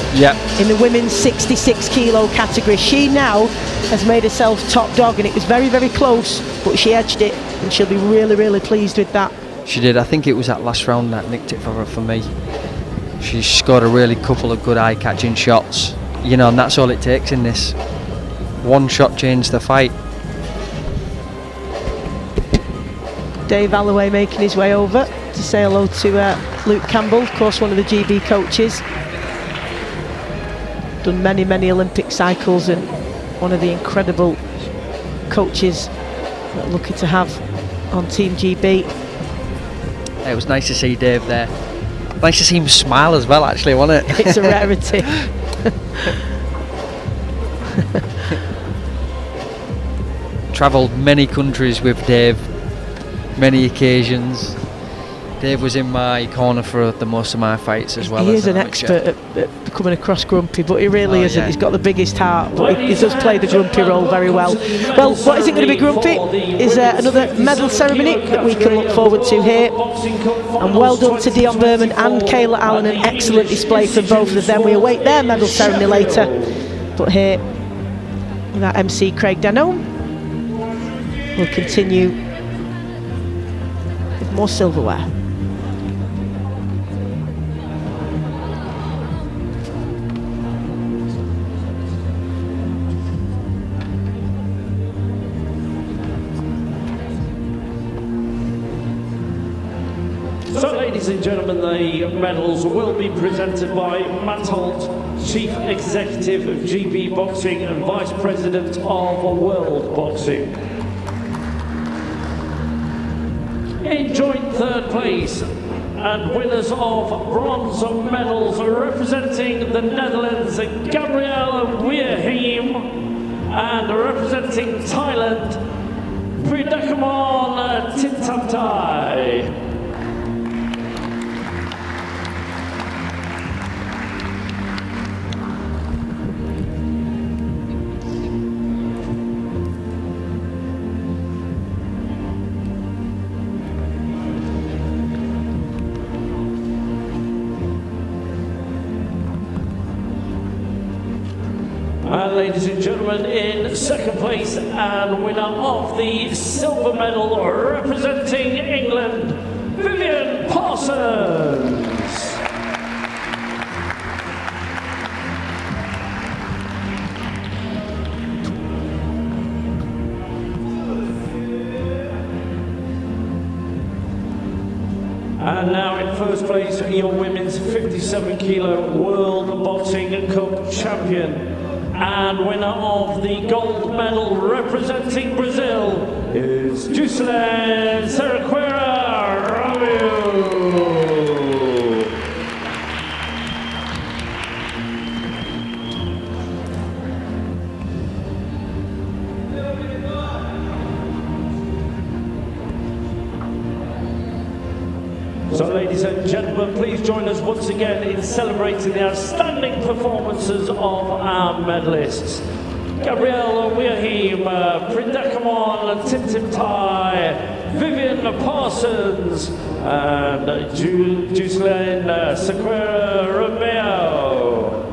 in the women's 66 kilo category. She now has made herself top dog, and it was very, very close, but she edged it, and she'll be really, really pleased with that. She did. I think it was that last round that nicked it for her, for me. She scored a really couple of good eye-catching shots, you know, and that's all it takes in this. One shot changed the fight. Dave Alloway making his way over to say hello to Luke Campbell, of course one of the GB coaches. Done many, many Olympic cycles, and one of the incredible coaches that we're lucky to have on Team GB. It was nice to see Dave there. Nice to see him smile as well, actually, wasn't it? It's a rarity. Travelled many countries with Dave, many occasions. Dave was in my corner for the most of my fights as well. He is an expert at coming across grumpy, but he really isn't. He's got the biggest heart, but he does play the grumpy role very well. Well, what isn't going to be grumpy is another medal ceremony that we can look forward to here. And well done to Dion Berman and Kayla Allen, an excellent display from both of them. We await their medal ceremony later, but here with our MC Craig Danone, we'll continue with more silverware. So, ladies and gentlemen, the medals will be presented by Matt Holt, Chief Executive of GB Boxing and Vice President of World Boxing. In joint third place and winners of bronze medals representing the Netherlands, Gabrielle Weerheim, and representing Thailand, Pre-bout Tintamtai. And ladies and gentlemen, in second place and winner of the silver medal representing England, Vivian Parsons. And now in first place, your women's 57 kilo World Boxing Cup champion and winner of the gold medal representing Brazil is Jocelyn Cerqueira Romeo. So, ladies and gentlemen, please join us once again in celebrating the outstanding performances of our medalists. Gabrielle Weerheim, Pre-bout Tintamtai, Vivian Parsons, and Jocelyn Cerqueira Romeo.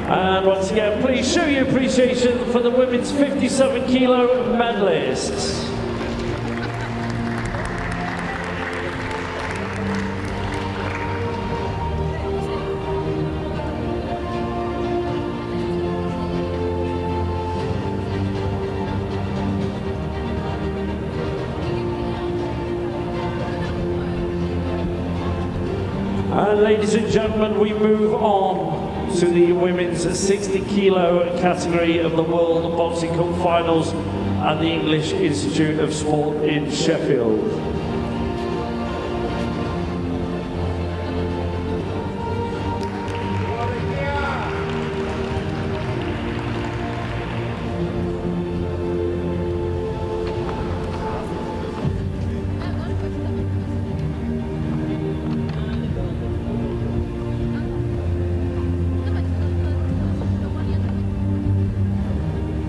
And once again, please show your appreciation for the women's 57 kilo medalists. And ladies and gentlemen, we move on to the women's 60 kilo category of the World Boxing Cup Finals at the English Institute of Sport in Sheffield.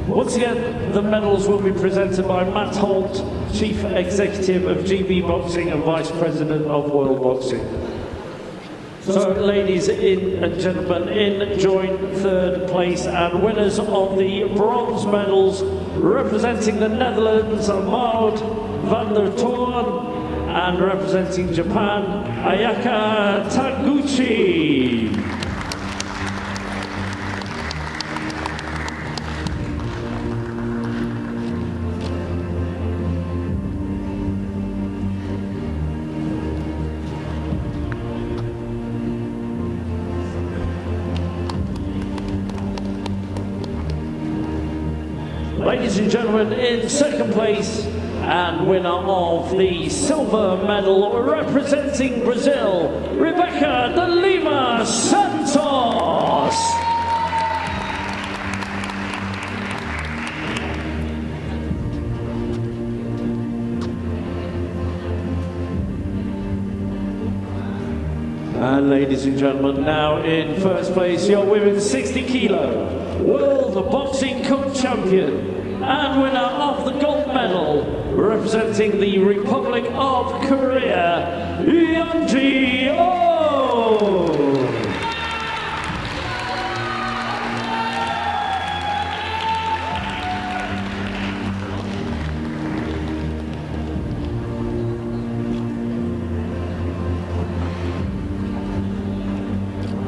Once again, the medals will be presented by Matt Holt, Chief Executive of GB Boxing and Vice President of World Boxing. So, ladies and gentlemen, in joint third place and winners of the bronze medals representing the Netherlands, Maud van der Toorn, and representing Japan, Ayaka Taguchi. Ladies and gentlemen, in second place and winner of the silver medal representing Brazil, Rebecca de Lima Santos. And ladies and gentlemen, now in first place, your women's 60 kilo World Boxing Cup champion and winner of the gold medal representing the Republic of Korea, Yeonji Oh.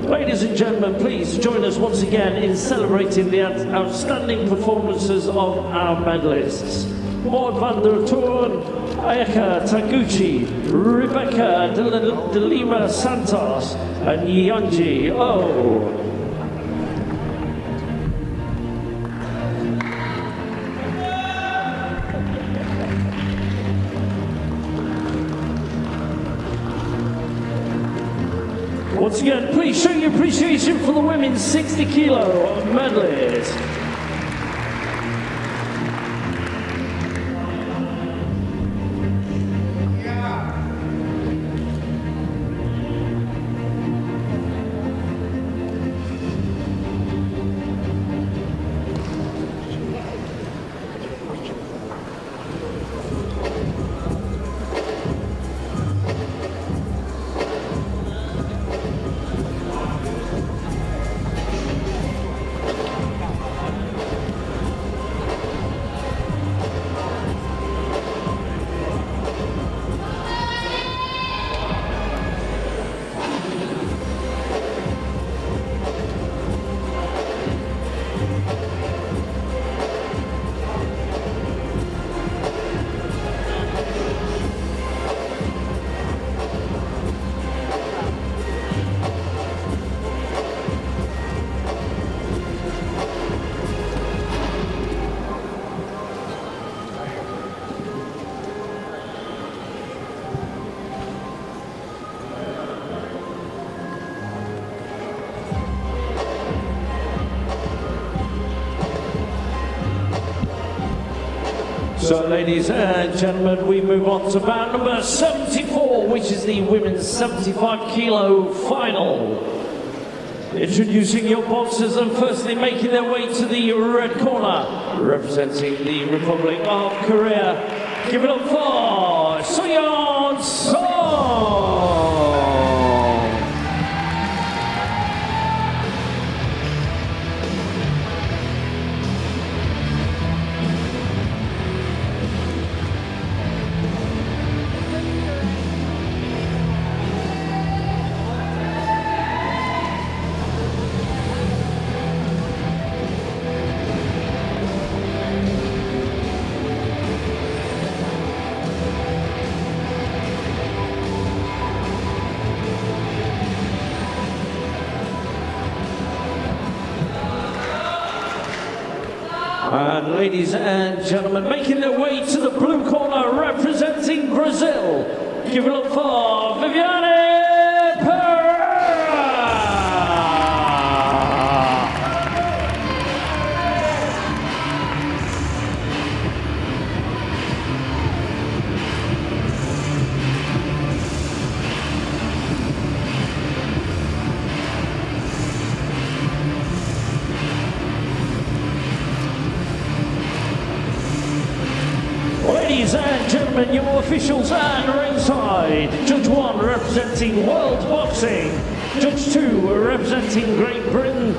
Ladies ladies and gentlemen, please join us once again in celebrating the outstanding performances of our medalists. Maud van der Toorn, Ayaka Taguchi, Rebecca de Lima Santos, and Yonji Oh. Once again, please show your appreciation for the women's 60 kilo medalists. So, ladies and gentlemen, we move on to bout number 74, which is the women's 75 kilo final. Introducing your boxers and firstly making their way to the red corner, representing the Republic of Korea. Give it up for Soyeon Song! And ladies and gentlemen, making their way to the blue corner, representing Brazil, give it up for Viviane Pereira! Ladies and gentlemen, your officials and ringside. Judge 1 representing World Boxing. Judge 2 representing Great Britain.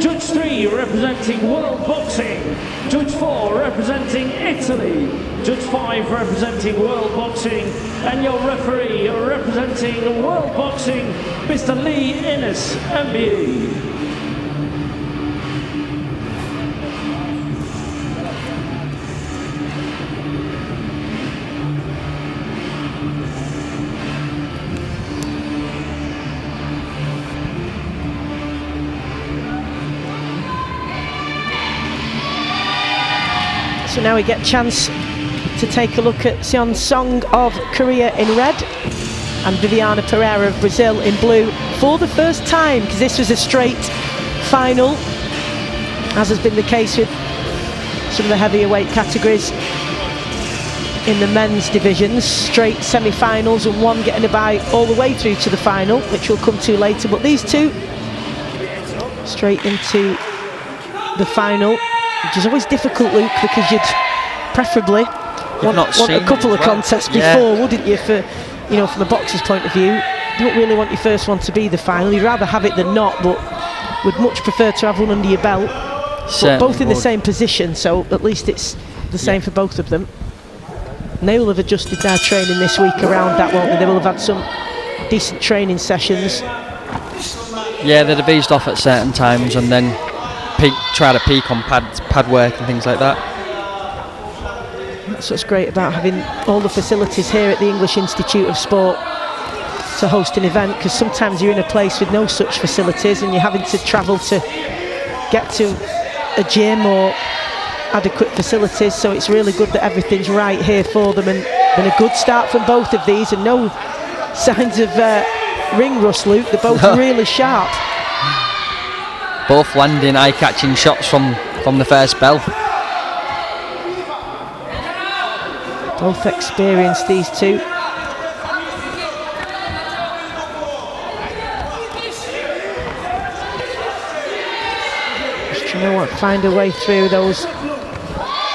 Judge 3 representing World Boxing. Judge 4 representing Italy. Judge 5 representing World Boxing. And your referee representing World Boxing, Mr. Lee Innes, MBE. So now we get a chance to take a look at Seon Song of Korea in red and Viviane Pereira of Brazil in blue for the first time, because this was a straight final, as has been the case with some of the heavier weight categories in the men's divisions. Straight semi-finals and one getting a bye all the way through to the final, which we'll come to later. But these two straight into the final, which is always difficult, Luke, because you'd preferably want a couple of contests before, wouldn't you? For, you know, from the boxer's point of view, you don't really want your first one to be the final. You'd rather have it than not, but would much prefer to have one under your belt. But both in the same position, so at least it's the same for both of them. And they will have adjusted their training this week around that, won't they? They will have had some decent training sessions Yeah, they'd have eased off at certain times and then try to peak on pad work and things like that. That's what's great about having all the facilities here at the English Institute of Sport to host an event, because sometimes you're in a place with no such facilities and you're having to travel to get to a gym or adequate facilities, so it's really good that everything's right here for them, and been a good start from both of these, and no signs of ring rust, Luke. They're both really sharp. Both landing eye-catching shots from the first bell. Both experienced, these two. Just trying to find a way through those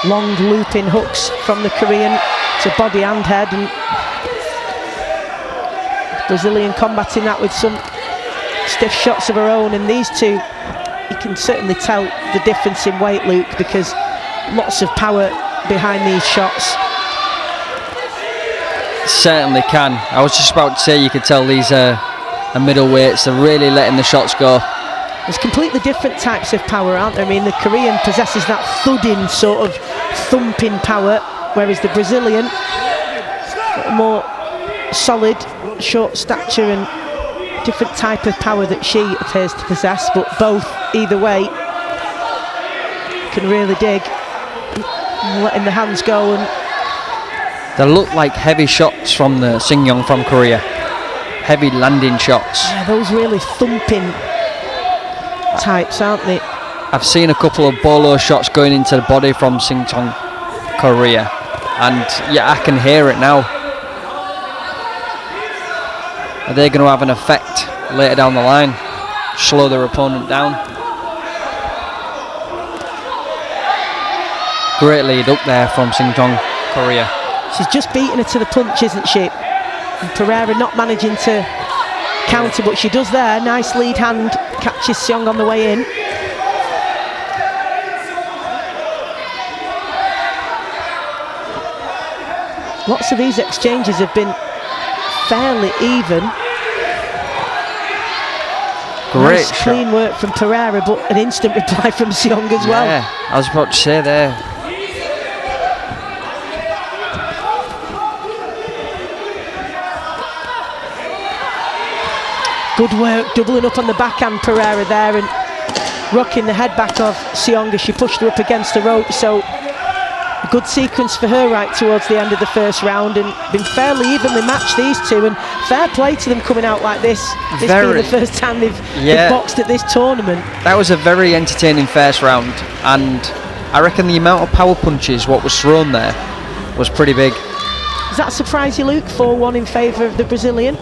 long looping hooks from the Korean to body and head, and Brazilian combating that with some stiff shots of her own. And these two, you can certainly tell the difference in weight, Luke, because lots of power behind these shots. Certainly can. I was just about to say, you could tell these are middleweights. They're really letting the shots go. There's completely different types of power, aren't there? I mean, the Korean possesses that thudding sort of thumping power, whereas the Brazilian, more solid, short stature and different type of power that she appears to possess, but both, either way, can really dig, letting the hands go. And they look like heavy shots from the Sing-yong from Korea. Heavy landing shots. Yeah, those really thumping types, aren't they? I've seen a couple of bolo shots going into the body from Sing-yong, Korea, and yeah, I can hear it now. Are they going to have an effect later down the line? Slow their opponent down. Great lead up there from Sing-yong, Korea. She's just beaten her to the punch, isn't she? And Pereira not managing to counter, but she does there. Nice lead hand, catches Seong on the way in. Lots of these exchanges have been fairly even. Great nice shot. Clean work from Pereira, but an instant reply from Seong as well. Yeah, I was about to say there. Good work, doubling up on the backhand, Pereira there, and rocking the head back of Seong as she pushed her up against the rope. So a good sequence for her right towards the end of the first round, and been fairly evenly matched, these two, and fair play to them coming out like this. This being the first time they've boxed at this tournament. That was a very entertaining first round, and I reckon the amount of power punches what was thrown there was pretty big. Does that surprise you, Luke? 4-1 in favour of the Brazilian?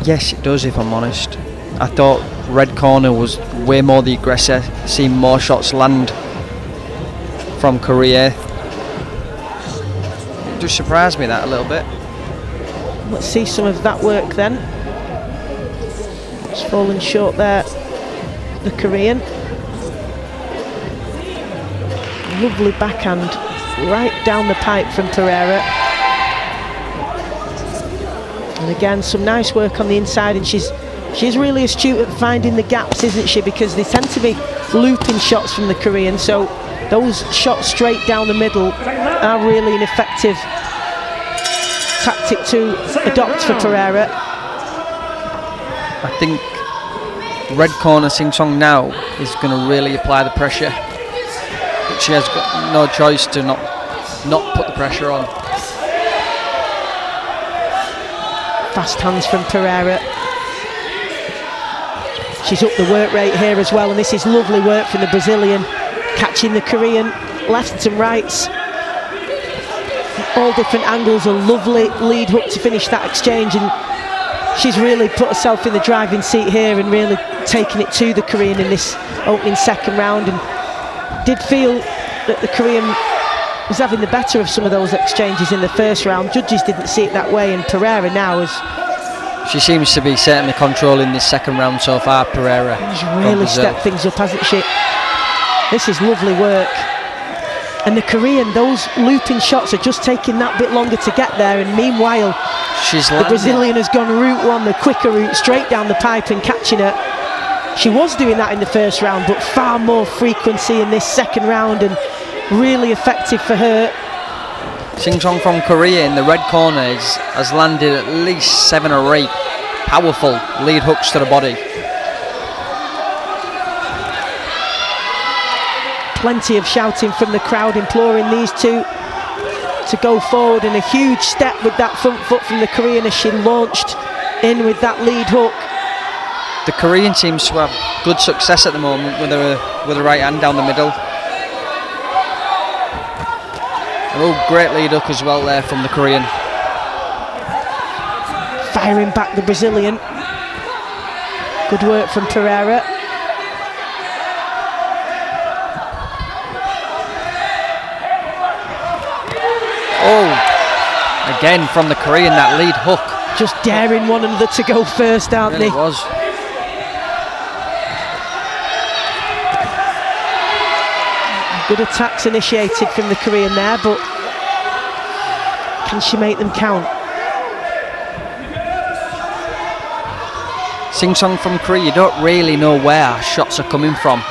Yes, it does, if I'm honest. I thought red corner was way more the aggressor, seeing more shots land from Korea. It just surprised me that a little bit. Let's see some of that work then. It's fallen short there, the Korean. Lovely backhand right down the pipe from Pereira. And again, some nice work on the inside, and she's really astute at finding the gaps, isn't she? Because they tend to be looping shots from the Korean, so those shots straight down the middle are really an effective tactic to adopt for Pereira. I think red corner Sing-yong now is going to really apply the pressure, but she has got no choice to not put the pressure on. Fast hands from Pereira. She's up the work rate here as well, and this is lovely work from the Brazilian, catching the Korean lefts and rights. All different angles, a lovely lead hook to finish that exchange, and she's really put herself in the driving seat here and really taken it to the Korean in this opening second round, and did feel that the Korean was having the better of some of those exchanges in the first round. Judges didn't see it that way, and Pereira now is... She seems to be certainly controlling this second round so far, Pereira. She's really stepped things up, hasn't she? This is lovely work. And the Korean, those looping shots are just taking that bit longer to get there, and meanwhile, the Brazilian has gone route one, the quicker route, straight down the pipe and catching her. She was doing that in the first round, but far more frequency in this second round, and really effective for her. Sing Song from Korea in the red corner has landed at least 7 or 8 powerful lead hooks to the body. Plenty of shouting from the crowd imploring these two to go forward, and a huge step with that front foot from the Korean as she launched in with that lead hook. The Korean seems to have good success at the moment with her right hand down the middle. Oh, great lead hook as well there from the Korean. Firing back the Brazilian. Good work from Pereira. Oh, again from the Korean, that lead hook. Just daring one another to go first, aren't Really they? was. Good attacks initiated from the Korean there, but can she make them count? Sing Song from Korea, you don't really know where shots are coming from.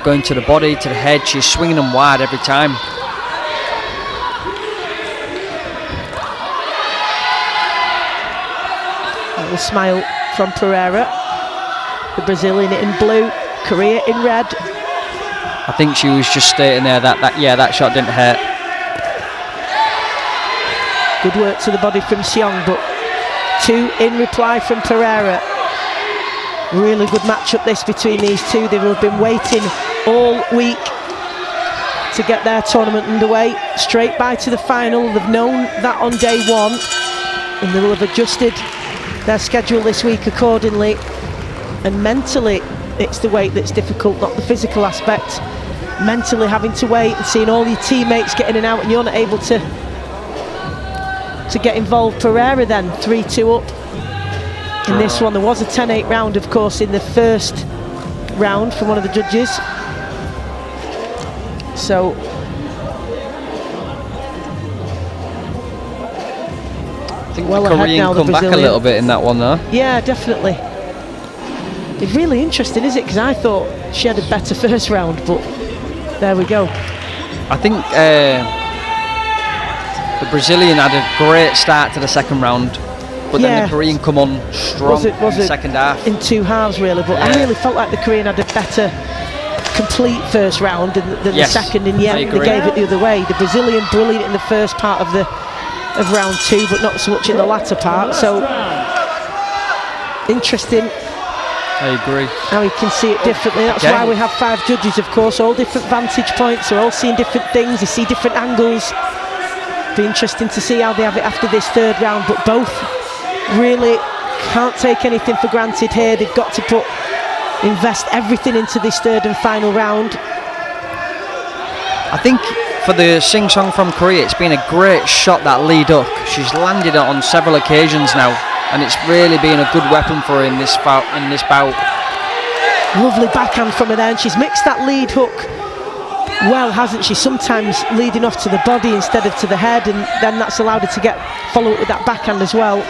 Going to the body, to the head, she's swinging them wide every time. A little smile from Pereira. The Brazilian in blue, Korea in red. I think she was just stating there that shot didn't hurt. Good work to the body from Seong, but 2 in reply from Pereira. Really good matchup this between these two. They will have been waiting all week to get their tournament underway. Straight by to the final. They've known that on day 1, and they will have adjusted their schedule this week accordingly. And mentally, it's the weight that's difficult, not the physical aspect. Mentally having to wait and seeing all your teammates get in and out, and you're not able to get involved. Pereira then 3-2 up in this one. There was a 10-8 round, of course, in the first round from one of the judges. So I think well the ahead Korean now, the come back a Brazilian. little bit in that one though. yeah, definitely. It's really interesting, is it? Because I thought she had a better first round, but there we go. I think the Brazilian had a great start to the second round, but then the Korean come on strong in the second half. In 2 halves, really, but I really felt like the Korean had a better complete first round than the second, and yet they gave it the other way. The Brazilian brilliant in the first part of round 2, but not so much in the latter part. So interesting. I agree. Now you can see it differently. That's why we have 5 judges, of course, all different vantage points. They're all seeing different things. They see different angles. Be interesting to see how they have it after this third round, but both really can't take anything for granted here. They've got to invest everything into this third and final round. I think for the Sing Song from Korea, it's been a great shot, that lead hook. She's landed it on several occasions now, and it's really been a good weapon for her in this bout. Lovely backhand from her there, and she's mixed that lead hook well, hasn't she? Sometimes leading off to the body instead of to the head, and then that's allowed her to follow it with that backhand as well.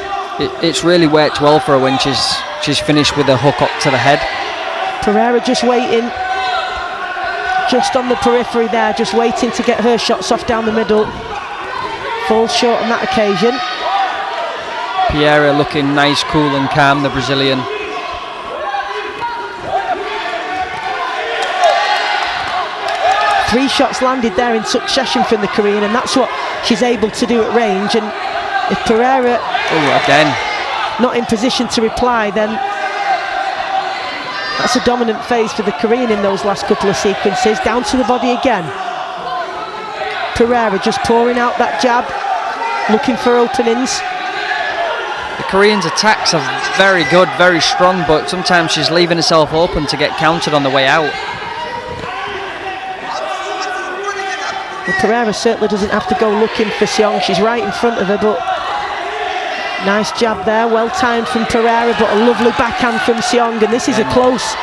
It's really worked well for her when she's finished with a hook up to the head. Pereira just waiting, just on the periphery there, just waiting to get her shots off down the middle. Falls short on that occasion. Pereira looking nice, cool and calm, the Brazilian. Three shots landed there in succession from the Korean, and that's what she's able to do at range. And if Pereira again not in position to reply, then that's a dominant phase for the Korean in those last couple of sequences. Down to the body again. Pereira just pouring out that jab, looking for openings. The Korean's attacks are very good, very strong, but sometimes she's leaving herself open to get countered on the way out. Well, Pereira certainly doesn't have to go looking for Seong. She's right in front of her, but nice jab there, well timed from Pereira, but a lovely backhand from Seong. And this is a close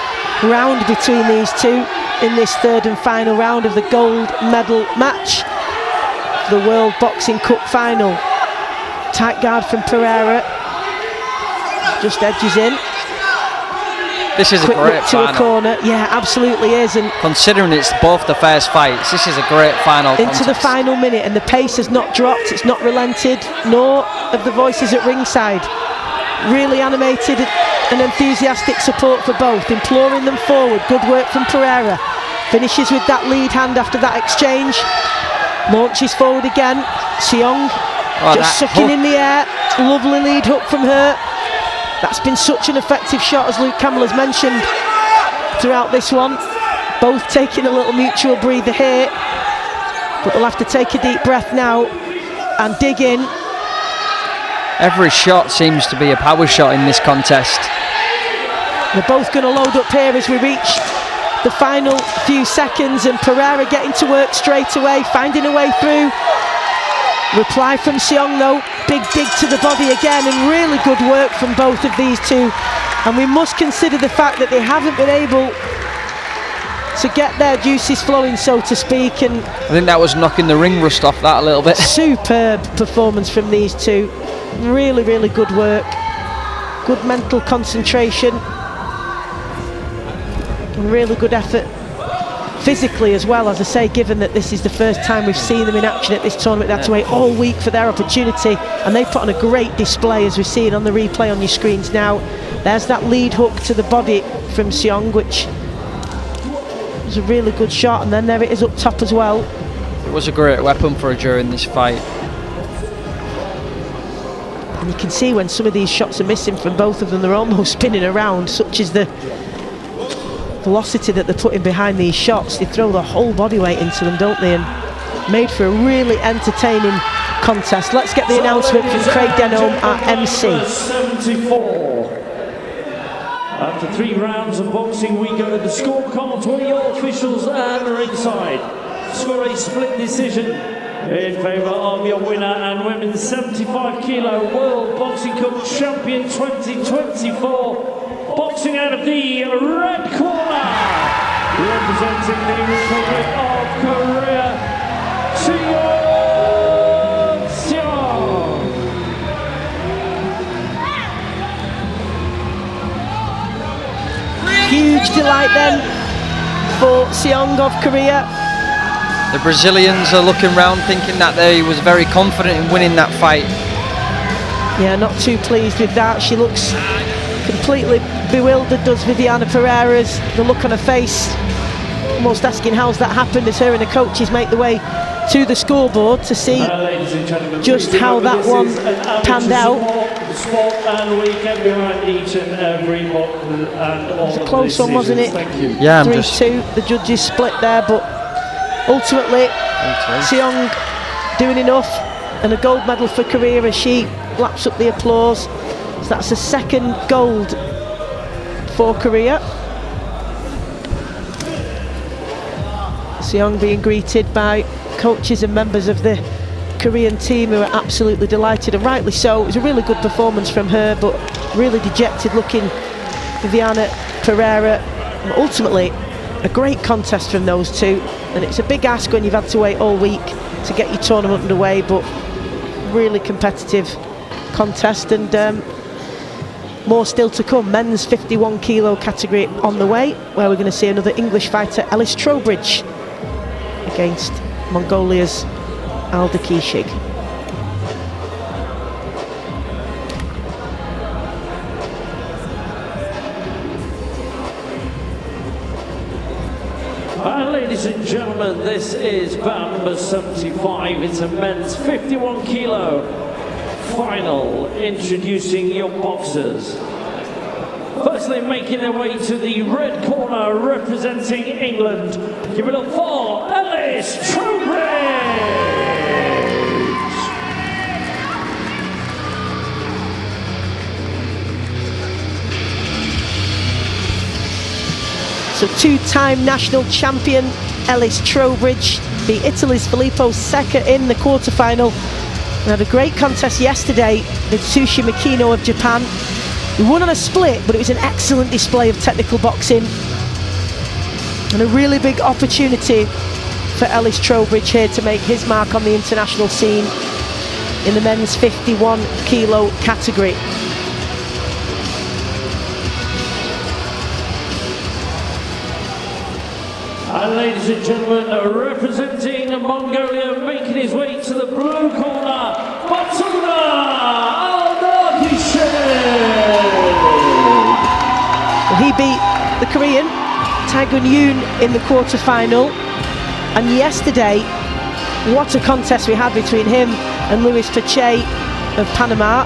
round between these two in this third and final round of the gold medal match, the World Boxing Cup final. Tight guard from Pereira, just edges in. This is a quick great look to a final. corner. Yeah, absolutely is. And Considering it's both the first fights, this is a great final into contest. the final minute, and the pace has not dropped, it's not relented, nor have the voices at ringside. Really animated and enthusiastic support for both, imploring them forward. Good work from Pereira. Finishes with that lead hand after that exchange. Launches forward again. Seong just sucking in the air. Lovely lead hook from her. That's been such an effective shot, as Luke Campbell has mentioned throughout this one. Both taking a little mutual breather here, but they'll have to take a deep breath now and dig in. Every shot seems to be a power shot in this contest. They're both going to load up here as we reach the final few seconds, and Pereira getting to work straight away, finding a way through. Reply from Seong though, big dig to the body again, and really good work from both of these two. And we must consider the fact that they haven't been able to get their juices flowing, so to speak, and I think that was knocking the ring rust off that a little bit. superb performance from these two. Really, really good work. Good mental concentration. And really good effort physically as well, as I say, given that this is the first time we've seen them in action at this tournament. They had to wait all week for their opportunity, and they put on a great display, as we're seeing on the replay on your screens now. There's that lead hook to the body from Seong, which was a really good shot, and then there it is up top as well. It was a great weapon for her during this fight. And you can see when some of these shots are missing from both of them, they're almost spinning around, such as the velocity that they're putting behind these shots. They throw the whole body weight into them, don't they? And made for a really entertaining contest. Let's get the announcement from Craig Denholm, our MC. 74. After 3 rounds of boxing, we go to the scorecards where your officials and ringside score a split decision in favour of your winner and women's 75 kilo World Boxing Cup Champion 2024. Boxing out of the red corner, representing the Republic of Korea, Seong. Huge delight then for Seong of Korea. The Brazilians are looking round thinking that they was very confident in winning that fight. Yeah, not too pleased with that. She looks completely bewildered, does Viviana Pereira's. The look on her face, almost asking how's that happened, as her and the coaches make the way to the scoreboard to see just how that one panned out. It was a close one, wasn't it? Yeah, 3-2, the judges split there, but ultimately Seong doing enough, and a gold medal for Korea as she laps up the applause. So that's the second gold for Korea. Seong being greeted by coaches and members of the Korean team, who are absolutely delighted, and rightly so. It was a really good performance from her, but really dejected looking Viviana Pereira. And ultimately a great contest from those two, and it's a big ask when you've had to wait all week to get your tournament underway, but really competitive contest, and more still to come. Men's 51 kilo category on the way, where we're going to see another English fighter, Ellis Trowbridge, against Mongolia's Alda Kishig. Ladies and gentlemen, this is bout number 75. It's a men's 51 kilo final. Introducing your boxers. Firstly, making their way to the red corner, representing England. Give it up for Ellis Trowbridge. So two-time national champion Ellis Trowbridge beat Italy's Filippo Secca in the quarterfinal. We had a great contest yesterday with Tsushi Makino of Japan. He won on a split, but it was an excellent display of technical boxing, and a really big opportunity for Ellis Trowbridge here to make his mark on the international scene in the men's 51 kilo category. And ladies and gentlemen, representing Mongolia, making his way to the blue corner, Batuna Well, he beat the Korean Taegun Yoon in the quarter-final, and yesterday, what a contest we had between him and Luis Pache of Panama.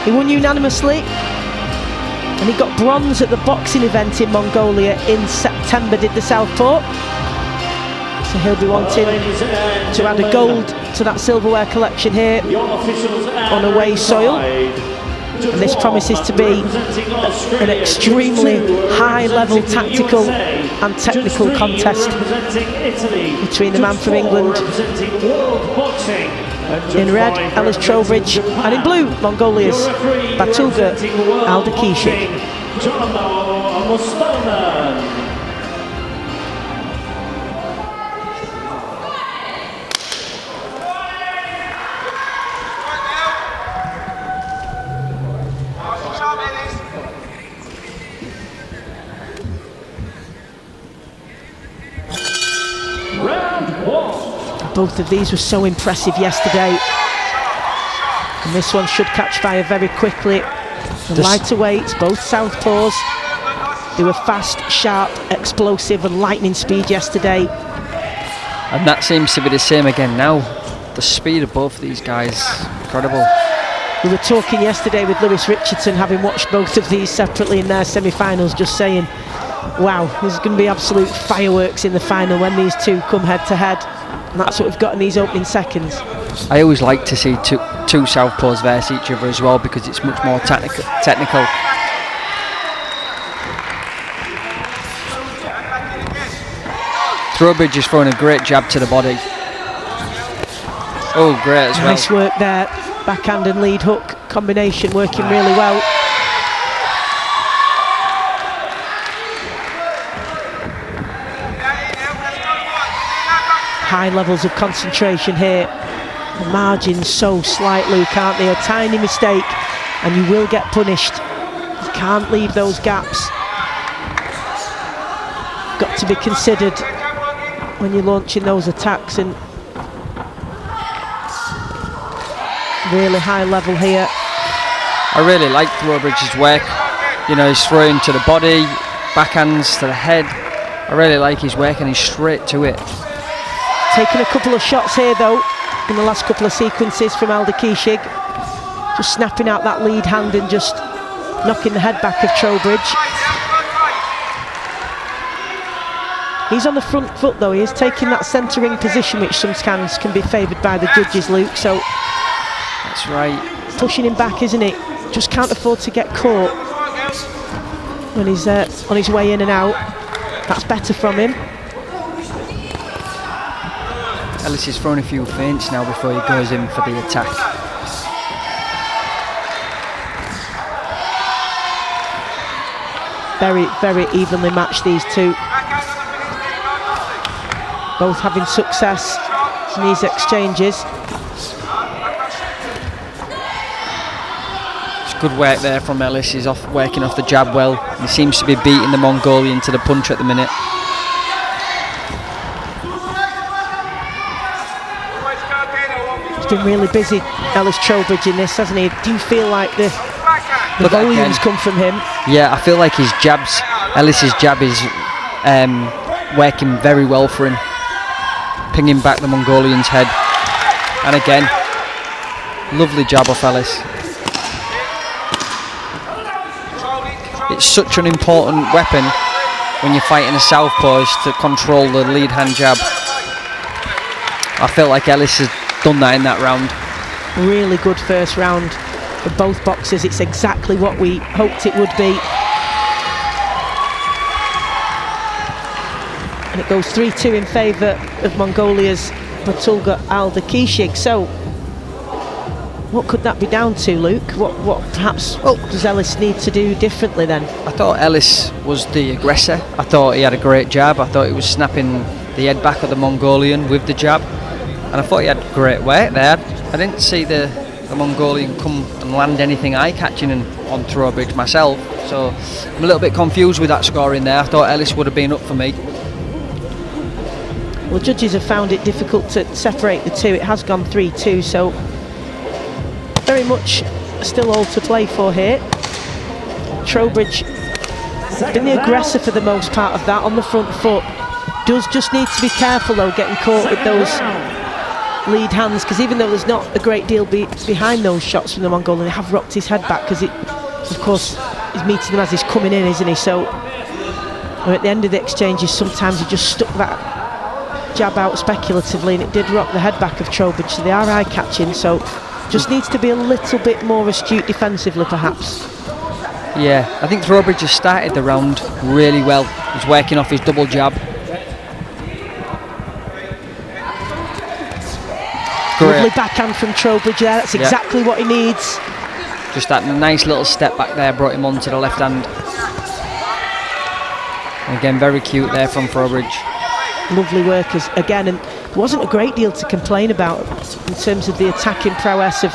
He won unanimously, and he got bronze at the boxing event in Mongolia in September, did the Southpaw. So he'll be wanting to add a gold to that silverware collection here on away soil. And this promises to be an extremely high-level tactical and technical contest between the man from England in red, Ellis Trowbridge, and in blue, Mongolia's Batulga Aldakishik. Both of these were so impressive yesterday, and this one should catch fire very quickly. The lighter weights, both southpaws, they were fast, sharp, explosive and lightning speed yesterday. And that seems to be the same again now. The speed of both of these guys, incredible. We were talking yesterday with Lewis Richardson, having watched both of these separately in their semi-finals, just saying, wow, there's going to be absolute fireworks in the final when these two come head to head. And that's what we've got in these opening seconds. I always like to see two southpaws verse each other as well, because it's much more technical. Trowbridge is throwing a great jab to the body. Oh, great as well. Nice work there. Backhand and lead hook combination working really well. High levels of concentration here. The margins so slight, Luke, aren't they? A tiny mistake and you will get punished. You can't leave those gaps. Got to be considered when you're launching those attacks, and really high level here. I really like Trowbridge's work. You know, he's throwing to the body, backhands to the head. I really like his work, and he's straight to it. Taking a couple of shots here though in the last couple of sequences from Aldakishik, just snapping out that lead hand and just knocking the head back of Trowbridge. He's on the front foot though, he is taking that centering position, which sometimes can be favoured by the judges, Luke, so that's right, pushing him back, isn't it? Just can't afford to get caught when he's on his way in and out. That's better from him. Ellis is throwing a few feints now before he goes in for the attack. Very, very evenly matched, these two. Both having success in these exchanges. It's good work there from Ellis. He's working off the jab well. He seems to be beating the Mongolian to the punch at the minute. Been really busy, Ellis Trowbridge, in this, hasn't he? Do you feel like the volumes come from him? Yeah, I feel like his jabs, Ellis's jab is working very well for him, pinging back the Mongolian's head. And again, lovely jab off Ellis. It's such an important weapon when you're fighting a southpaw, is to control the lead hand jab. I felt like Ellis has done that in that round. Really good first round for both boxers. It's exactly what we hoped it would be. And it goes 3-2 in favour of Mongolia's Batulga Aldakishik. So what could that be down to, Luke? What perhaps does Ellis need to do differently then? I thought Ellis was the aggressor. I thought he had a great jab. I thought he was snapping the head back of the Mongolian with the jab. And I thought he had great work there. I didn't see the Mongolian come and land anything eye-catching on Trowbridge myself, so I'm a little bit confused with that scoring there. I thought Ellis would have been up for me. Well, judges have found it difficult to separate the two. It has gone 3-2, so very much still all to play for here. Trowbridge been the aggressor for the most part of that on the front foot. Does just need to be careful though, getting caught with those lead hands, because even though there's not a great deal behind those shots from the Mongolian, they have rocked his head back because it, of course, is meeting him as he's coming in, isn't he? So at the end of the exchanges, sometimes he just stuck that jab out speculatively, and it did rock the head back of Trowbridge, so they are eye-catching, so just needs to be a little bit more astute defensively perhaps. Yeah, I think Trowbridge has started the round really well. He's working off his double jab. Lovely backhand from Trowbridge there, that's exactly what he needs. Just that nice little step back there brought him onto the left hand. And again, very cute there from Trowbridge. Lovely workers again, and there wasn't a great deal to complain about in terms of the attacking prowess of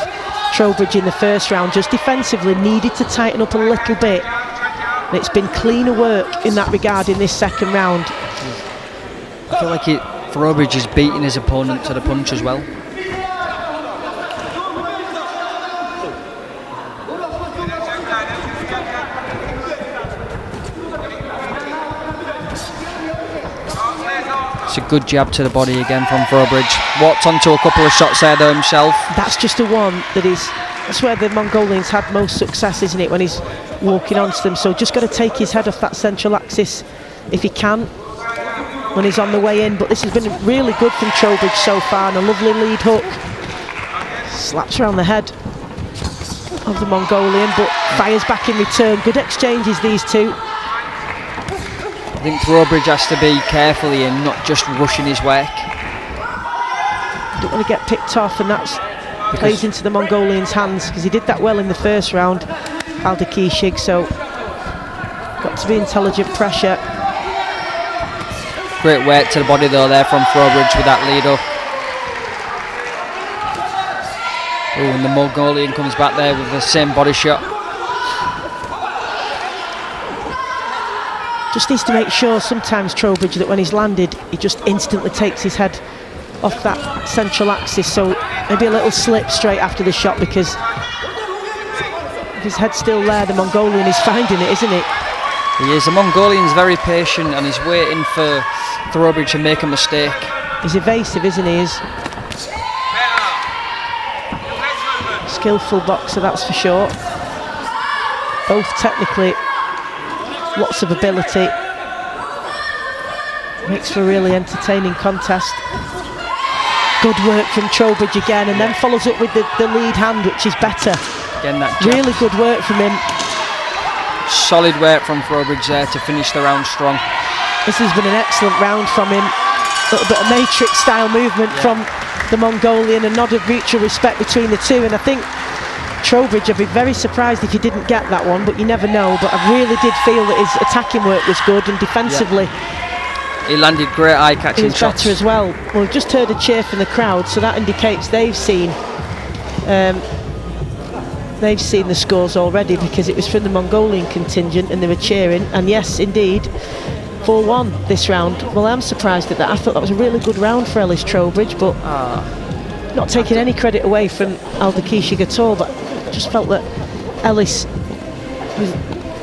Trowbridge in the first round. Just defensively needed to tighten up a little bit, and it's been cleaner work in that regard in this second round. I feel like Trowbridge is beating his opponent to the punch as well. It's a good jab to the body again from Trowbridge. Walked onto a couple of shots there though himself. That's just the one that's where the Mongolians had most success, isn't it, when he's walking onto them. So just got to take his head off that central axis if he can when he's on the way in. But this has been really good from Trowbridge so far, and a lovely lead hook. Slaps around the head of the Mongolian, but fires back in return. Good exchanges, these two. I think Trowbridge has to be careful here, not just rushing his work. Don't want to get picked off, and that plays into the Mongolian's hands, because he did that well in the first round, Aldakishig, so got to be intelligent pressure. Great work to the body though there from Trowbridge with that lead up. Oh, and the Mongolian comes back there with the same body shot. Just needs to make sure sometimes, Trowbridge, that when he's landed, he just instantly takes his head off that central axis, so maybe a little slip straight after the shot, because if his head's still there, the Mongolian is finding it, isn't it? He is. The Mongolian's very patient and he's waiting for Trowbridge to make a mistake. He's evasive, isn't he? He's skillful boxer, that's for sure. Both technically lots of ability. Makes for a really entertaining contest. Good work from Trowbridge again, and then follows up with the lead hand, which is better. Again, that jab. Really good work from him. Solid work from Trowbridge there to finish the round strong. This has been an excellent round from him. A little bit of matrix style movement from the Mongolian, and nod of mutual respect between the two, and I think Trowbridge, I'd be very surprised if he didn't get that one, but you never know. But I really did feel that his attacking work was good, and defensively he landed great eye-catching shots. Better as well. Well, we've just heard a cheer from the crowd, so that indicates they've seen the scores already, because it was from the Mongolian contingent and they were cheering. And yes, indeed, 4-1 this round. Well, I'm surprised at that. I thought that was a really good round for Ellis Trowbridge, but not taking any credit away from Aldakishig at all, but just felt that Ellis was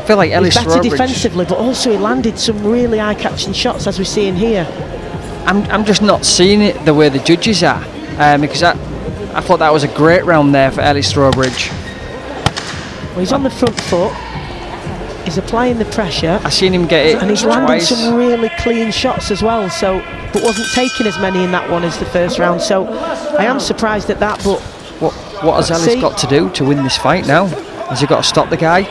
better defensively, but also he landed some really eye-catching shots, as we're seeing here. I'm just not seeing it the way the judges are, because I thought that was a great round there for Ellis Trowbridge. Well, he's on the front foot, he's applying the pressure. I've seen him get it, and he's landing some really clean shots as well, so, but wasn't taking as many in that one as the first round, so I am surprised at that. But what has Ellis got to do to win this fight now? Has he got to stop the guy?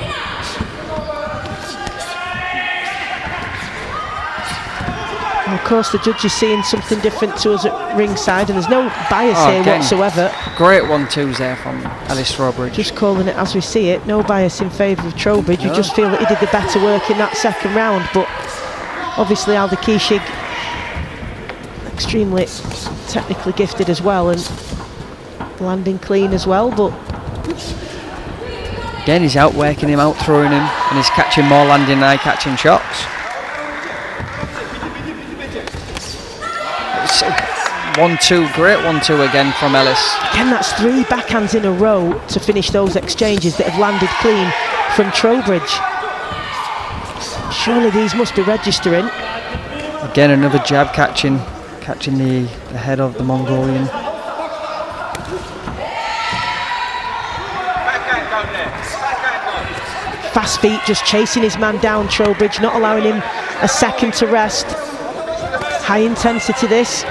And of course, the judge is seeing something different to us at ringside, and there's no bias here whatsoever. Great 1-2s there from Ellis Trowbridge. Just calling it as we see it. No bias in favour of Trowbridge. You just feel that he did the better work in that second round, but obviously Aldakishig extremely technically gifted as well, and landing clean as well. But again, he's outworking him, out-throwing him, and he's catching more landing eye-catching shots. 1-2, great 1-2 again from Ellis. Again, that's 3 backhands in a row to finish those exchanges that have landed clean from Trowbridge. Surely these must be registering. Again, another jab catching the head of the Mongolian. Fast feet, just chasing his man down, Trowbridge, not allowing him a second to rest. High intensity this.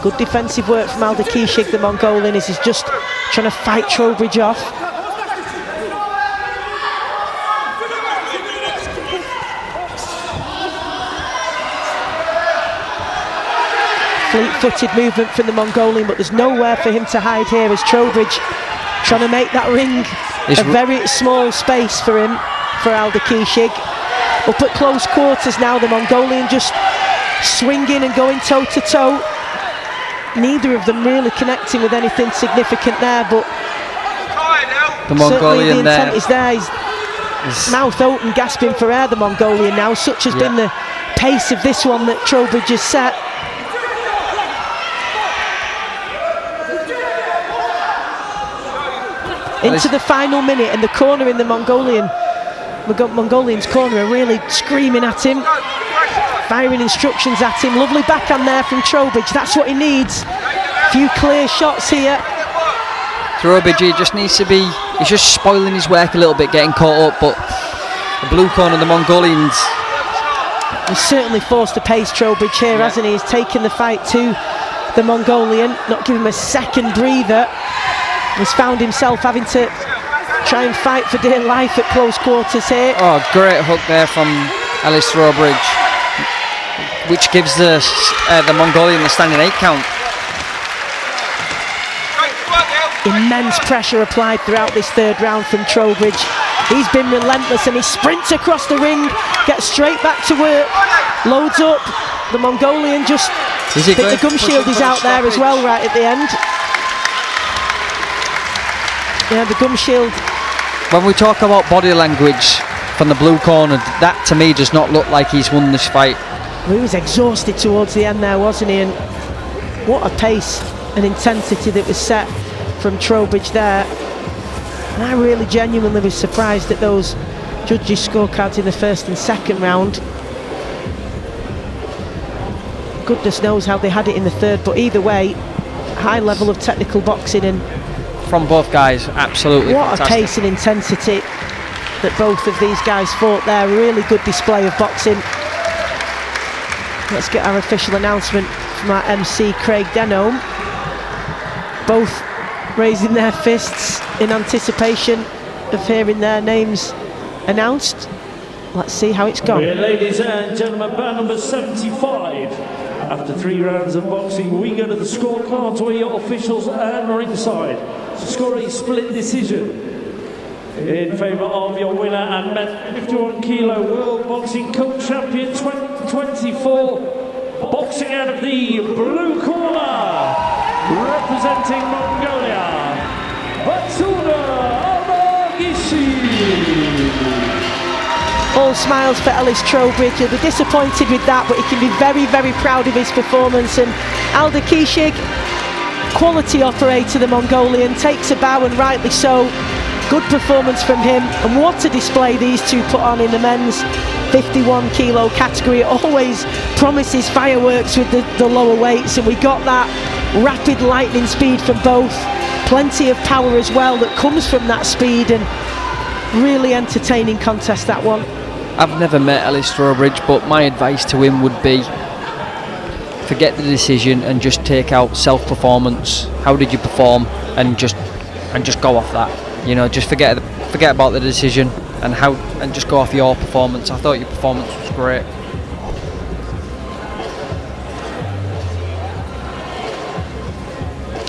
Good defensive work from Aldakishig, the Mongolian, as he's just trying to fight Trowbridge off. Fleet-footed movement from the Mongolian, but there's nowhere for him to hide here as Trowbridge trying to make that ring a very small space for him, for Aldakishig. Up at close quarters now, the Mongolian just swinging and going toe-to-toe. Neither of them really connecting with anything significant there, but the Mongolian the intent is there. He's mouth open, gasping for air, the Mongolian now. Such has been the pace of this one that Trowbridge has set. Into the final minute, and the corner in the Mongolian's corner are really screaming at him, firing instructions at him. Lovely backhand there from Trowbridge, that's what he needs. Few clear shots here. Trowbridge, he just needs to be, he's just spoiling his work a little bit, getting caught up, but the blue corner, the Mongolians. He's certainly forced to pace Trowbridge here, hasn't he? He's taken the fight to the Mongolian, not giving him a second breather. He's found himself having to try and fight for dear life at close quarters here. Oh, great hook there from Ellis Trowbridge, which gives the Mongolian the standing 8 count. Immense pressure applied throughout this third round from Trowbridge. He's been relentless and he sprints across the ring, gets straight back to work, loads up. The Mongolian just, the gum shield is out there as well right at the end. Yeah, the gum shield. When we talk about body language from the blue corner, that to me does not look like he's won this fight. Well, he was exhausted towards the end there, wasn't he? And what a pace and intensity that was set from Trowbridge there. And I really genuinely was surprised at those judges' scorecards in the first and second round. Goodness knows how they had it in the third, but either way, high level of technical boxing and from both guys, absolutely what fantastic. A pace and intensity that both of these guys fought there. Really good display of boxing. Let's get our official announcement from our MC Craig Denholm. Both raising their fists in anticipation of hearing their names announced. Let's see how it's gone. Ladies and gentlemen, bout number 75. After 3 rounds of boxing, we go to the scorecards where your officials and ringside score a split decision in favour of your winner and men 51 kilo World Boxing Co-Champion 2024, boxing out of the blue corner, representing Mongolia, Aldakishig. All smiles for Ellis Trowbridge. He'll be disappointed with that, but he can be very, very proud of his performance. And Aldakishig, quality operator, the Mongolian, takes a bow, and rightly so. Good performance from him, and what a display these two put on in the men's 51 kilo category. It always promises fireworks with the lower weights, and we got that rapid lightning speed from both. Plenty of power as well that comes from that speed, and really entertaining contest, that one. I've never met Ellis Trowbridge, but my advice to him would be forget the decision and just take out self-performance. How did you perform, and just go off that. You know, just forget about the decision and just go off your performance. I thought your performance was great.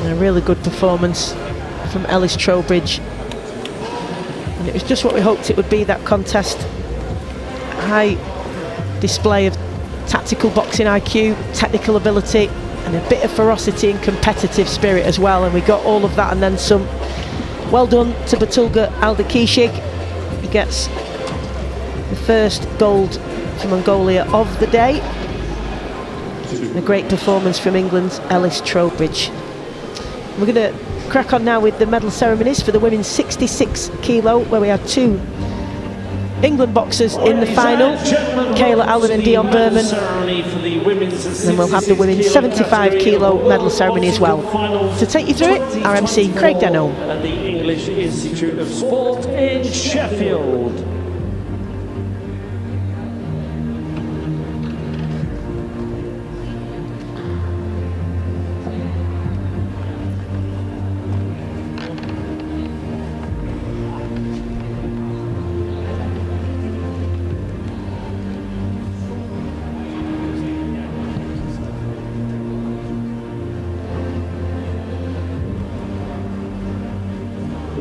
A really good performance from Ellis Trowbridge. And it was just what we hoped it would be, that contest. High display of tactical boxing IQ, technical ability, and a bit of ferocity and competitive spirit as well, and we got all of that and then some. Well done to Batulga Aldakishig. He gets the first gold for Mongolia of the day. And a great performance from England's Ellis Trowbridge. We're going to crack on now with the medal ceremonies for the women's 66 kilo, where we had 2 England boxers in the final, Kayla Allen and Dion Berman. Then we'll have the women's 75 kilo medal ceremony as well. To take you through it, our MC Craig Denholm. At the English Institute of Sport in Sheffield.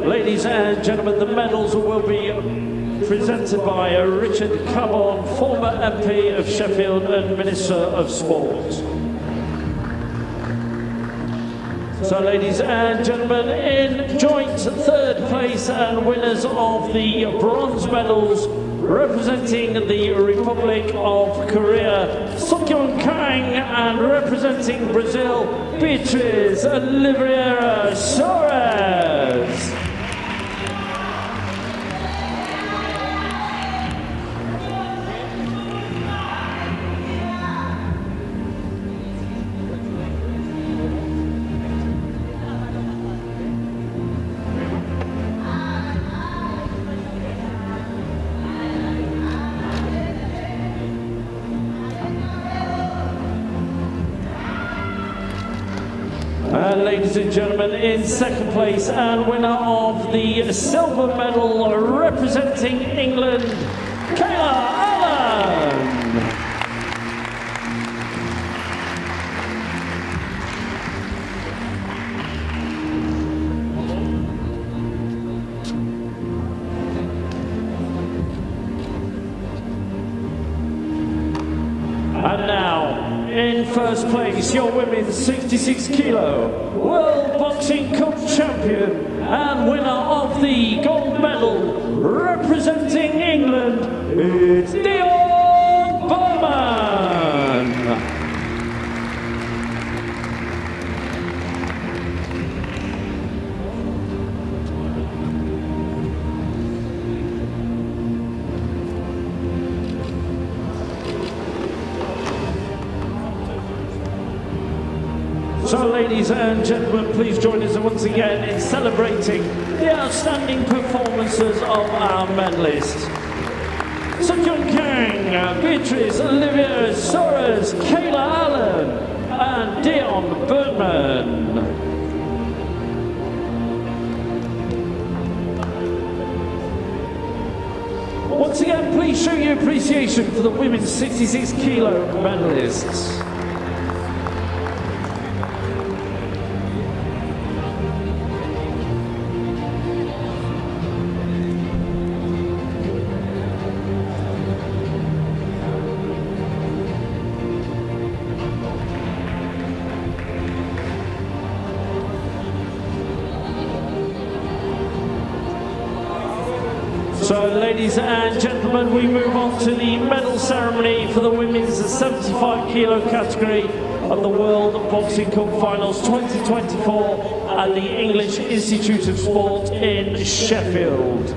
Ladies and gentlemen, the medals will be presented by Richard Carbon, former MP of Sheffield and Minister of Sport. So ladies and gentlemen, in joint 3rd place and winners of the bronze medals, representing the Republic of Korea, Seokyeon Kang, and representing Brazil, Beatriz Oliveira Soares. Ladies and gentlemen, in 2nd place and winner of the silver medal representing England, Kayla Allen. And now, in 1st place, your women's 66 kilo World Boxing Cup champion and winner of the gold medal representing England, it's Dion Berman. So ladies and gentlemen, please join us once again in celebrating the outstanding performances of our medalists. Seokyeon Kang, Beatriz Oliveira Soares, Kayla Allen and Dion Berman. Once again, please show your appreciation for the women's 66 kilo medalists. So ladies and gentlemen, we move on to the medal ceremony for the women's 75 kilo category of the World Boxing Cup Finals 2024 at the English Institute of Sport in Sheffield.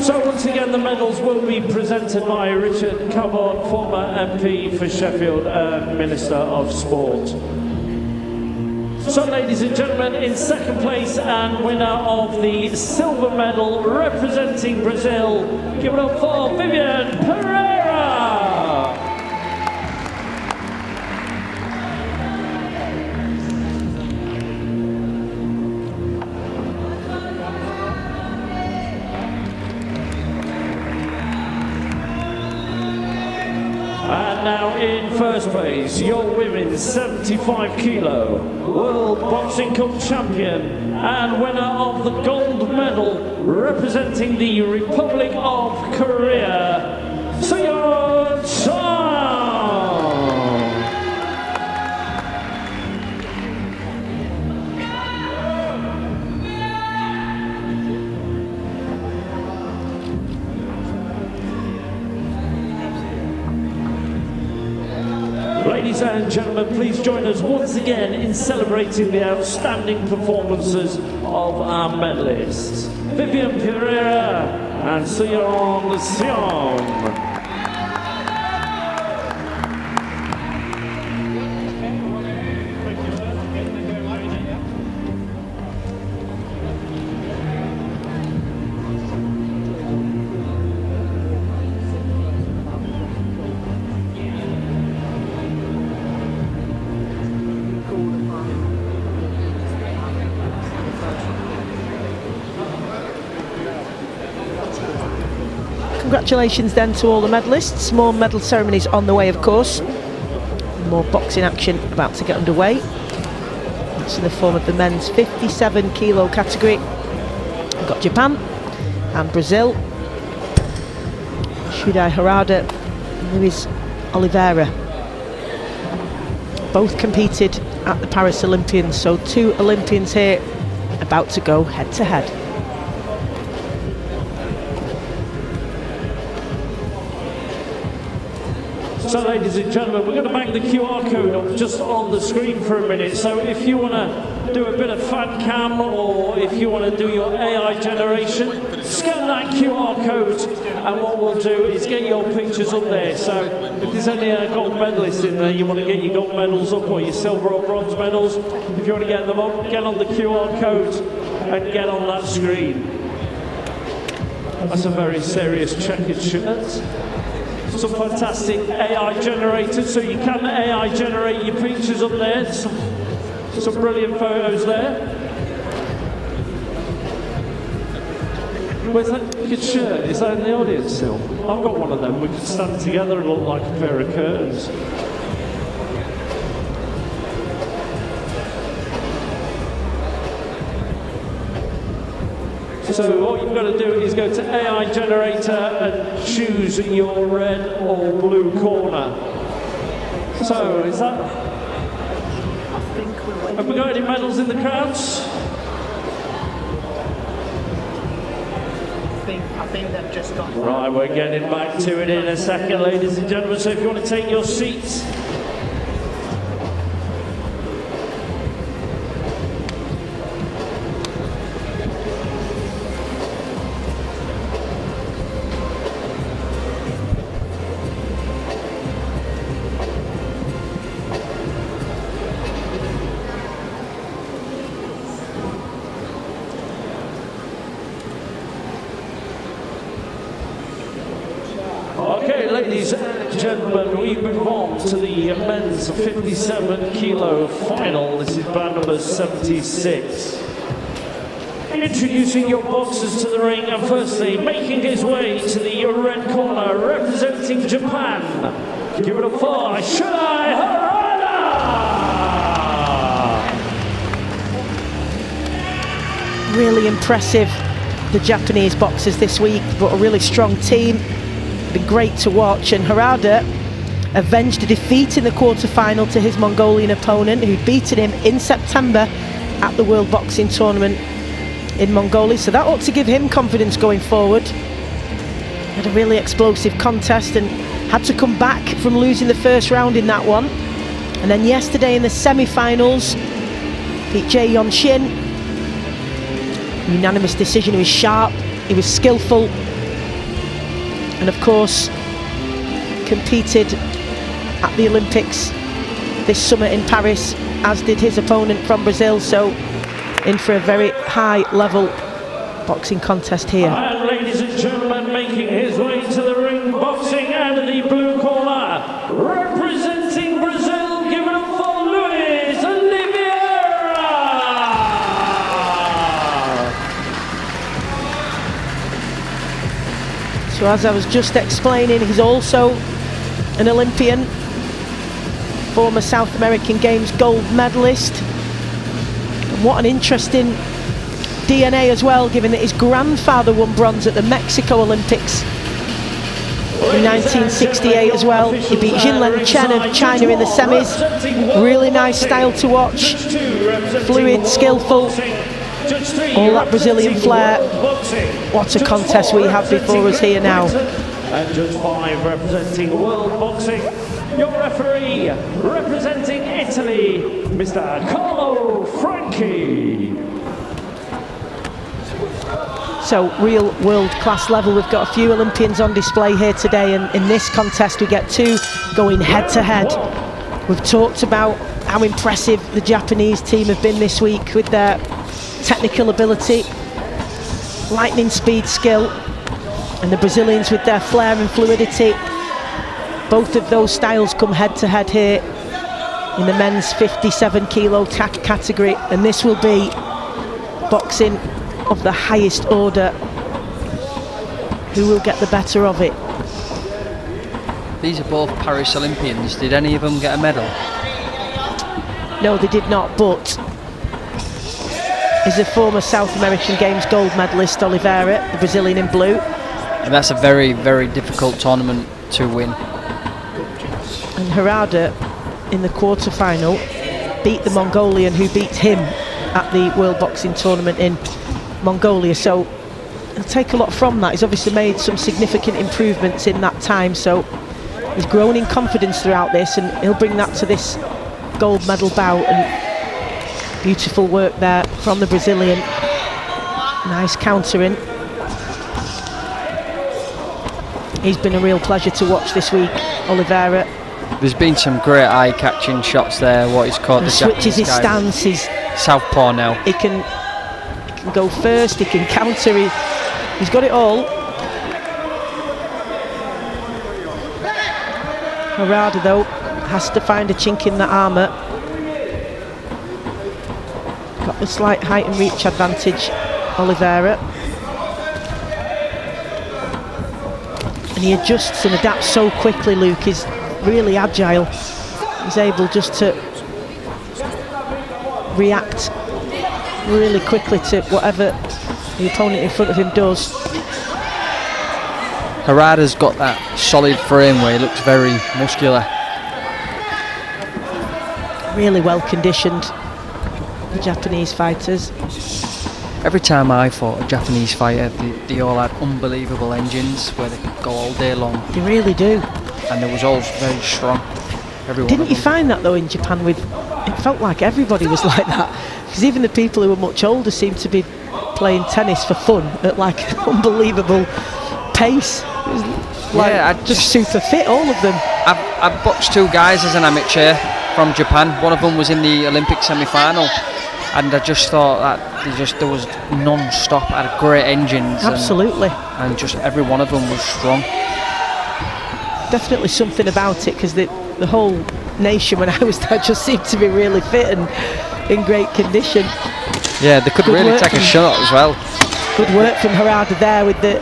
So once again, the medals will be presented by Richard Carbon, former MP for Sheffield and Minister of Sport. So ladies and gentlemen, in 2nd place and winner of the silver medal representing Brazil, give it up for Vivian Pereira. And now in 1st place, your women's 75 kilo World Boxing Cup champion and winner of the gold medal representing the Republic of Korea, Seokyeon Kang. ladies and gentlemen, please join us once again in celebrating the outstanding performances of our medalists, Vivian Pereira and Sion Sion. Congratulations then to all the medalists. More medal ceremonies on the way, of course. More boxing action about to get underway. That's in the form of the men's 57 kilo category. We've got Japan and Brazil. Shudai Harada and Luis Oliveira both competed at the Paris Olympians, so two Olympians here about to go head to head. So ladies and gentlemen, we're going to bang the QR code up just on the screen for a minute. So if you want to do a bit of fan cam, or if you want to do your AI generation, scan that QR code, and what we'll do is get your pictures up there. So if there's any gold medalists in there, you want to get your gold medals up, or your silver or bronze medals, if you want to get them up, get on the QR code and get on that screen. That's a very serious checkered shirt. Some fantastic AI generators, so you can AI generate your pictures up there. Some brilliant photos there. Where's that good shirt? Is that in the audience still? I've got one of them. We could stand together and look like a pair of curtains. So all you've got to do is go to AI generator and choose your red or blue corner. So is that? Have we got any medals in the crowds? I think they've just got. Right, we're getting back to it in a second, ladies and gentlemen. So if you want to take your seats. Okay, ladies and gentlemen, we move on to the men's 57 kilo final. This is bout number 76. Introducing your boxers to the ring, and firstly, making his way to the red corner, representing Japan. Give it a for Shudai Harada! Really impressive, the Japanese boxers this week, but a really strong team. Been great to watch, and Harada avenged a defeat in the quarter-final to his Mongolian opponent, who'd beaten him in September at the World Boxing Tournament in Mongolia, so that ought to give him confidence going forward. Had a really explosive contest and had to come back from losing the first round in that one, and then yesterday in the semi-finals beat Jae Yon Shin. Unanimous decision. He was sharp, he was skillful, and of course competed at the Olympics this summer in Paris, as did his opponent from Brazil, so in for a very high level boxing contest here. And ladies and gentlemen, making his way to the ring, boxing out of the blue corner, representing Brazil, give it up for Luis Oliveira! So as I was just explaining, he's also an Olympian, former South American Games gold medalist. And what an interesting DNA as well, given that his grandfather won bronze at the Mexico Olympics in 1968 as well. He beat Jinlen Chen of China in the semis. Really nice style to watch, fluid, skillful, all that Brazilian flair. What a contest we have before us here now. And Judge 5 representing World Boxing, your referee, representing Italy, Mr. Carlo Franchi. So real world-class level. We've got a few Olympians on display here today, and in this contest we get two going head-to-head. We've talked about how impressive the Japanese team have been this week with their technical ability, lightning speed, skill, and the Brazilians with their flair and fluidity. Both of those styles come head-to-head here in the men's 57 kilo category, and this will be boxing of the highest order. Who will get the better of it? These are both Paris Olympians. Did any of them get a medal? No, they did not, but is a former South American Games gold medalist, Oliveira, the Brazilian in blue. And that's a very, very difficult tournament to win. And Harada, in the quarter-final, beat the Mongolian who beat him at the World Boxing Tournament in Mongolia. So he'll take a lot from that. He's obviously made some significant improvements in that time, so he's grown in confidence throughout this, and he'll bring that to this gold medal bout. And beautiful work there from the Brazilian. Nice countering. He's been a real pleasure to watch this week, Oliveira. There's been some great eye-catching shots there. What he's called He the switches his Japanese guy. stance. He's Southpaw now. He can go first, he can counter, he's got it all. Harada though has to find a chink in the armour. Got the slight height and reach advantage, Oliveira. And he adjusts and adapts so quickly, Luke. He's really agile. He's able just to react really quickly to whatever the opponent in front of him does. Harada's got that solid frame where he looks very muscular. Really well conditioned, the Japanese fighters. Every time I fought a Japanese fighter, they all had unbelievable engines where they could go all day long. They really do. And they was all very strong. Every one Didn't of you them. find that though in Japan? It felt like everybody was like that, because even the people who were much older seemed to be playing tennis for fun at like unbelievable pace. It was like just super fit, all of them. I've boxed two guys as an amateur from Japan. One of them was in the Olympic semi-final, and I just thought that there was non-stop, had great engines. Absolutely. And just every one of them was strong. Definitely something about it, because the whole nation when I was there just seemed to be really fit and in great condition. Yeah, they could Good really work take a from- shot as well. Good work from Harada there with the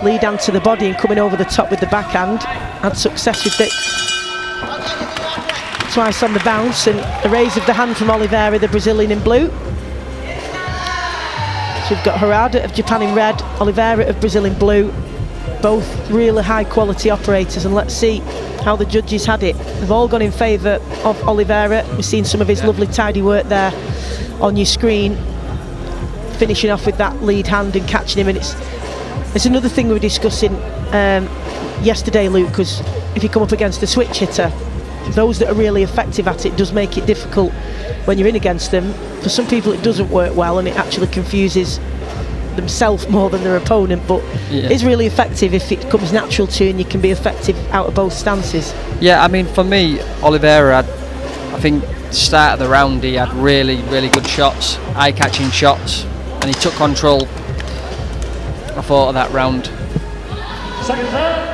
lead hand to the body and coming over the top with the backhand. Had success with it twice on the bounce, and a raise of the hand from Oliveira, the Brazilian in blue. So we've got Harada of Japan in red, Oliveira of Brazil in blue. Both really high quality operators, and let's see how the judges had it. They've all gone in favour of Oliveira. We've seen some of his lovely tidy work there on your screen, finishing off with that lead hand and catching him. And it's another thing we were discussing yesterday, Luke, because if you come up against a switch hitter, those that are really effective at it does make it difficult when you're in against them. For some people it doesn't work well, and it actually confuses themselves more than their opponent, but it's really effective if it comes natural to you and you can be effective out of both stances. Yeah, I mean, for me, Oliveira had, I think, start of the round he had really, really good shots, eye-catching shots, and he took control, I thought, of that round. Second round.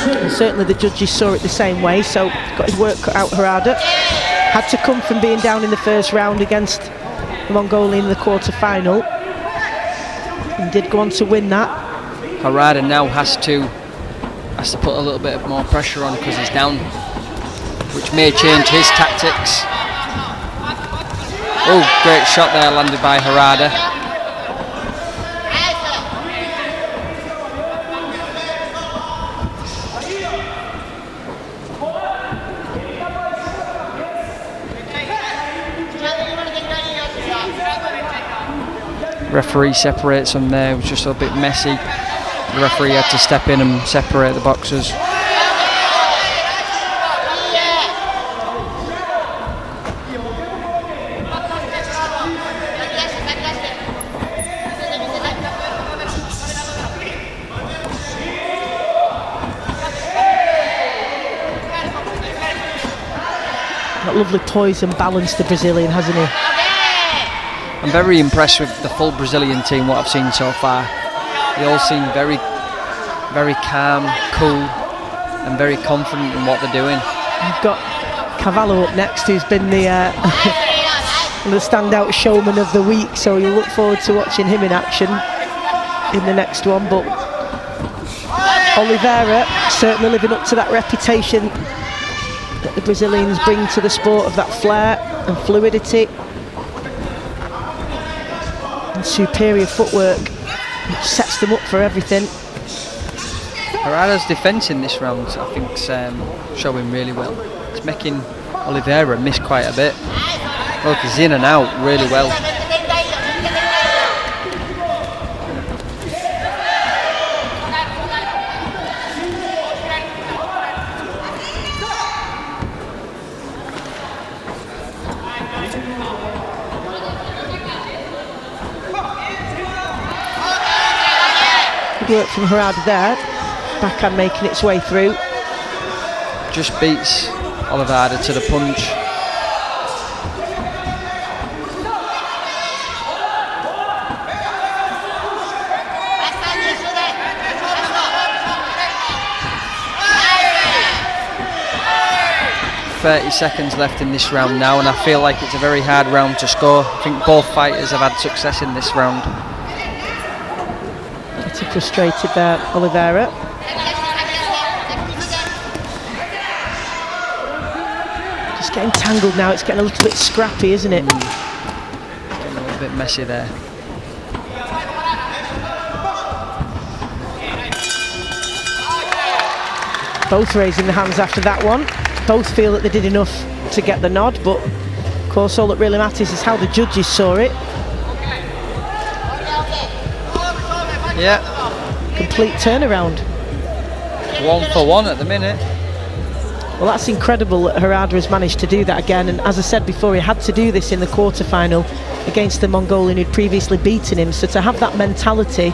And certainly the judges saw it the same way, so got his work cut out. Harada had to come from being down in the first round against the Mongolian in the quarter-final, and did go on to win that. Harada now has to put a little bit more pressure on because he's down, which may change his tactics. Oh, great shot there landed by Harada. Referee separates them there. It was just a bit messy. the referee had to step in and separate the boxers. Got lovely poise and balance, the Brazilian, hasn't he? I'm very impressed with the full Brazilian team, what I've seen so far. They all seem very, very calm, cool, and very confident in what they're doing. You've got Cavallo up next, who's been the the standout showman of the week, so you'll look forward to watching him in action in the next one. But Oliveira certainly living up to that reputation that the Brazilians bring to the sport, of that flair and fluidity and superior footwork, which sets them up for everything. Herrera's defence in this round, I think, is showing really well. It's making Oliveira miss quite a bit. Look, he's in and out really well. Good work from Herrera there. Backhand making its way through. Just beats Oliveira to the punch. .30 seconds left in this round now, and I feel like it's a very hard round to score. I think both fighters have had success in this round. Getting frustrated there, Oliveira. Just getting tangled now, it's getting a little bit scrappy, isn't it? Getting a little bit messy there. Both raising the hands after that one. Both feel that they did enough to get the nod, but of course all that really matters is how the judges saw it. Yeah. Complete turnaround. 1 for 1 at the minute. Well, that's incredible that Herrera has managed to do that again, and as I said before, he had to do this in the quarter-final against the Mongolian who'd previously beaten him, so to have that mentality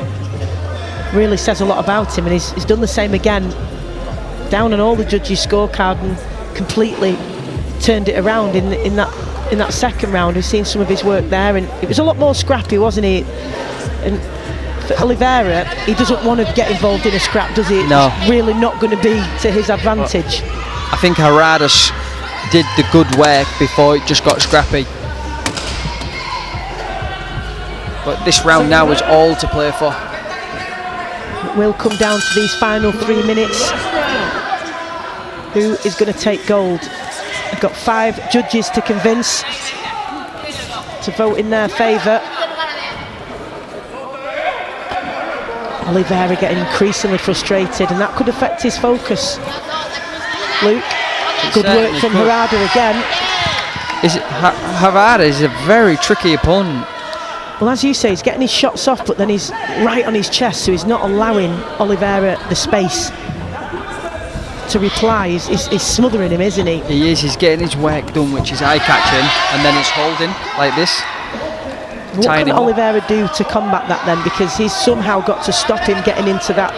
really says a lot about him, and he's done the same again, down on all the judges' scorecard, and completely turned it around in that second round. We've seen some of his work there, and it was a lot more scrappy, wasn't he? And for Oliveira, he doesn't want to get involved in a scrap, does he? No. It's really not going to be to his advantage. I think Herrera did the good work before it just got scrappy. But this round now is all to play for. It will come down to these final 3 minutes. Who is going to take gold? I've got 5 judges to convince to vote in their favour. Oliveira getting increasingly frustrated, and that could affect his focus. Luke, good work from Herrera again. Herrera is a very tricky opponent. Well, as you say, he's getting his shots off, but then he's right on his chest, so he's not allowing Oliveira the space to reply. He's smothering him, isn't he? He is. He's getting his work done, which is eye-catching, and then he's holding like this. What can Oliveira do to combat that then? Because he's somehow got to stop him getting into that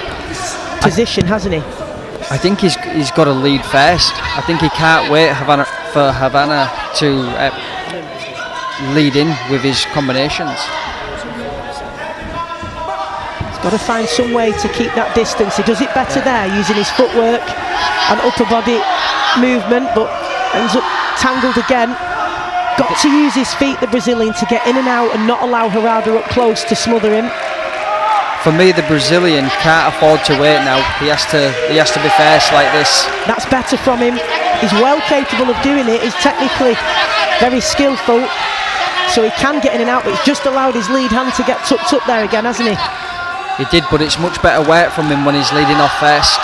position, hasn't he? I think he's got to lead first. I think he can't wait for Havana to lead in with his combinations. He's got to find some way to keep that distance. He does it better there, using his footwork and upper body movement, but ends up tangled again. Got to use his feet, the Brazilian, to get in and out and not allow Herrera up close to smother him. For me, the Brazilian can't afford to wait now. He has to be first like this. That's better from him. He's well capable of doing it. He's technically very skillful, so he can get in and out, but he's just allowed his lead hand to get tucked up there again, hasn't he? He did, but it's much better work from him when he's leading off first.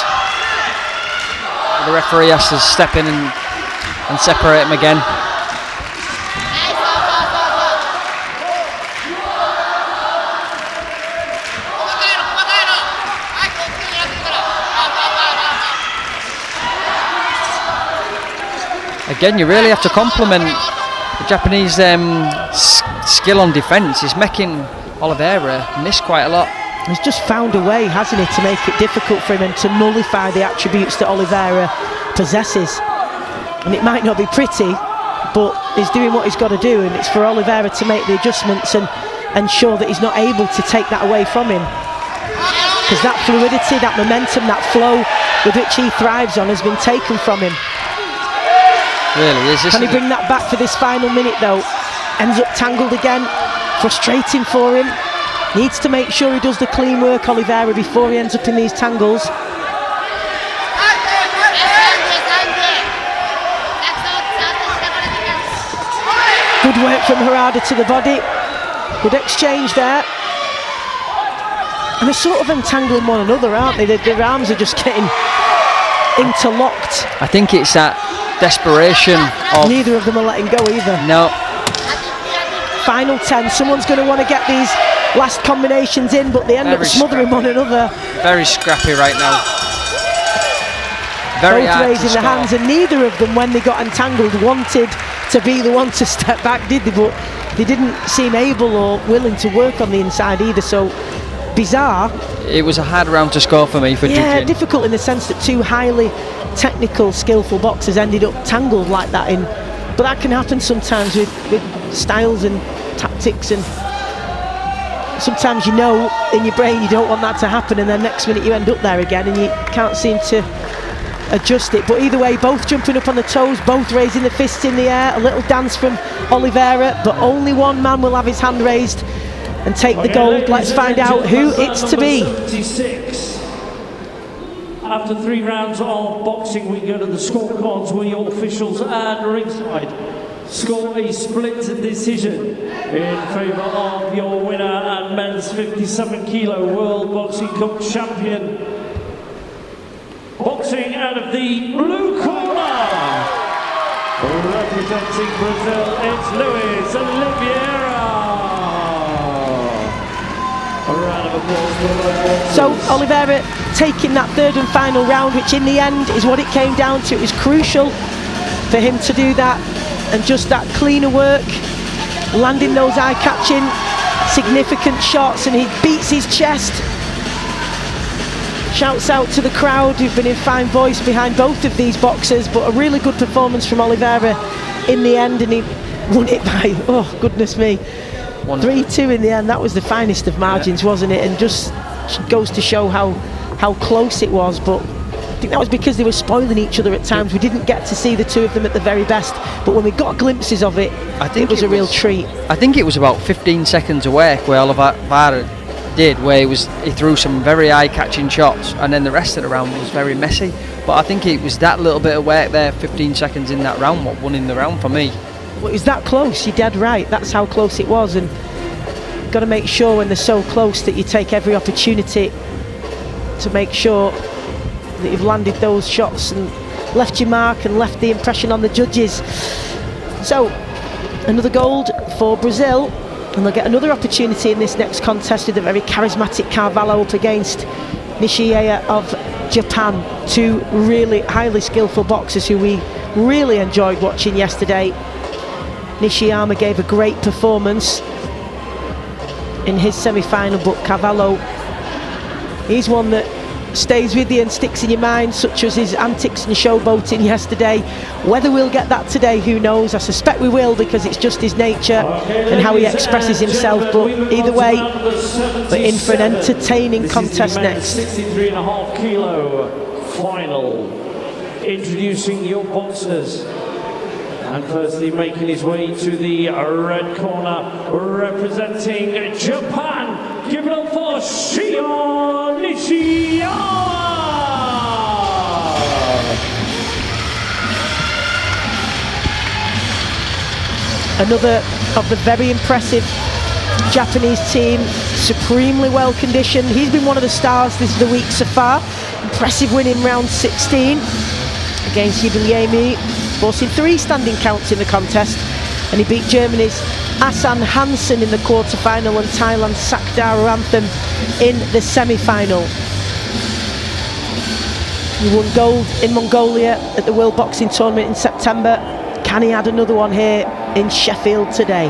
The referee has to step in and separate him again. again, you really have to compliment the Japanese skill on defence. He's making Oliveira miss quite a lot. He's just found a way, hasn't he, to make it difficult for him and to nullify the attributes that Oliveira possesses. And it might not be pretty, but he's doing what he's got to do, and it's for Oliveira to make the adjustments and ensure that he's not able to take that away from him. Because that fluidity, that momentum, that flow with which he thrives on has been taken from him. Really is. Can he bring that back for this final minute though? Ends up tangled again, frustrating for him. Needs to make sure he does the clean work, Oliveira, before he ends up in these tangles. Good work from Harada to the body. Good exchange there. And they're sort of entangling one another, aren't they? Their arms are just getting interlocked. I think it's that desperation of... Neither of them are letting go either. No. Final 10. Someone's going to want to get these last combinations in, but they end up smothering one another. Very scrappy right now. Very both raising their hands, and neither of them, when they got entangled, wanted to be the one to step back, did they? But they didn't seem able or willing to work on the inside either, so bizarre. It was a hard round to score for me for judging. Yeah, difficult in the sense that two highly technical, skillful boxers ended up tangled like that in. But that can happen sometimes with styles and tactics, and sometimes you know in your brain you don't want that to happen, and then next minute you end up there again and you can't seem to adjust it. But either way, both jumping up on the toes, both raising the fists in the air. A little dance from Oliveira, but only one man will have his hand raised and take the gold. Let's find out who it's to be. 76. After 3 rounds of boxing, we go to the scorecards where your officials and ringside score a split decision in favour of your winner and men's 57 kilo World Boxing Cup champion. Boxing out of the blue corner, representing Brazil, it's Luis Oliveira. A round of applause for So Oliveira taking that third and final round, which in the end is what it came down to. It was crucial for him to do that, and just that cleaner work, landing those eye-catching, significant shots, and he beats his chest. Shouts out to the crowd who've been in fine voice behind both of these boxers, but a really good performance from Oliveira in the end, and he won it by, oh goodness me, 3-2 in the end. That was the finest of margins, wasn't it? And just goes to show how close it was. But I think that was because they were spoiling each other at times. We didn't get to see the two of them at the very best, but when we got glimpses of it, it was a real treat. I think it was about 15 seconds away where Oliveira did, where he threw some very eye-catching shots, and then the rest of the round was very messy. But I think it was that little bit of work there, 15 seconds in that round, what won in the round for me. Well, it was that close, you're dead right, that's how close it was, and you've got to make sure when they're so close that you take every opportunity to make sure that you've landed those shots and left your mark and left the impression on the judges. So, another gold for Brazil, and they'll get another opportunity in this next contest with a very charismatic Carvalho up against Nishiyama of Japan. Two really highly skillful boxers who we really enjoyed watching yesterday. Nishiyama gave a great performance in his semi-final, but Carvalho, he's one that stays with you and sticks in your mind, such as his antics and showboating yesterday. Whether we'll get that today, who knows? I suspect we will, because it's just his nature and how he expresses himself. But either way, we're in for an entertaining contest next. 63.5 kilo final. Introducing your boxers, and firstly making his way to the red corner, representing Japan. Give it up for Shion Nishiyama. Another of the very impressive Japanese team, supremely well conditioned. He's been one of the stars this the week so far. Impressive win in round 16 against Yubilayemi, forcing 3 standing counts in the contest, and he beat Germany's Asan Hansen in the quarter-final and Thailand's Sakdar Anthem in the semi-final. He won gold in Mongolia at the World Boxing Tournament in September, Can he add another one here in Sheffield today?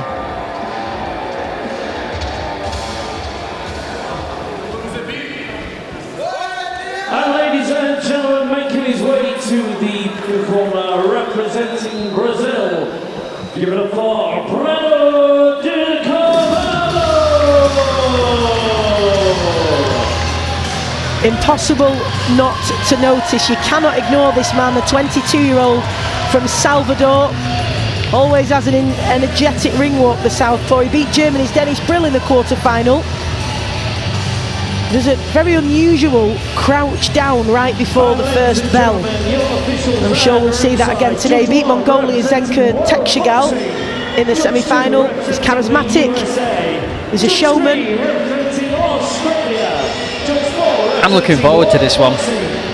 And ladies and gentlemen, making his way to the corner representing Brazil, give it up for Breno de Carvalho! Impossible not to notice. You cannot ignore this man, the 22-year-old from Salvador. Always has an energetic ring walk, the southpaw. He beat Germany's Dennis Brill in the quarter-final. There's a very unusual crouch down right before the first bell. I'm sure we'll see that again today. Beat Mongolia's Zenka Tekshigal in the semi-final. He's charismatic. He's a showman. I'm looking forward to this one.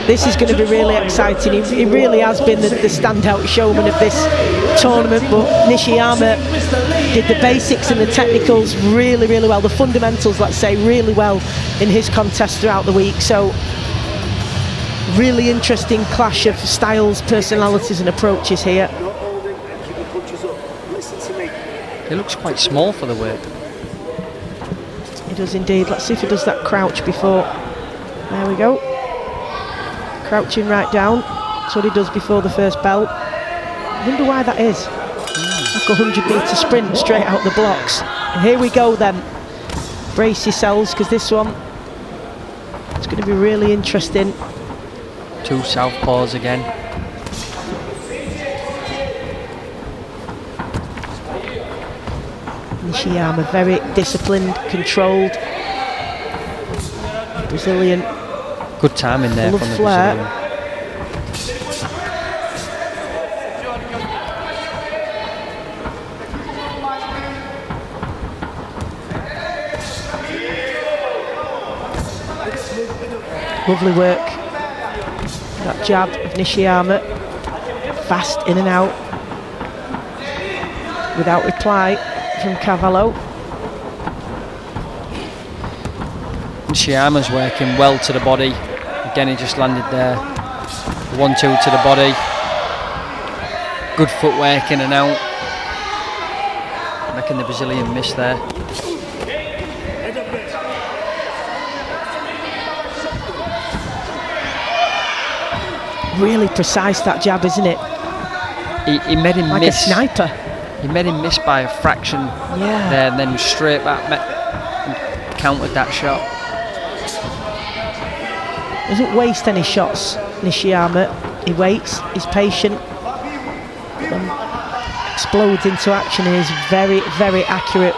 This is going to be really exciting. He really has been the standout showman of this tournament, but Nishiyama did the basics and the technicals really, really well. The fundamentals, let's say, really well in his contest throughout the week. So, really interesting clash of styles, personalities and approaches here. He looks quite small for the weight. He does indeed. Let's see if he does that crouch before. There we go. Crouching right down. That's what he does before the first bell. I wonder why that is. Like a 100-metre sprint straight out the blocks. And here we go then. Brace yourselves, because this one, it's going to be really interesting. Two southpaws again. Nishiyama, very disciplined, controlled. Brazilian. Good timing there from the flair. Brazilian. Lovely work. That jab of Nishiyama. Fast in and out. Without reply from Carvalho. Nishiyama's working well to the body. Again, he just landed there. 1-2 to the body. Good footwork in and out. Making the Brazilian miss there. Really precise, that jab, isn't it? He made him like miss. A sniper. He made him miss by a fraction there, and then straight back and countered that shot. Doesn't waste any shots, Nishiyama. He waits, he's patient, then explodes into action and is very, very accurate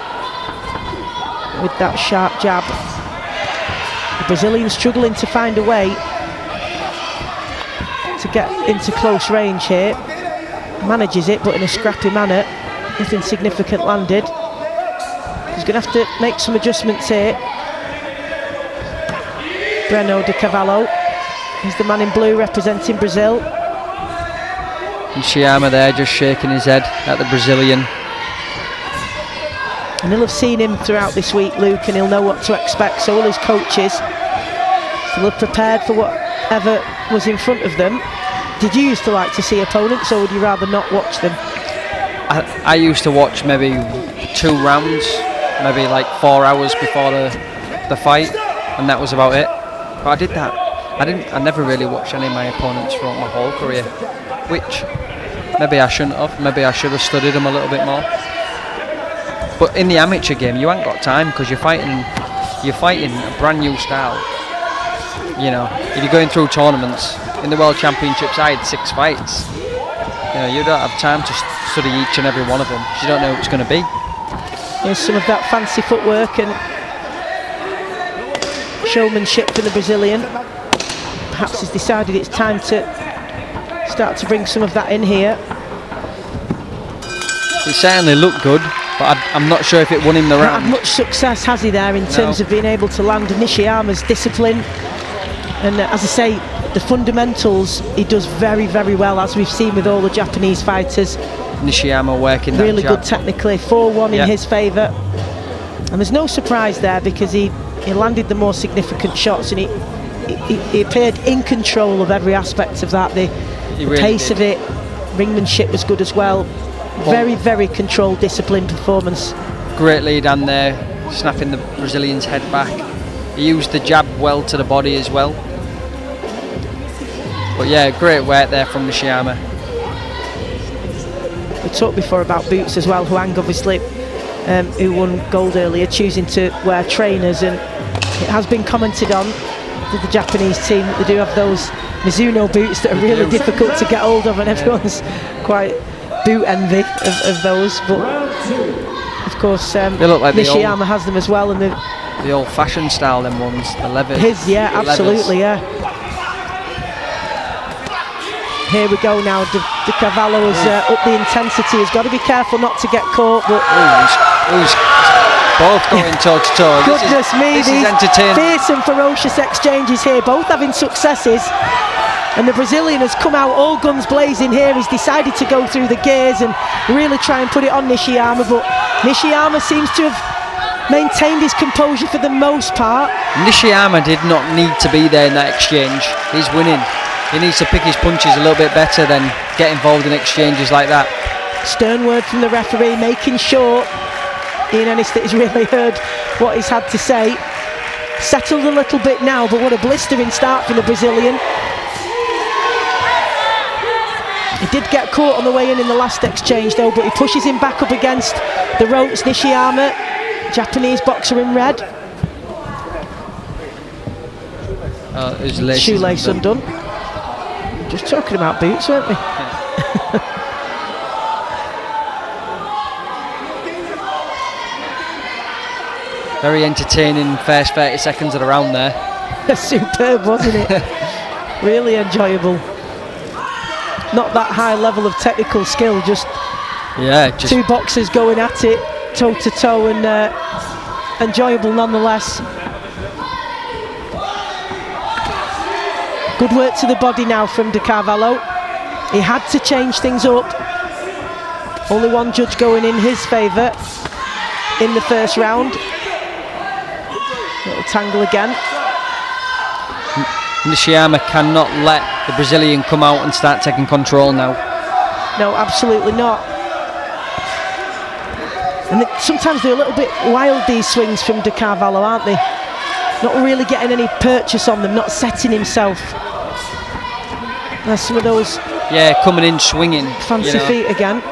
with that sharp jab. The Brazilian struggling to find a way to get into close range here. Manages it, but in a scrappy manner. Nothing significant landed. He's going to have to make some adjustments here. Breno de Carvalho. He's the man in blue representing Brazil. And Nishiyama there just shaking his head at the Brazilian. And he'll have seen him throughout this week, Luke, and he'll know what to expect. So will his coaches. So they'll have prepared for whatever was in front of them. Did you used to like to see opponents, or would you rather not watch them? I used to watch maybe 2 rounds, maybe like 4 hours before the fight, and that was about it. But I did that. I never really watched any of my opponents throughout my whole career, which maybe I shouldn't have. Maybe I should have studied them a little bit more. But in the amateur game, you ain't got time, because you're fighting a brand new style. You know, if you're going through tournaments, in the World Championships I had 6 fights. You know, you don't have time to study each and every one of them, because you don't know what it's going to be. There's some of that fancy footwork and showmanship for the Brazilian. Perhaps he's decided it's time to start to bring some of that in here. It certainly looked good, but I'm not sure if it won him the Not round. had much success, has he, there, in terms of being able to land Nishiyama's discipline. And as I say, the fundamentals he does very, very well, as we've seen with all the Japanese fighters. Nishiyama working that really jab. good technically, 4-1 in his favour. And there's no surprise there, because he landed the more significant shots, and he appeared in control of every aspect of that. The He really pace did. of it, ringmanship was good as well. Very, very controlled, disciplined performance. Great lead hand there, snapping the Brazilian's head back. He used the jab well to the body as well. But yeah, great work there from Nishiyama. We talked before about boots as well. Huang, obviously, who won gold earlier, choosing to wear trainers, and it has been commented on to the Japanese team that they do have those Mizuno boots that are really difficult to get hold of, and everyone's quite boot envy of those. But of course, they look like Nishiyama has them as well, and the old-fashioned style, them ones, the leather. Yeah, absolutely, yeah. Here we go now. De Cavallo has upped the intensity. He's got to be careful not to get caught. But both going toe to toe. Goodness me, this is these entertaining. fierce and ferocious exchanges here, both having successes. And the Brazilian has come out all guns blazing here. He's decided to go through the gears and really try and put it on Nishiyama, but Nishiyama seems to have maintained his composure for the most part. Nishiyama did not need to be there in that exchange. He's winning. He needs to pick his punches a little bit better than get involved in exchanges like that. Stern word from the referee, making sure Ian Ennistit has really heard what he's had to say. Settled a little bit now, but what a blistering start from the Brazilian. He did get caught on the way in the last exchange though, but he pushes him back up against the ropes. Nishiyama, Japanese boxer in red. His shoelace undone. Just talking about boots, weren't we? Very entertaining first 30 seconds of the round there. Superb, wasn't it? Really enjoyable. Not that high level of technical skill, just two boxers going at it toe to toe, and enjoyable nonetheless. Good work to the body now from De Carvalho. He had to change things up. Only one judge going in his favour in the first round. Little tangle again. Nishiyama cannot let the Brazilian come out and start taking control now. No, absolutely not. And sometimes they're a little bit wild, these swings from De Carvalho, aren't they? Not really getting any purchase on them, not setting himself. There's some of those... Yeah, coming in swinging. Fancy feet again.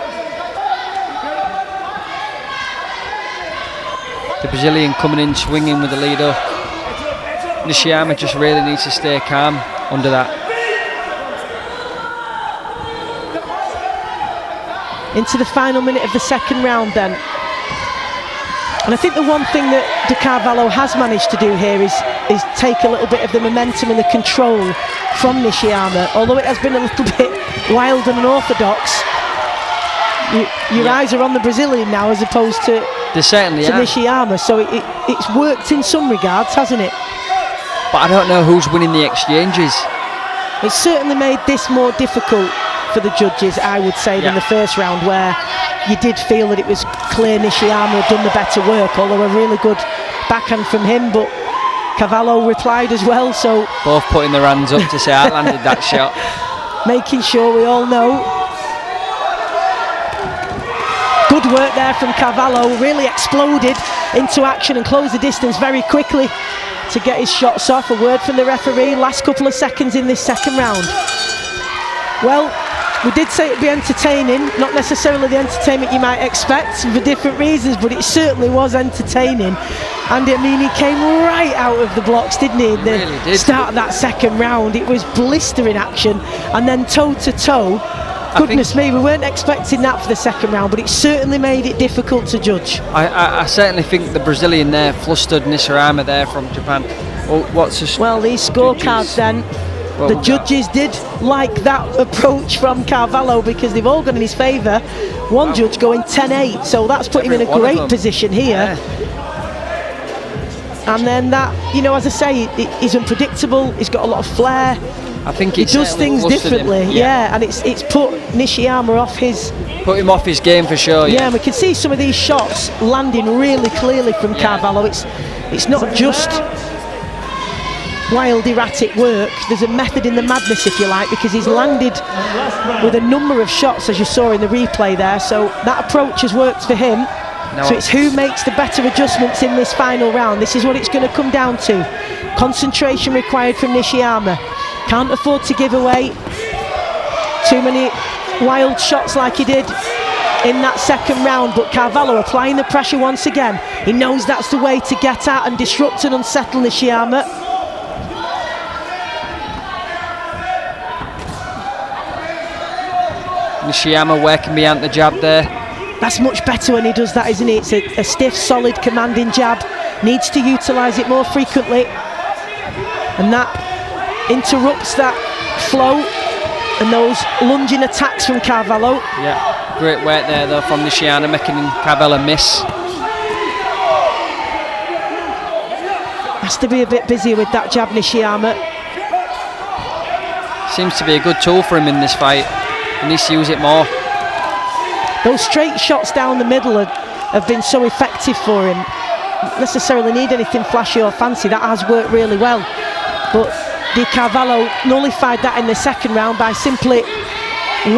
The Brazilian coming in swinging with the lead up. Nishiyama just really needs to stay calm under that. Into the final minute of the second round then. And I think the one thing that De Carvalho has managed to do here is take a little bit of the momentum and the control from Nishiyama. Although it has been a little bit wild and unorthodox, your eyes are on the Brazilian now as opposed to Nishiyama. So it's worked in some regards, hasn't it? But I don't know who's winning the exchanges. It's certainly made this more difficult for the judges, I would say, than the first round, where you did feel that it was clear Nishiyama had done the better work, although a really good backhand from him, but Carvalho replied as well, so... Both putting their hands up to say, I landed that shot. Making sure we all know. Good work there from Carvalho, really exploded into action and closed the distance very quickly to get his shots off. A word from the referee, last couple of seconds in this second round. Well, we did say it'd be entertaining, not necessarily the entertainment you might expect for different reasons, but it certainly was entertaining. And I mean, he came right out of the blocks, didn't he? The start of that second round, it was blistering action, and then toe to toe. Goodness me, we weren't expecting that for the second round, but it certainly made it difficult to judge. I certainly think the Brazilian there flustered Nishiyama there from Japan. Well, these scorecards then, the judges did like that approach from Carvalho because they've all gone in his favour. One judge going 10-8, so that's put him in a great position here. And then that, you know, as I say, he's unpredictable, he's got a lot of flair. I think he does things differently, and it's put Nishiyama off his... Put him off his game for sure, and we can see some of these shots landing really clearly from Carvalho. It's not just wild, erratic work. There's a method in the madness, if you like, because he's landed with a number of shots, as you saw in the replay there. So that approach has worked for him. So it's who makes the better adjustments in this final round. This is what it's going to come down to. Concentration required from Nishiyama. Can't afford to give away too many wild shots like he did in that second round, but Carvalho applying the pressure once again. He knows that's the way to get at and disrupt and unsettle Nishiyama. Nishiyama working behind the jab there. That's much better when he does that, isn't it? It's a stiff, solid, commanding jab. Needs to utilise it more frequently, and that interrupts that flow and those lunging attacks from Carvalho. Yeah, great work there though from Nishiyama, making Carvalho miss. Has to be a bit busier with that jab, Nishiyama. Seems to be a good tool for him in this fight. He needs to use it more. Those straight shots down the middle have been so effective for him. Not necessarily need anything flashy or fancy. That has worked really well. But Di Carvalho nullified that in the second round by simply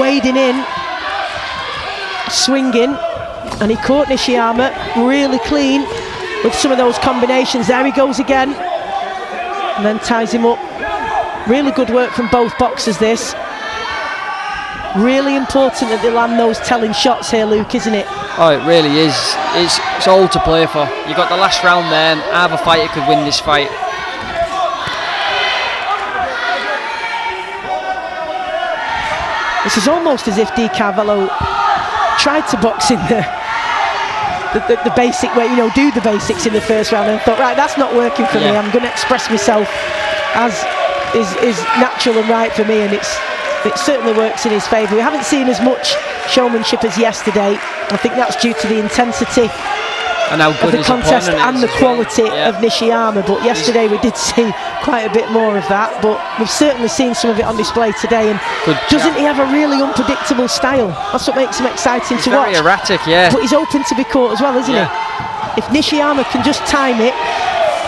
wading in, swinging, and he caught Nishiyama really clean with some of those combinations. There he goes again, and then ties him up. Really good work from both boxers, this. Really important that they land those telling shots here, Luke, isn't it? Oh, it really is. It's all to play for. You got the last round there, and either fighter could win this fight. This is almost as if Di Carvalho tried to box in the basic way, you know, do the basics in the first round, and thought, right, that's not working for me. I'm going to express myself as is natural and right for me, and it certainly works in his favour. We haven't seen as much showmanship as yesterday. I think that's due to the intensity and how good of the contest and the quality of Nishiyama, but yesterday we did see quite a bit more of that, but we've certainly seen some of it on display today. And doesn't he have a really unpredictable style? That's what makes him exciting to watch. Very erratic, yeah. But he's open to be caught as well, isn't he? If Nishiyama can just time it,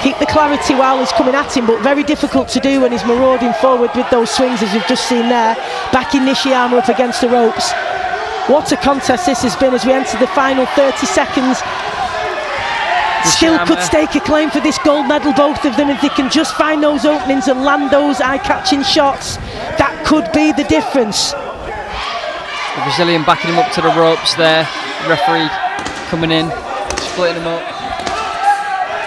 keep the clarity while he's coming at him, but very difficult to do when he's marauding forward with those swings, as you've just seen there, backing Nishiyama up against the ropes. What a contest this has been as we enter the final 30 seconds. Still could stake a claim for this gold medal, both of them, if they can just find those openings and land those eye-catching shots. That could be the difference. The Brazilian backing him up to the ropes there. The referee coming in, splitting him up.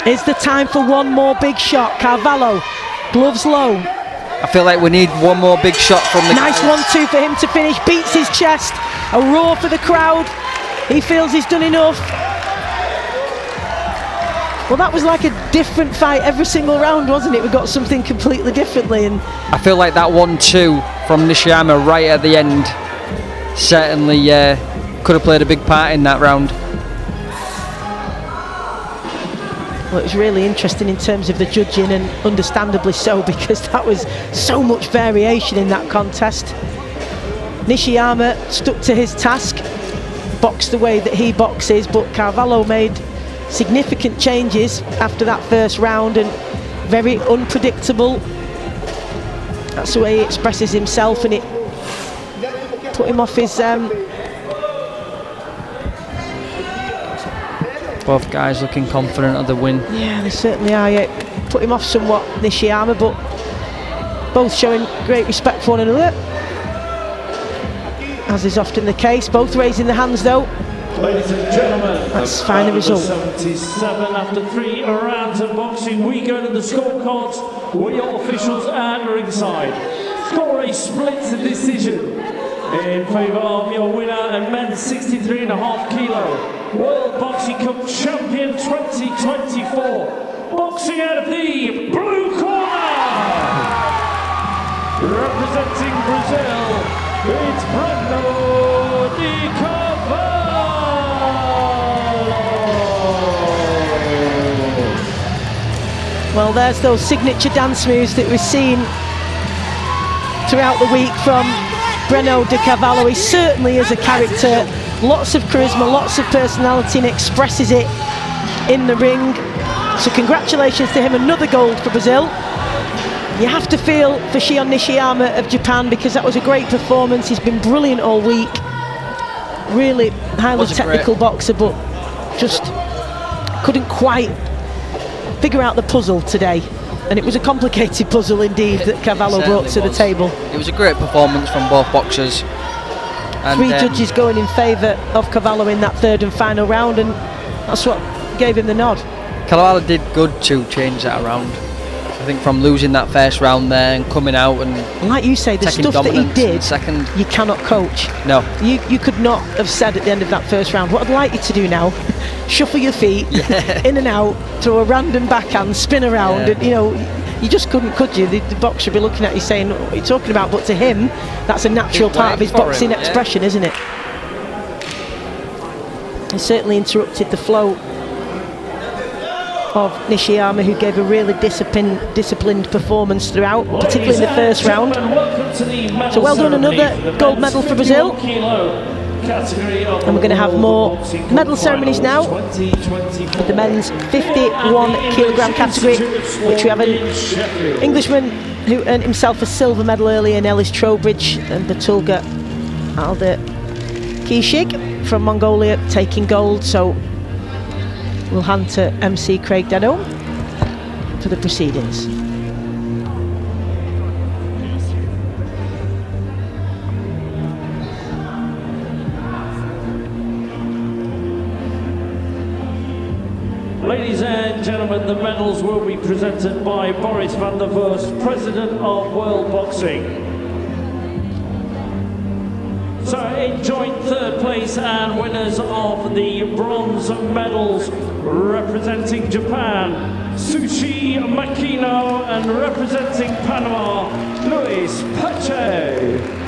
Is the time for one more big shot? Carvalho, gloves low. I feel like we need one more big shot from the Nice 1-2 for him to finish. Beats his chest. A roar for the crowd. He feels he's done enough. Well, that was like a different fight every single round, wasn't it? We got something completely differently, and I feel like that 1-2 from Nishiyama right at the end certainly could have played a big part in that round. Well, it was really interesting in terms of the judging, and understandably so, because that was so much variation in that contest. Nishiyama stuck to his task, boxed the way that he boxes, but Carvalho made significant changes after that first round, and very unpredictable. That's the way he expresses himself, and it put him off his... Both guys looking confident of the win. Yeah, they certainly are. Yeah. Put him off somewhat, Nishiyama, but both showing great respect for one another, as is often the case. Both raising the hands though. Ladies and gentlemen, let's find the result. 77 after 3 rounds of boxing. We go to the scorecards. We are officials at ringside. Score a split decision in favour of your winner and men's 63.5 kilo World Boxing Cup Champion 2024. Boxing out of the blue corner, representing Brazil, it's Brando Di Carvalho. Well, there's those signature dance moves that we've seen throughout the week from Breno Di Carvalho. He certainly is a character, lots of charisma, lots of personality, and expresses it in the ring. So congratulations to him, another gold for Brazil. You have to feel for Shion Nishiyama of Japan, because that was a great performance. He's been brilliant all week. Really highly technical boxer, but just couldn't quite figure out the puzzle today. And it was a complicated puzzle indeed that Cavallo brought to the table. It was a great performance from both boxers. And 3 judges going in favour of Cavallo in that third and final round, and that's what gave him the nod. Cavallo did good to change that around. I think from losing that first round there and coming out and like you say, the stuff that he did, second, you cannot coach. No. You could not have said at the end of that first round, what I'd like you to do now, shuffle your feet, in and out, throw a random backhand, spin around, and you just couldn't, could you? The boxer would be looking at you saying, what are you talking about? But to him, that's a natural part of his boxing expression, isn't it? It certainly interrupted the flow of Nishiyama, who gave a really disciplined performance throughout, particularly in the first round. So well done, another gold medal for Brazil. And we're going to have more medal ceremonies now with the men's 51 kilogram category, which we have an Englishman who earned himself a silver medal earlier in Ellis Trowbridge, and Batulga Alder Kishig from Mongolia taking gold. So we'll hand to MC Craig Denholm for the proceedings. Ladies and gentlemen, the medals will be presented by Boris van der Vorst, President of World Boxing. So in joint third place and winners of the bronze medals, representing Japan, Tsuchi Makino, and representing Panama, Luis Pache.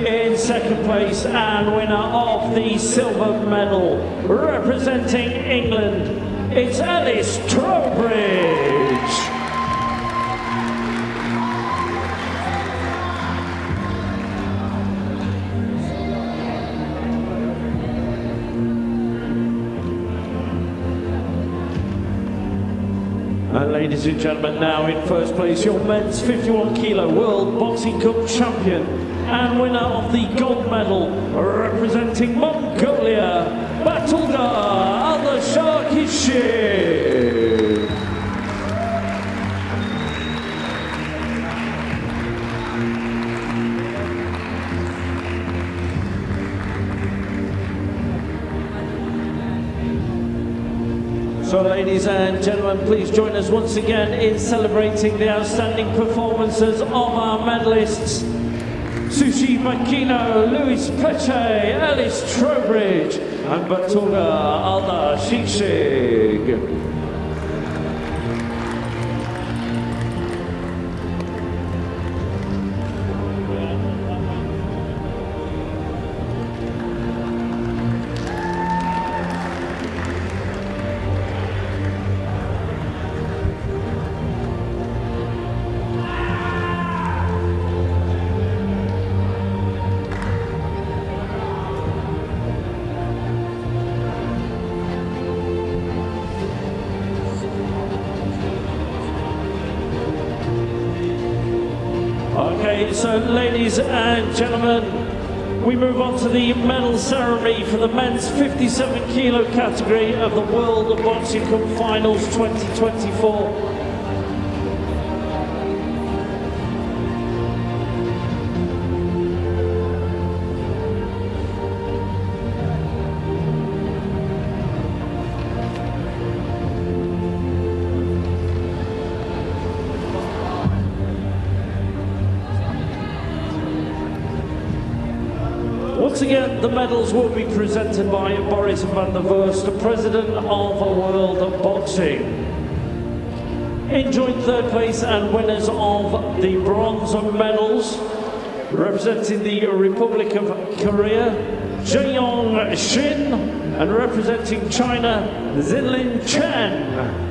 In second place and winner of the silver medal, representing England, it's Ellis Trowbridge. And ladies and gentlemen, now in first place, your men's 51 kilo World Boxing Cup champion and winner of the gold medal, representing Mongolia, Batulga Alder Kishig. So ladies and gentlemen, please join us once again in celebrating the outstanding performances of our medalists. Tsuchi Makino, Luis Pache, Ellis Trowbridge, and Batulga Alder Kishig. Okay, so ladies and gentlemen, we move on to the medal ceremony for the men's 57 kilo category of the World Boxing Cup Finals 2024. Once again, the medals will be presented by Boris van der Vorst, the President of World Boxing. In joint third place and winners of the bronze medals, representing the Republic of Korea, Jeong Shin, and representing China, Zinlin Chen.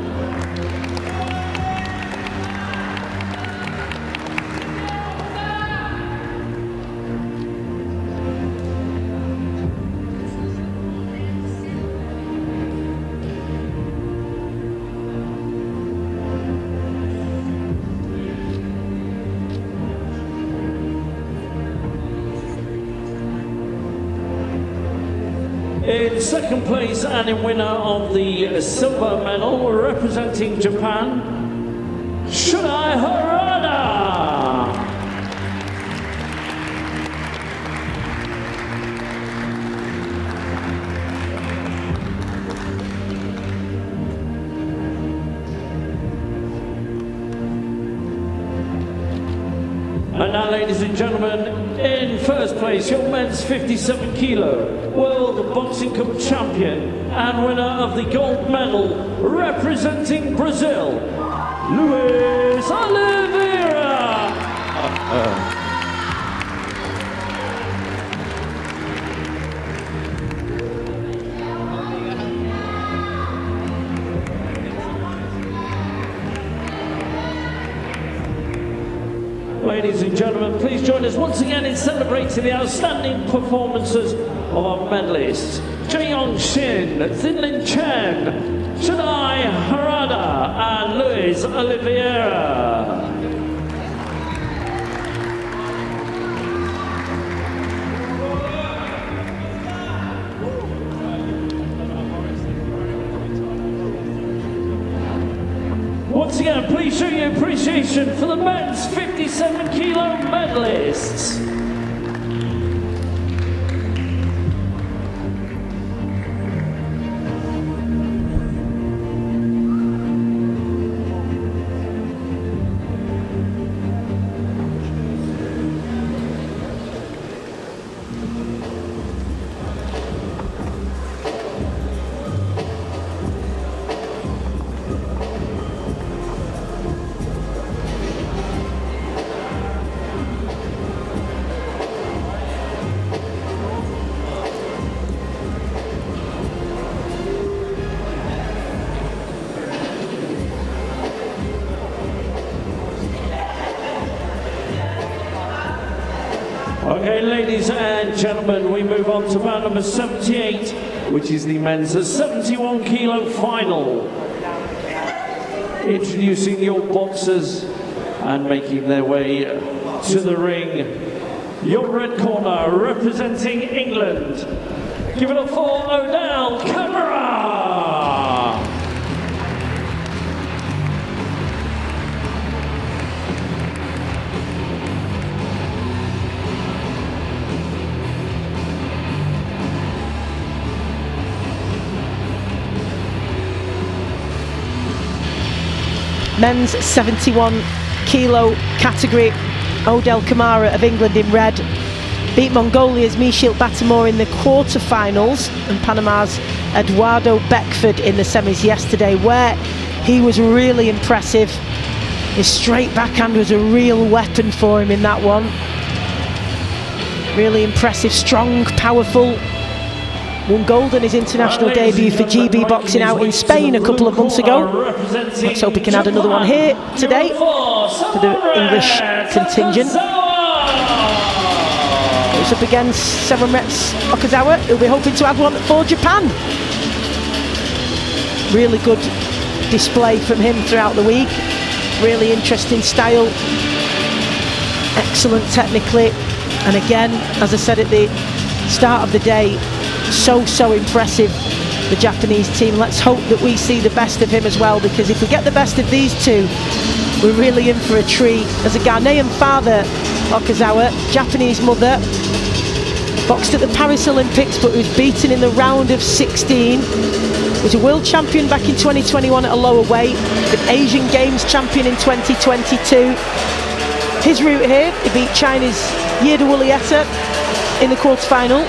In second place and in winner of the silver medal, representing Japan, Shunai Harada. And now, ladies and gentlemen, in first place, your men's 57 kilo World Boxing Cup champion and winner of the gold medal, representing Brazil, Luis Oliveira. Ladies and gentlemen, please join us once again in celebrating the outstanding performances of our medalists. Jeong Shin, Zinlin Chen, Shunai Harada, and Luis Oliveira. Once again, please show your appreciation for the men's 57 kilo medalists. Okay, ladies and gentlemen, we move on to bout number 78, which is the men's 71 kilo final. Introducing your boxers and making their way to the ring. Your red corner, representing England. Give it up for Odell Camara. Men's 71 kilo category, Odell Camara of England in red beat Mongolia's Michiel Batamor in the quarterfinals and Panama's Eduardo Beckford in the semis yesterday, where he was really impressive. His straight backhand was a real weapon for him in that one. Really impressive, strong, powerful. Won gold in his international debut for GB Boxing out in Spain a couple of months ago. Let's hope he can add another one here today for the English contingent. It's up against Ceremonies Okazawa, who'll be hoping to add one for Japan. Really good display from him throughout the week. Really interesting style. Excellent technically. And again, as I said at the start of the day, so impressive, the Japanese team. Let's hope that we see the best of him as well, because if we get the best of these two, we're really in for a treat. As a Ghanaian father, Okazawa, Japanese mother, boxed at the Paris Olympics but was beaten in the round of 16. Was a world champion back in 2021 at a lower weight, an Asian Games champion in 2022. His route here, he beat China's Yida Wulieta in the quarterfinal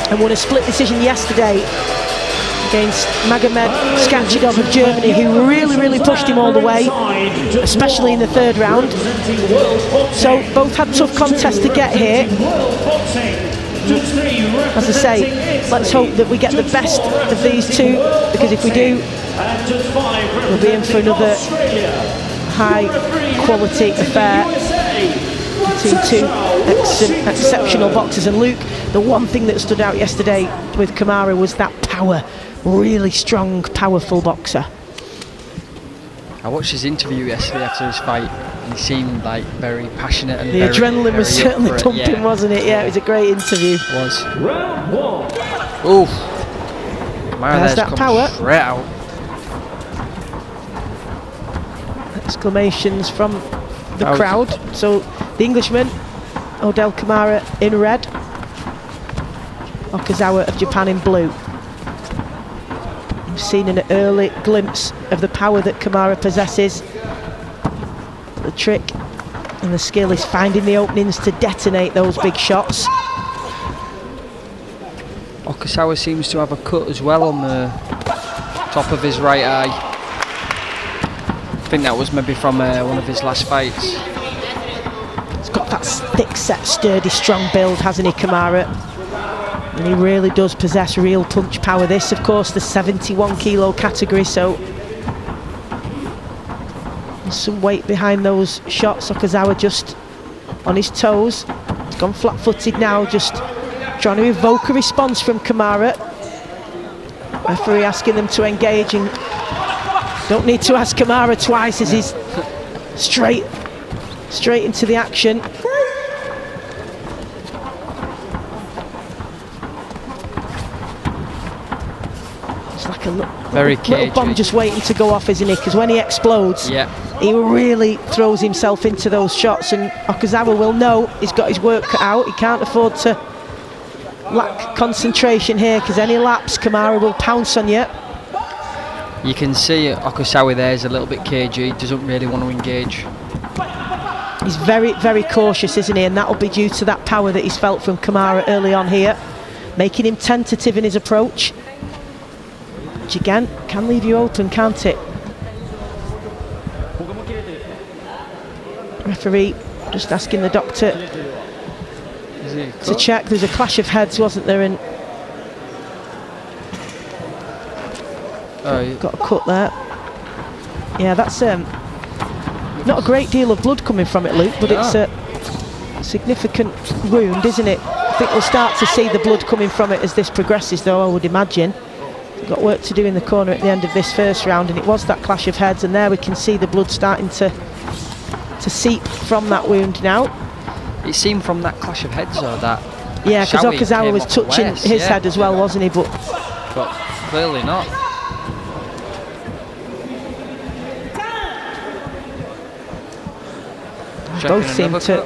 and won a split decision yesterday against Magomed Skachidov of Germany, who really pushed him all the way, especially in the third round. So both had tough contests to get here. As I say, let's hope that we get the best of these two, because if we do, we'll be in for another high quality affair between two exceptional boxers. And Luke, the one thing that stood out yesterday with Kamara was that power, really strong, powerful boxer. I watched his interview yesterday after his fight, and he seemed like very passionate and the very, adrenaline was very certainly pumping, yeah. wasn't it? Yeah, it was a great interview. It was. Round 1. Oof. Kamara There's that come power. straight out. Exclamations from the Out. crowd. So the Englishman, Odell Kamara, in red, Okazawa of Japan in blue. We've seen an early glimpse of the power that Kamara possesses. The trick and the skill is finding the openings to detonate those big shots. Okazawa seems to have a cut as well on the top of his right eye. I think that was maybe from one of his last fights. He's got that thick set, sturdy, strong build, hasn't he, Kamara? And he really does possess real punch power. This, of course, the 71 kilo category, so there's some weight behind those shots. Okazawa just on his toes. He's gone flat-footed now, just trying to evoke a response from Kamara. Referee asking them to engage, and don't need to ask Kamara twice as he's straight into the action. It's like a little bomb just waiting to go off, isn't he? Because when he explodes, he really throws himself into those shots, and Okazawa will know he's got his work cut out. He can't afford to lack concentration here, because any lapse, Kamara will pounce on you. You can see Okazawa there is a little bit cagey, doesn't really want to engage. He's very cautious, isn't he? And that'll be due to that power that he's felt from Kamara early on here, making him tentative in his approach, which again can leave you open, can't it? Referee just asking the doctor to check. There's a clash of heads, wasn't there? And got a cut there. Yeah, that's not a great deal of blood coming from it, Luke, but it's a significant wound, isn't it? I think we'll start to see the blood coming from it as this progresses, though, I would imagine. We've got work to do in the corner at the end of this first round, and it was that clash of heads, and there we can see the blood starting to seep from that wound now. It seemed from that clash of heads, though, that yeah, because Okazawa was touching his head as well, wasn't he? But clearly not. Both seem to,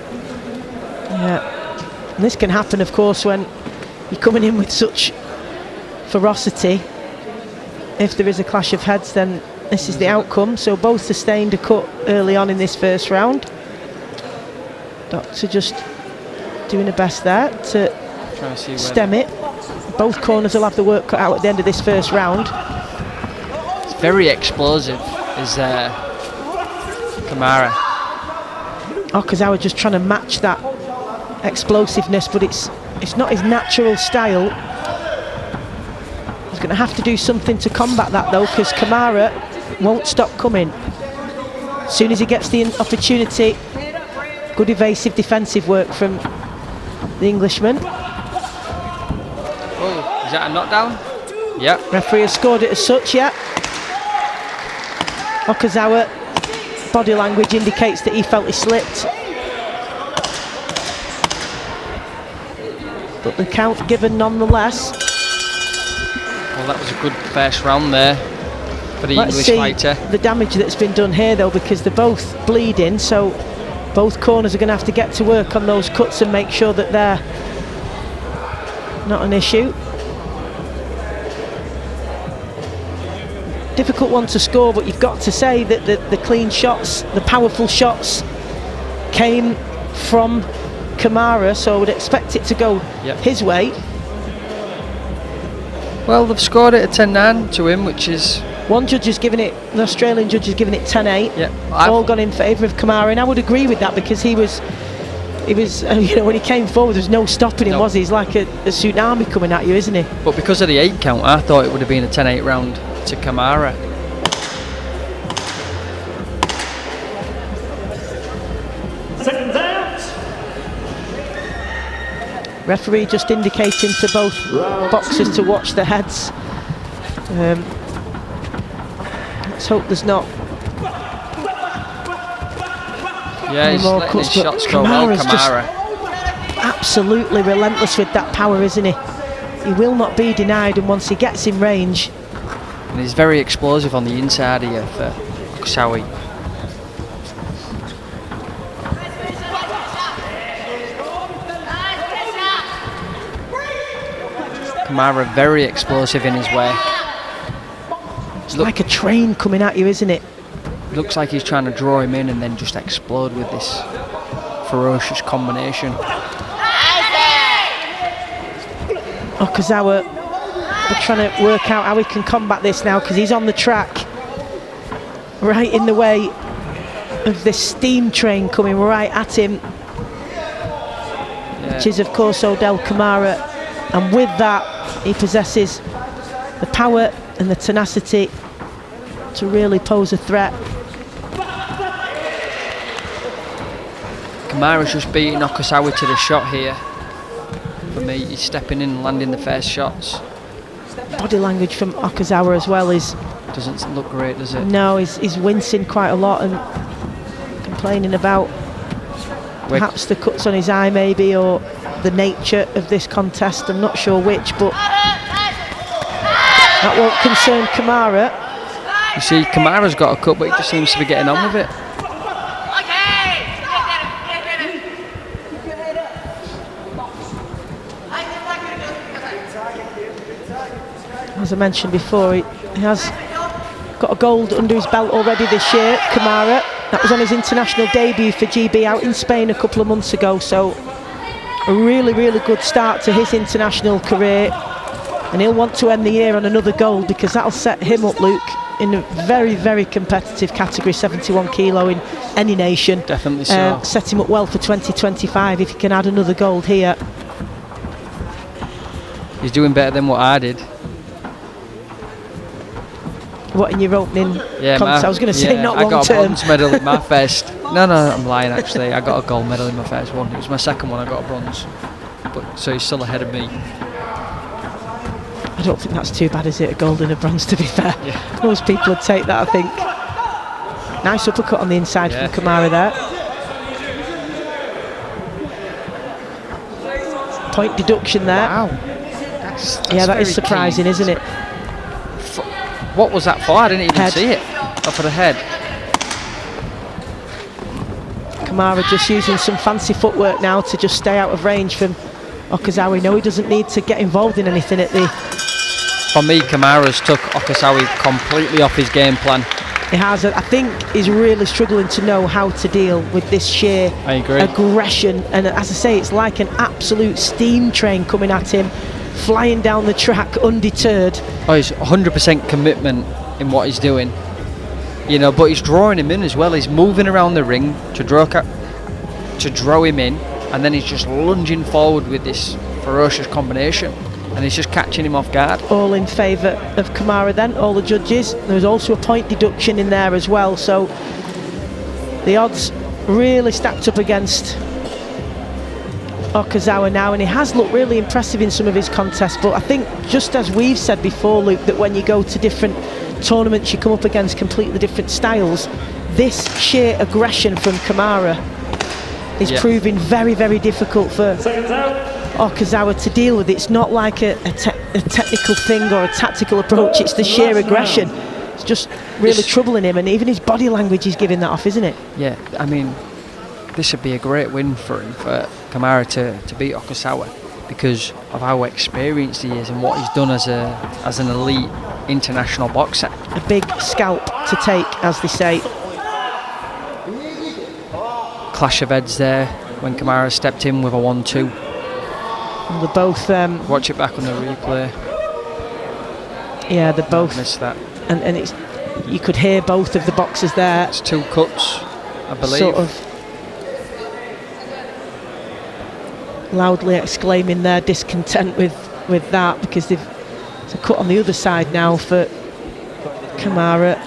yeah. And this can happen, of course, when you're coming in with such ferocity. If there is a clash of heads, then this is the outcome. So both sustained a cut early on in this first round. Doctor just doing the best there to stem it. Both corners will have the work cut out at the end of this first round. It's very explosive, is Kamara. Okazawa just trying to match that explosiveness, but it's not his natural style. He's going to have to do something to combat that, though, because Kamara won't stop coming. As soon as he gets the opportunity, good evasive defensive work from the Englishman. Oh, is that a knockdown? Yeah. Referee has scored it as such, yeah. Okazawa, body language indicates that he felt he slipped. But the count given nonetheless. Well, that was a good first round there for the English fighter. Let's see the damage that's been done here, though, because they're both bleeding, so both corners are going to have to get to work on those cuts and make sure that they're not an issue. Difficult one to score, but you've got to say that the clean shots, the powerful shots, came from Kamara, so I would expect it to go his way. Well, they've scored it a 10-9 to him, which is... One judge is giving it, the Australian judge is giving it 10-8. Yeah, all gone in favour of Kamara, and I would agree with that because he was you know, when he came forward, there's no stopping him, was he? He's like a tsunami coming at you, isn't he? But because of the 8 count, I thought it would have been a 10-8 round to Kamara. Seconds out. Referee just indicating to both boxers to watch their heads. Let's hope there's not Yeah, he's more letting his cuts, but shots go well, Kamara's just Kamara. absolutely relentless with that power, isn't he? He will not be denied, and once he gets in range, And he's very explosive on the inside here for Okusawi. Kamara very explosive in his way. it's like a train coming at you, isn't it? Looks like he's trying to draw him in and then just explode with this ferocious combination. Okazawa, we're trying to work out how he can combat this now because he's on the track, right in the way of this steam train coming right at him, which is of course Odell Kamara, and with that he possesses the power and the tenacity to really pose a threat. Kamara's just beating Okusawi to the shot here. For me, he's stepping in and landing the first shots. Body language from Okazawa as well is... Doesn't look great, does it? No, he's wincing quite a lot and complaining about perhaps the cuts on his eye maybe, or the nature of this contest. I'm not sure which, but that won't concern Kamara. You see, Kamara's got a cut, but he just seems to be getting on with it. As I mentioned before, he has got a gold under his belt already this year, Kamara. That was on his international debut for GB out in Spain a couple of months ago, so a really, really good start to his international career. And he'll want to end the year on another gold because that'll set him up, Luke, in a very, very competitive category, 71 kilo in any nation. Definitely so. Set him up well for 2025 if he can add another gold here. He's doing better than what I did. What, in your opening contest? I was going to say not long term. I got a bronze medal in my first. No, I'm lying actually. I got a gold medal in my first one. It was my second one. I got a bronze. But so he's still ahead of me. I don't think that's too bad, is it? A gold and a bronze, to be fair. Yeah. Most people would take that, I think. Nice uppercut on the inside from Kamara there. Point deduction there. Wow. That's that is surprising, isn't it? What was that for? I didn't even Head. see it. Up at the head. Kamara just using some fancy footwork now to just stay out of range from Okazawa. No, he doesn't need to get involved in anything at the... For me, Kamara's took Okusawi completely off his game plan. He has. I think he's really struggling to know how to deal with this sheer aggression. And as I say, it's like an absolute steam train coming at him, flying down the track undeterred. Oh, he's 100% commitment in what he's doing. You know, but he's drawing him in as well. He's moving around the ring to draw him in, and then he's just lunging forward with this ferocious combination, and he's just catching him off guard. All in favour of Kamara then, all the judges. There's also a point deduction in there as well, so the odds really stacked up against Okazawa now, and he has looked really impressive in some of his contests, but I think, just as we've said before, Luke, that when you go to different tournaments you come up against completely different styles. This sheer aggression from Kamara is proving very, very difficult for Okazawa to deal with. It's not like a technical thing or a tactical approach, it's the sheer aggression. It's just really troubling him, and even his body language is giving that off, isn't it? Yeah, I mean, this would be a great win for him, for Kamara to beat Okazawa, because of how experienced he is and what he's done as an elite international boxer. A big scalp to take, as they say. Clash of heads there when Kamara stepped in with a 1-2. And they're both... watch it back on the replay. Yeah, they're both. Missed that. And it's, you could hear both of the boxers there. It's 2 cuts, I believe. Sort of loudly exclaiming their discontent with that, because there's a cut on the other side now for Kamara.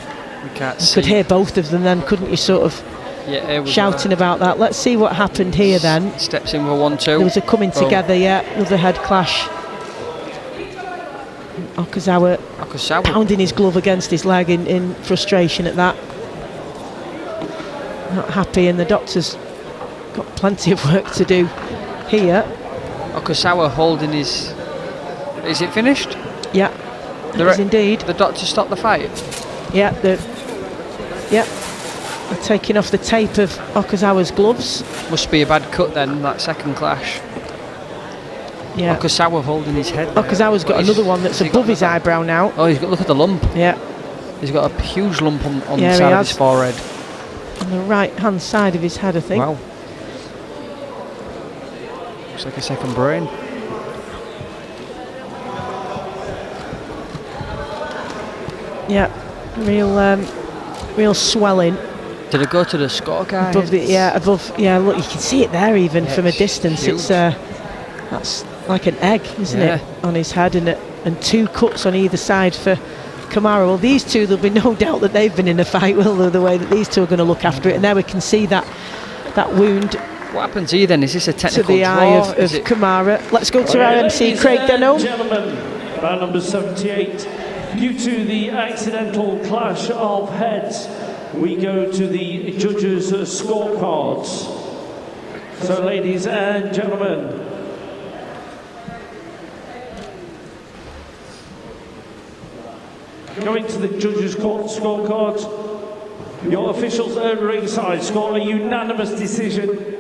We can't You see. could hear both of them then, couldn't you, sort of Yeah, here we shouting go. about that. Let's see what happened here then. Steps in with 1-2. There was a coming Boom. together, yeah, another head clash. Okazawa pounding his glove against his leg in frustration at that. Not happy, and the doctor's got plenty of work to do here. Okazawa holding his... Is it finished? Yeah, it is indeed. The doctor stopped the fight? Yeah, they're taking off the tape of Okazawa's gloves. Must be a bad cut then, that second clash. Yeah. Okazawa holding his head there. Okazawa's got another one that's above his eyebrow now. Oh, he's got, look at the lump. Yeah. He's got a huge lump on Yeah, the side of his forehead. On the right hand side of his head, I think. Wow. Looks like a second brain. Yeah, real swelling. Did it go to the scorecard? Above yeah, look, you can see it there even Yeah, from a it's distance. huge. It's that's like an egg, isn't Yeah. it, on his head, and 2 cuts on either side for Kamara. Well, these two, there'll be no doubt that they've been in a fight, will there, the way that these two are going to look after it. And there we can see that wound What happens here then? Is this a to technical the draw? eye of Is it- Kamara. Let's go to our MC, Ladies Craig and Denholm. Gentlemen, round number 78. Due to the accidental clash of heads, we go to the judges' scorecards. So, ladies and gentlemen, going to the judges' scorecards, your officials at ringside score a unanimous decision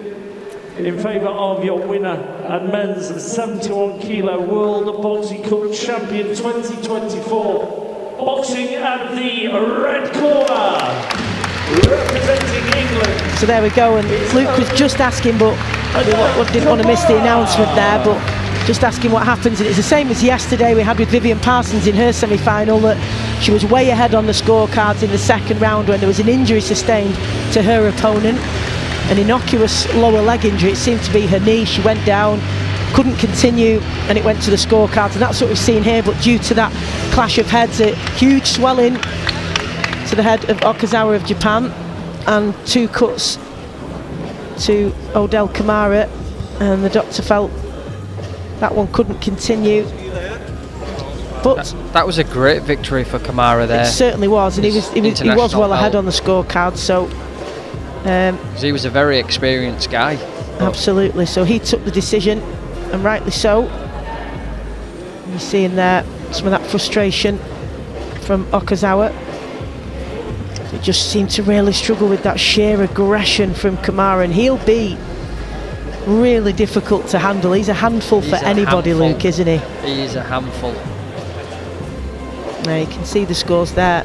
in favour of your winner and men's 71 kilo World Boxing Cup Champion 2024. Boxing at the red corner, representing England. So there we go, and Luke was just asking, but we didn't want to miss the announcement there, but just asking what happens, and it's the same as yesterday we had with Vivian Parsons in her semi-final, that she was way ahead on the scorecards in the second round when there was an injury sustained to her opponent, an innocuous lower leg injury. It seemed to be her knee. She went down, couldn't continue, and it went to the scorecards, and that's what we've seen here. But due to that clash of heads, a huge swelling to the head of Okazawa of Japan, and 2 cuts to Odell Kamara, and the doctor felt that one couldn't continue. But that was a great victory for Kamara there. it certainly was, and he was International well ahead belt. on the scorecard. So 'Cause he was a very experienced guy. absolutely. So he took the decision, and rightly so. You're seeing there some of that frustration from Okazawa. He just seemed to really struggle with that sheer aggression from Kamara, and he'll be really difficult to handle. He's a handful He's for a anybody, handful. Luke, isn't he? He is a handful. Now you can see the scores there.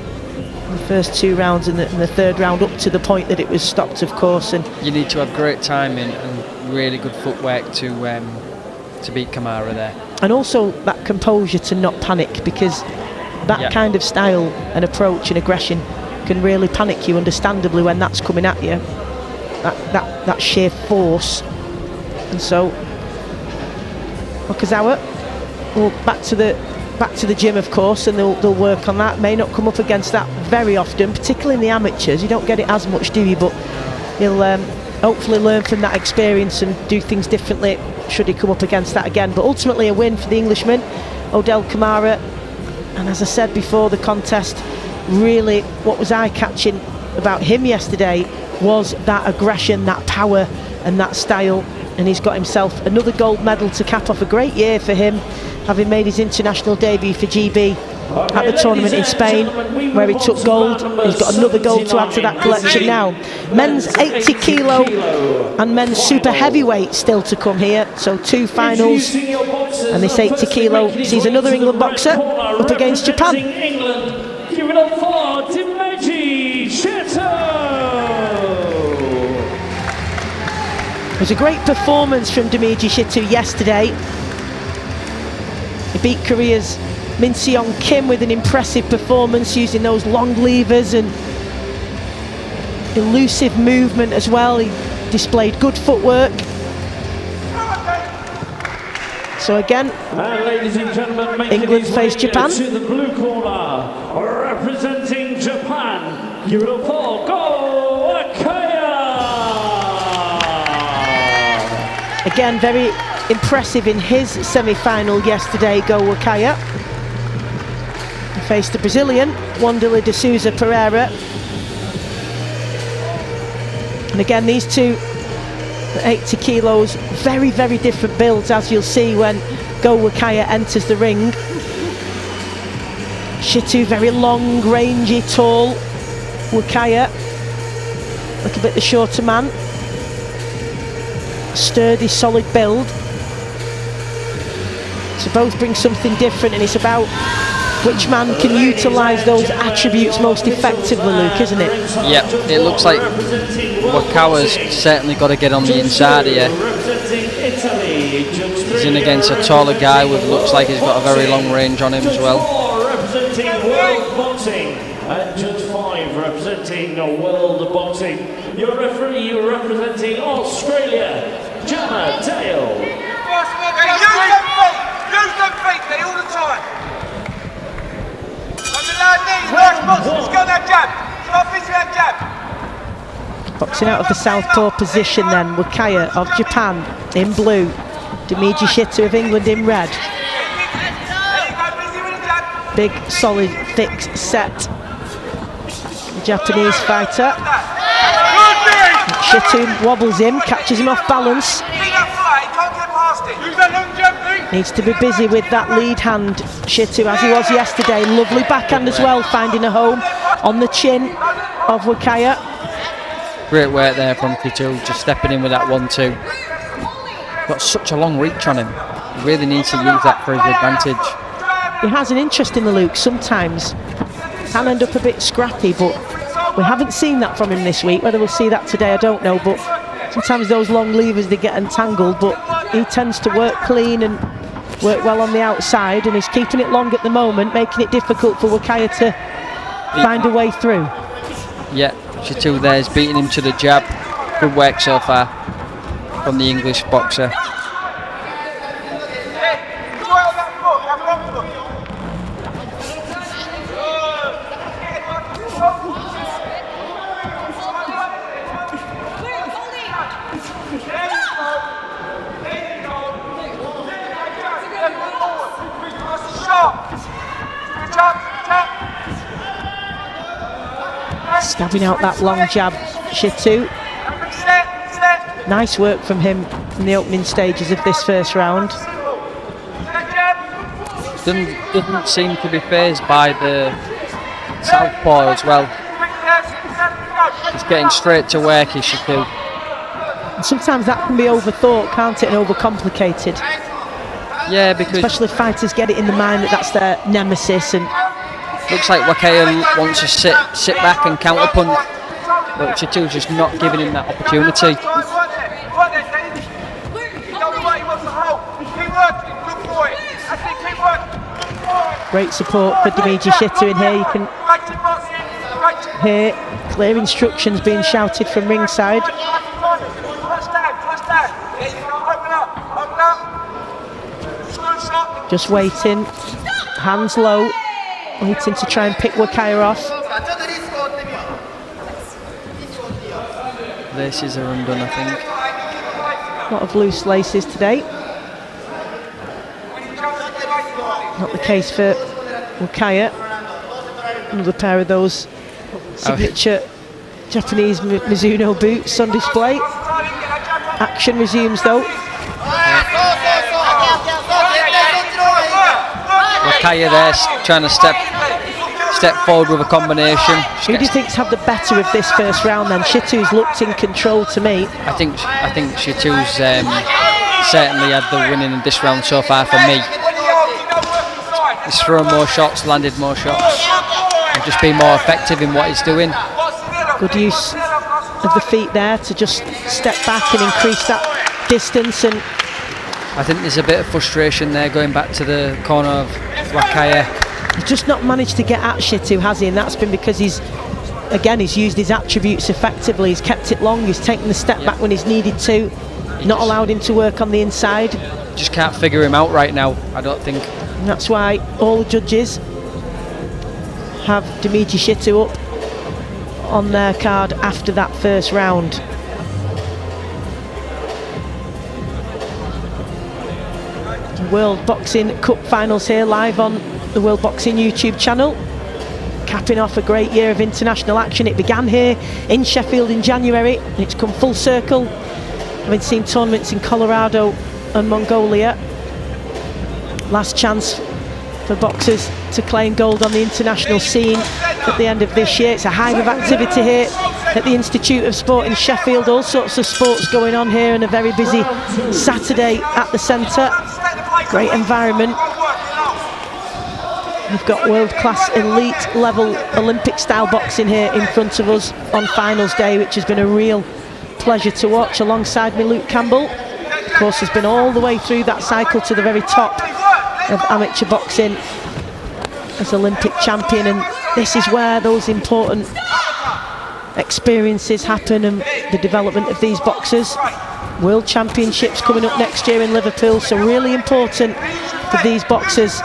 The first 2 rounds and the third round, up to the point that it was stopped, of course. And You need to have great timing and really good footwork to beat Kamara there. and also that composure to not panic, because that kind of style and approach and aggression can really panic you, understandably, when that's coming at you. That sheer force. And so Okazawa, well, back to the gym, of course, and they'll work on that. May not come up against that very often, particularly in the amateurs. You don't get it as much, do you? But he'll hopefully learn from that experience and do things differently should he come up against that again. But ultimately a win for the Englishman, Odell Kamara. And as I said before the contest, really what was eye-catching about him yesterday was that aggression, that power and that style. And he's got himself another gold medal to cap off a great year for him, having made his international debut for GB at the tournament in Spain, where he took gold. He's got another gold to add to that collection now. Men's 80 kilo and men's super heavyweight still to come here. So 2 finals, and this 80 kilo sees another England boxer up against Japan. England, give it up for Dimeji Cheto. It was a great performance from Dimeji Shitu yesterday. He beat Korea's Min Seong Kim with an impressive performance using those long levers and elusive movement as well. He displayed good footwork. So again, ladies and gentlemen, making England his face way Japan. to the blue corner, representing Japan, Europo, Go Akaya! Again, very impressive in his semi-final yesterday, Go Wakaya. He faced the Brazilian, Wanderlei de Souza Pereira. And again, these two, at 80 kilos, very, very different builds, as you'll see when Go Wakaya enters the ring. Shitu, very long, rangy, tall. Wakaya, a little bit the shorter man. Sturdy, solid build. So both bring something different, and it's about which man can utilise those attributes most effectively, Luke, isn't it? Yeah, it looks like Wakawa's certainly got to get on the inside here. He's in against a taller guy with looks like he's got a very long range on him as well. Representing World Boxing, and Judge 5 representing World Boxing. Your referee, you're representing Australia, Gemma Dale. Use them feet, Lee, all the time. Let's go that jab. Stop missing that jab. Boxing out of the southpaw position then, Wakaya of Japan in blue, Demiji Shitu of England in red. Big, solid, thick set. The Japanese fighter. Shitu wobbles him, catches him off balance. Needs to be busy with that lead hand, Shitu, as he was yesterday. Lovely backhand as well, finding a home on the chin of Wakaya. Great work there from Shitu, just stepping in with that 1-2. Got such a long reach on him. He really needs to use that for his advantage. He has an interest in the Luke sometimes. Can end up a bit scrappy, but we haven't seen that from him this week. Whether we'll see that today, I don't know, but sometimes those long levers, they get entangled, but he tends to work clean and work well on the outside, and he's keeping it long at the moment, making it difficult for Wakaya to find a way through. Yeah, Shitu there is beating him to the jab. Good work so far from the English boxer. Stabbing out that long jab, Shitu. Nice work from him in the opening stages of this first round. Doesn't seem to be fazed by the southpaw as well. He's getting straight to work, he should do. And sometimes that can be overthought, can't it, and overcomplicated. Yeah, because especially if fighters get it in the mind that that's their nemesis, and looks like Wakaya wants to sit back and counter punch, but Shitu's just not giving him that opportunity. Great support for Demiji Shitu in here. You can hear clear instructions being shouted from ringside. Just waiting, hands low, waiting to try and pick Wakaya off. Laces are undone, I think. A lot of loose laces today. Not the case for Wakaya. Another pair of those signature Japanese Mizuno boots on display. Action resumes though. Wakaya there trying to step forward with a combination. Who do you think's had the better of this first round then? Shitu's looked in control to me. I think Shitu's certainly had the winning in this round so far for me. He's thrown more shots, landed more shots, and just been more effective in what he's doing. Good use of the feet there to just step back and increase that distance. And I think there's a bit of frustration there going back to the corner of Wakaya. He's just not managed to get at Shitu, has he? And that's been because he's used his attributes effectively. He's kept it long, he's taken the step back when he's needed to, not allowed him to work on the inside. Just can't figure him out right now, I don't think. And that's why all the judges have Dmitry Shitu up on their card after that first round. World Boxing Cup finals here live on the World Boxing YouTube channel, capping off a great year of international action. It began here in Sheffield in January and it's come full circle, having seen tournaments in Colorado and Mongolia. Last chance for boxers to claim gold on the international scene at the end of this year. It's a hive of activity here at the Institute of Sport in Sheffield. All sorts of sports going on here, and a very busy Saturday at the centre. Great environment. We've got world-class elite level Olympic style boxing here in front of us on finals day, which has been a real pleasure to watch. Alongside me, Luke Campbell, of course, has been all the way through that cycle to the very top of amateur boxing as Olympic champion, and this is where those important experiences happen and the development of these boxers. World Championships coming up next year in Liverpool, so really important for these boxers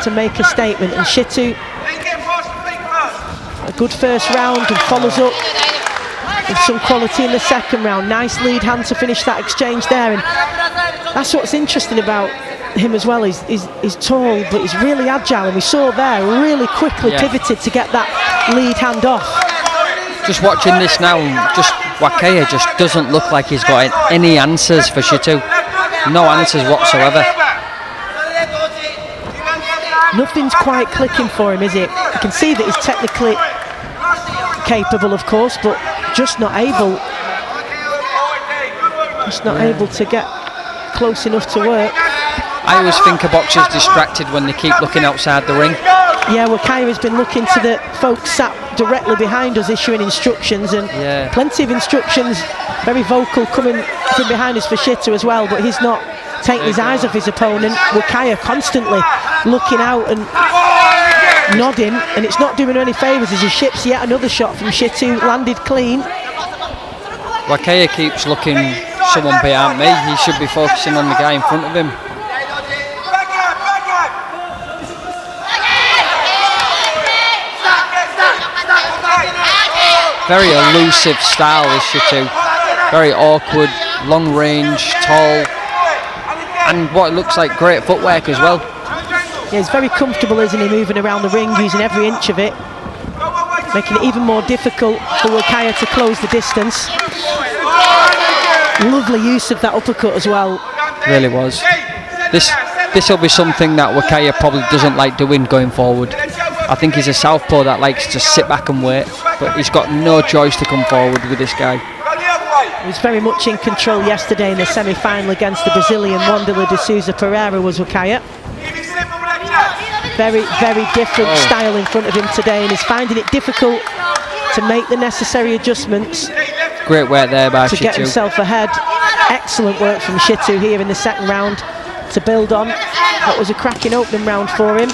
to make a statement. And Shitu, a good first round, and follows up with some quality in the second round. Nice lead hand to finish that exchange there, and that's what's interesting about him as well. He's tall, but he's really agile, and we saw there really quickly pivoted to get that lead hand off. Just watching this now, just Wakaya just doesn't look like he's got any answers for Shitu. No answers whatsoever. Nothing's quite clicking for him, is it? You can see that he's technically capable, of course, but just not able to get close enough to work. I always think a boxer's distracted when they keep looking outside the ring. Yeah, Wakaya has been looking to the folks sat directly behind us issuing instructions, and plenty of instructions, very vocal, coming from behind us for Shitu as well, but he's not taking his eyes off his opponent. Wakaya constantly looking out and nodding, and it's not doing her any favours as he ships yet another shot from Shitu, landed clean. Wakaya keeps looking someone behind me. He should be focusing on the guy in front of him. Very elusive style is Shitu. Very awkward, long range, tall, and what looks like great footwork as well. Yeah, he's very comfortable, isn't he, moving around the ring, using every inch of it, making it even more difficult for Wakaya to close the distance. Lovely use of that uppercut as well. Really was. This will be something that Wakaya probably doesn't like doing going forward. I think he's a southpaw that likes to sit back and wait, but he's got no choice to come forward with this guy. He was very much in control yesterday in the semi-final against the Brazilian Wanderlei de Souza Pereira, was Wakaya. Very, very different style in front of him today, and he's finding it difficult to make the necessary adjustments. Great work there by Shitu. To get himself ahead. Excellent work from Shitu here in the second round to build on. That was a cracking opening round for him.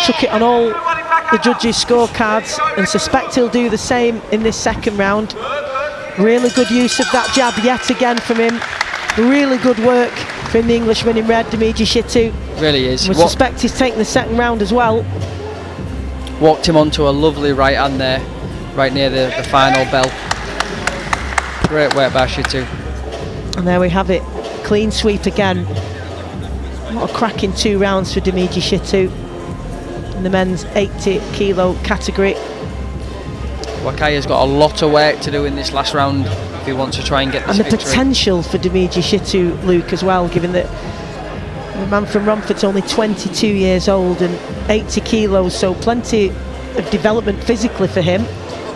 Took it on all the judges' scorecards, and suspect he'll do the same in this second round. Really good use of that jab yet again from him. Really good work from the Englishman in red, Dmitry Shitu. Really is. We suspect he's taking the second round as well. Walked him onto a lovely right hand there, right near the final bell. Great work by Shitu. And there we have it. Clean sweep again. What a cracking 2 rounds for Dmitry Shitu in the men's 80 kilo category. Wakaya's got a lot of work to do in this last round if he wants to try and get this victory. And the potential for Dmitry Shitu, Luke, as well, given that the man from Romford's only 22 years old and 80 kilos, so plenty of development physically for him.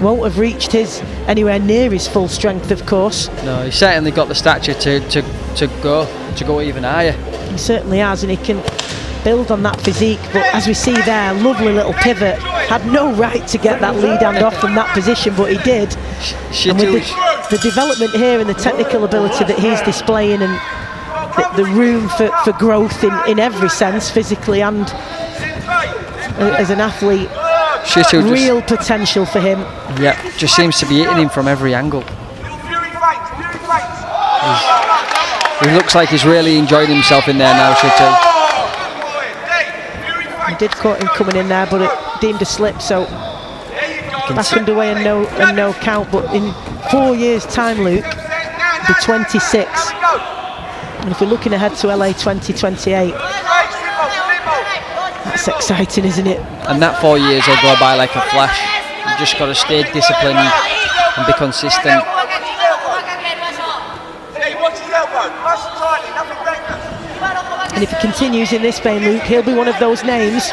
Won't have reached anywhere near his full strength, of course. No, he's certainly got the stature to go even higher. He certainly has, and he can build on that physique, but as we see there, lovely little pivot. Had no right to get that lead hand off from that position, but he did. And with the development here and the technical ability that he's displaying, and the room for growth in every sense, physically and as an athlete. Shitu Real potential for him. Yeah, just seems to be hitting him from every angle. He looks like he's really enjoying himself in there now, Shitu. He did caught him coming in there, but it deemed a slip, so back underway and no count. But in 4 years' time, Luke, be 26. And if we're looking ahead to LA 2028, that's exciting, isn't it? And that 4 years will go by like a flash. You've just got to stay disciplined and be consistent. And if he continues in this vein, Luke, he'll be one of those names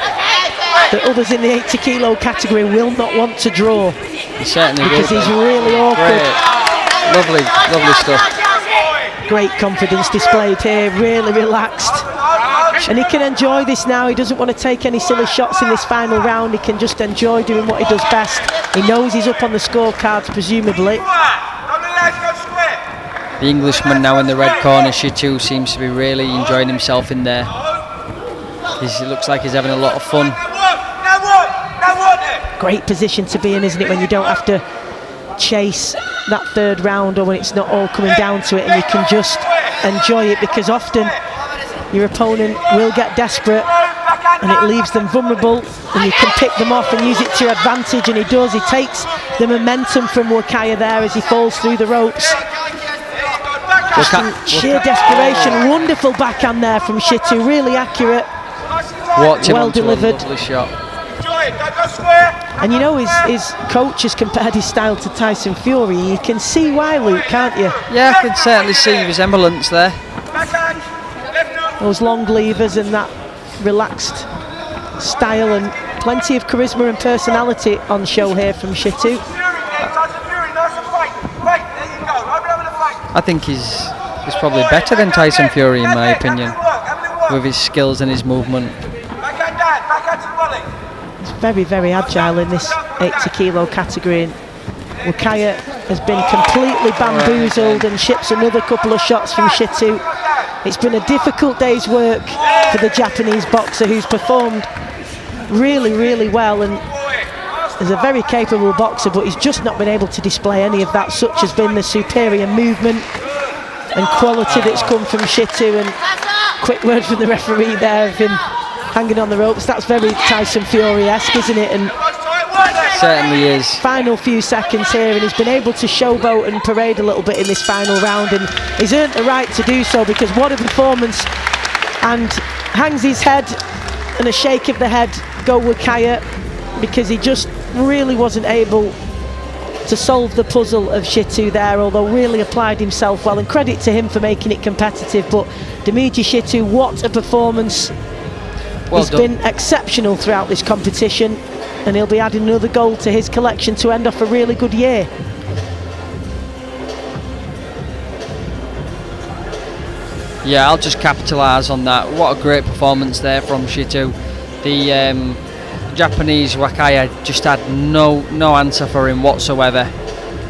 that others in the 80 kilo category will not want to draw. He certainly because will. He's really awkward. Great. Lovely stuff. Great confidence displayed here, really relaxed. And he can enjoy this now. He doesn't want to take any silly shots in this final round. He can just enjoy doing what he does best. He knows he's up on the scorecards, presumably. The Englishman now in the red corner, Shitu, seems to be really enjoying himself in there. He looks like he's having a lot of fun. Great position to be in, isn't it, when you don't have to chase that third round or when it's not all coming down to it, and you can just enjoy it, because often your opponent will get desperate and it leaves them vulnerable, and you can pick them off and use it to your advantage, and he does. He takes the momentum from Wakaya there as he falls through the ropes. Sheer desperation. Wonderful backhand there from Shitu, really accurate, well delivered. Lovely shot. And you know, his coach has compared his style to Tyson Fury. You can see why, Luke, can't you? Yeah, I can certainly see resemblance there. Those long levers and that relaxed style, and plenty of charisma and personality on show here from Shitu. I think he's probably better than Tyson Fury, in my opinion, with his skills and his movement. He's very, very agile in this 80 kilo category, and Wakaya has been completely bamboozled and ships another couple of shots from Shitu. It's been a difficult day's work for the Japanese boxer, who's performed really, really well and is a very capable boxer, but he's just not been able to display any of that. Such has been the superior movement and quality that's come from Shitu. And quick word from the referee there of him hanging on the ropes. That's very Tyson Fury-esque, isn't it? And certainly is. Final few seconds here, and he's been able to showboat and parade a little bit in this final round, and he's earned the right to do so, because what a performance. And hangs his head, and a shake of the head, go Wakaya, because he just really wasn't able to solve the puzzle of Shitu there, although really applied himself well, and credit to him for making it competitive. But Dmitry Shitu, what a performance. He's been exceptional throughout this competition, and he'll be adding another gold to his collection to end off a really good year. Yeah, I'll just capitalise on that. What a great performance there from Shitu. The Japanese Wakaya just had no answer for him whatsoever.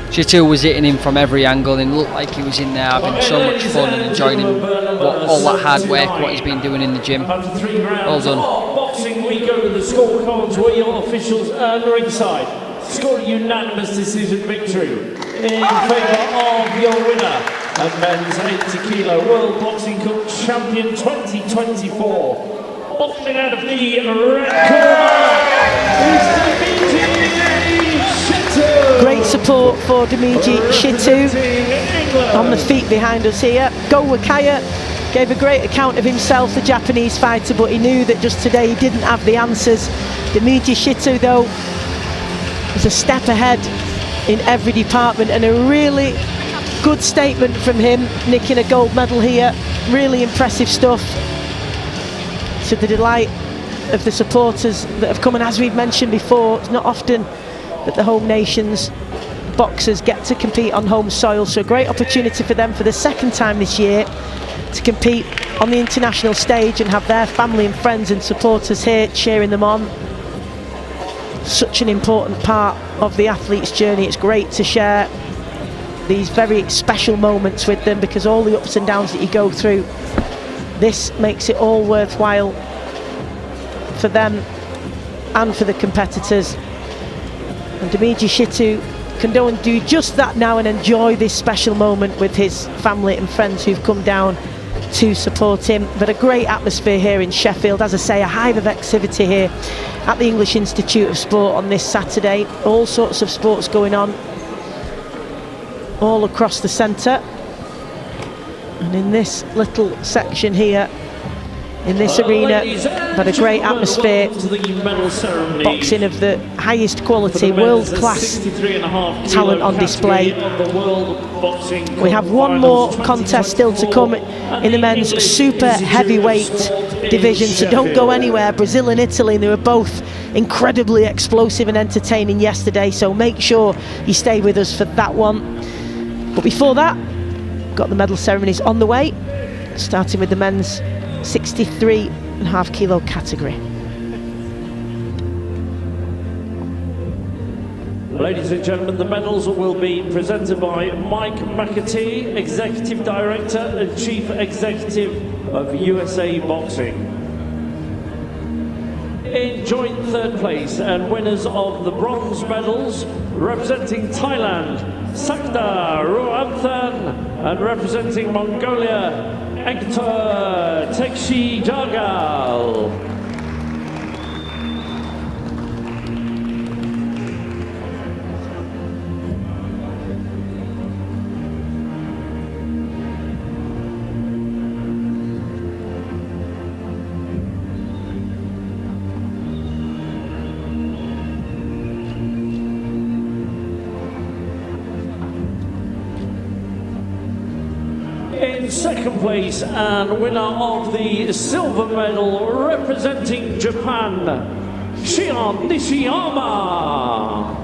Shitu was hitting him from every angle, and it looked like he was in there having so much fun and enjoying all that hard work, what he's been doing in the gym. Well done. Boxing, we go to the scorecards where your officials earn ringside. Score unanimous decision victory in favour of your winner and men's 80 kilo World Boxing Cup Champion 2024. Boxing out of the red corner is Dmitry Shitu. Great support for Dmitry Shitu on the feet behind us here. Go Wakaya gave a great account of himself, the Japanese fighter, but he knew that just today he didn't have the answers. Dmitry Shitu, though, was a step ahead in every department, and a really good statement from him, nicking a gold medal here. Really impressive stuff, to the delight of the supporters that have come. And as we've mentioned before, it's not often that the home nations boxers get to compete on home soil, so a great opportunity for them for the second time this year to compete on the international stage and have their family and friends and supporters here cheering them on. Such an important part of the athlete's journey. It's great to share these very special moments with them, because all the ups and downs that you go through, this makes it all worthwhile for them and for the competitors. And Dmytro Shitu can go and do just that now and enjoy this special moment with his family and friends who've come down to support him. But a great atmosphere here in Sheffield. As I say, a hive of activity here at the English Institute of Sport on this Saturday. All sorts of sports going on all across the centre. And in this little section here, in this arena, but a great atmosphere. Boxing of the highest quality, world-class talent on display. We have one more contest still to come in the men's super heavyweight division, so don't go anywhere. Brazil and Italy, they were both incredibly explosive and entertaining yesterday, so make sure you stay with us for that one. But before that, got the medal ceremonies on the way, starting with the men's 63.5 kilo category. Ladies and gentlemen, the medals will be presented by Mike McAtee, Executive Director and Chief Executive of USA Boxing. In joint third place and winners of the bronze medals, representing Thailand, Sakda Ruamthan, and representing Mongolia, Ektor Tekshi Jagal. In second place and winner of the silver medal, representing Japan, Shion Nishiyama.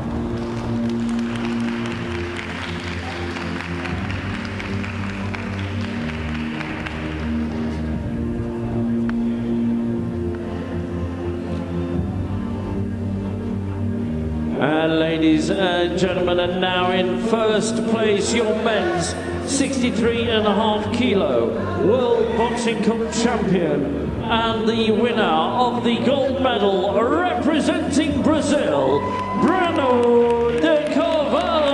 And ladies and gentlemen, and now in first place, your men's 63.5 kilo World Boxing Cup champion and the winner of the gold medal, representing Brazil, Breno de Carvalho.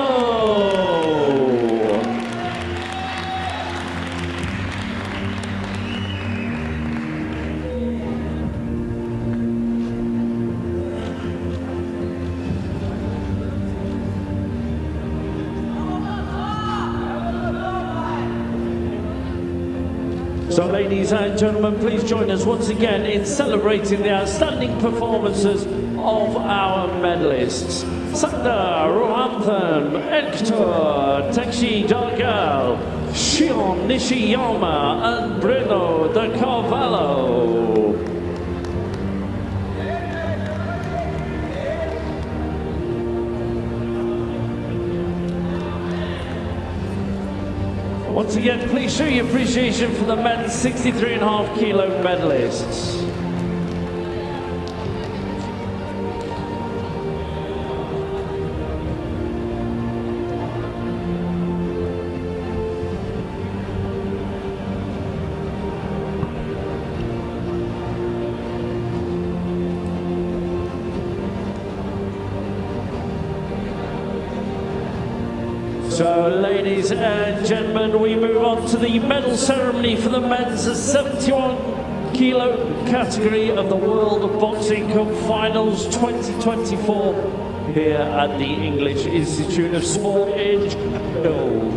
So ladies and gentlemen, please join us once again in celebrating the outstanding performances of our medalists. Sakda Ruamthan, Ektor Tekshi Jagal, Shion Nishiyama and Breno de Carvalho. Once again, please show your appreciation for the men's 63.5 kilo medalists. So, ladies and gentlemen, we move on to the medal ceremony for the men's 71 kilo category of the World Boxing Cup Finals 2024 here at the English Institute of Sport in Sheffield.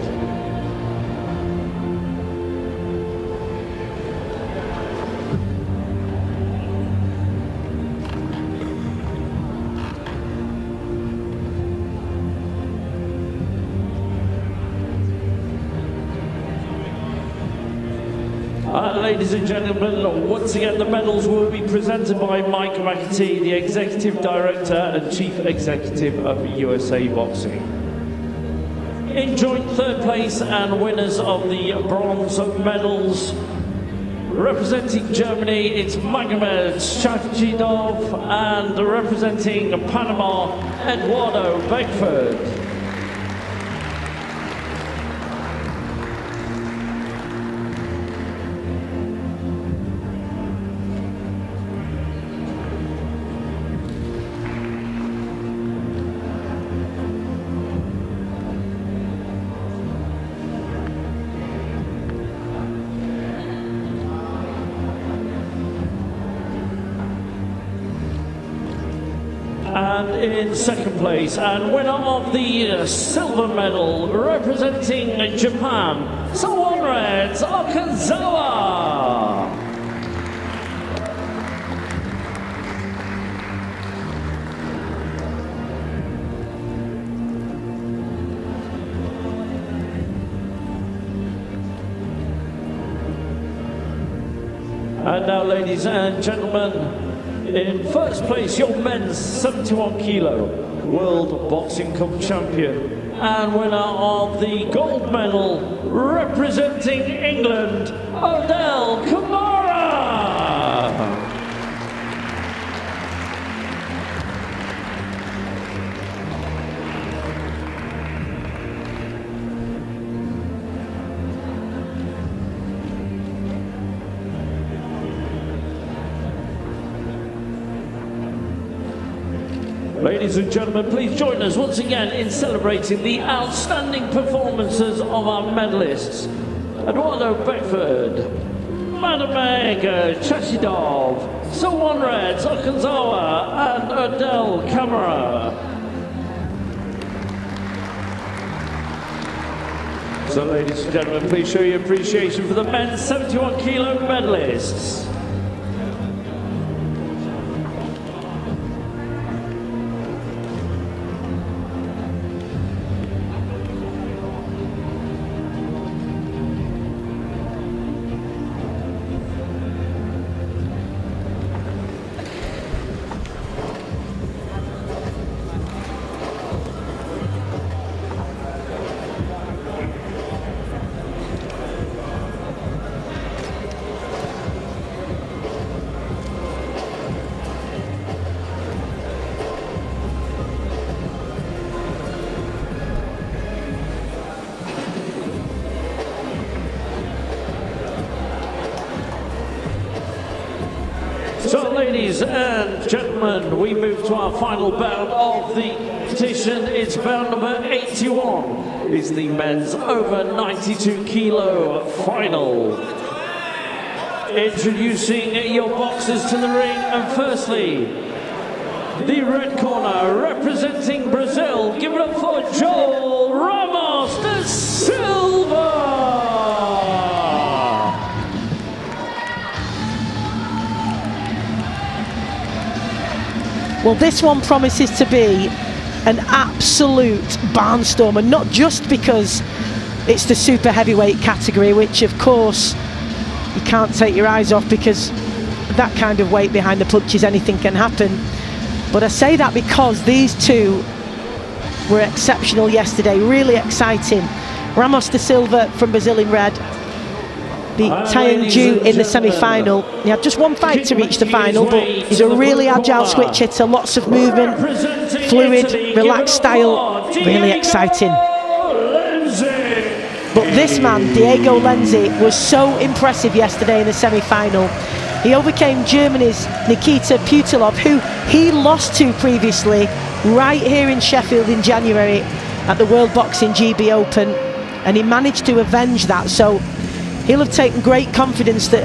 Ladies and gentlemen, once again the medals will be presented by Mike McAtee, the Executive Director and Chief Executive of USA Boxing. In joint third place and winners of the bronze medals, representing Germany, it's Magomed Shachidov, and representing Panama, Eduardo Beckford. And in second place, and winner of the silver medal, representing Japan, Ceremonies Okazawa. And now, ladies and gentlemen, in first place, your men's 71 kilo World Boxing Cup champion and winner of the gold medal, representing England, Odell Kamara. Ladies and gentlemen, please join us once again in celebrating the outstanding performances of our medalists. Eduardo Beckford, Madameg Chashidov, Ceremonies Okazawa and Odell Kamara. So ladies and gentlemen, please show your appreciation for the men's 71 kilo medalists. So ladies and gentlemen, we move to our final bout of the competition. It's bout number 81. It's the men's over 92 kilo final. Introducing your boxers to the ring, and firstly, the red corner representing Brazil, give it up for Joel Ramos da Silva. Well, this one promises to be an absolute barnstormer, not just because it's the super heavyweight category, which of course you can't take your eyes off, because that kind of weight behind the punches, anything can happen. But I say that because these two were exceptional yesterday, really exciting. Ramos da Silva from Brazil in red beat Taiyang in the semi-final. He had just one fight to reach the final, but he's a really agile switch hitter, lots of movement, fluid, relaxed style, really exciting. But this man, Diego Lenzi, was so impressive yesterday in the semi-final. He overcame Germany's Nikita Putilov, who he lost to previously right here in Sheffield in January at the World Boxing GB Open, and he managed to avenge that. So he'll have taken great confidence that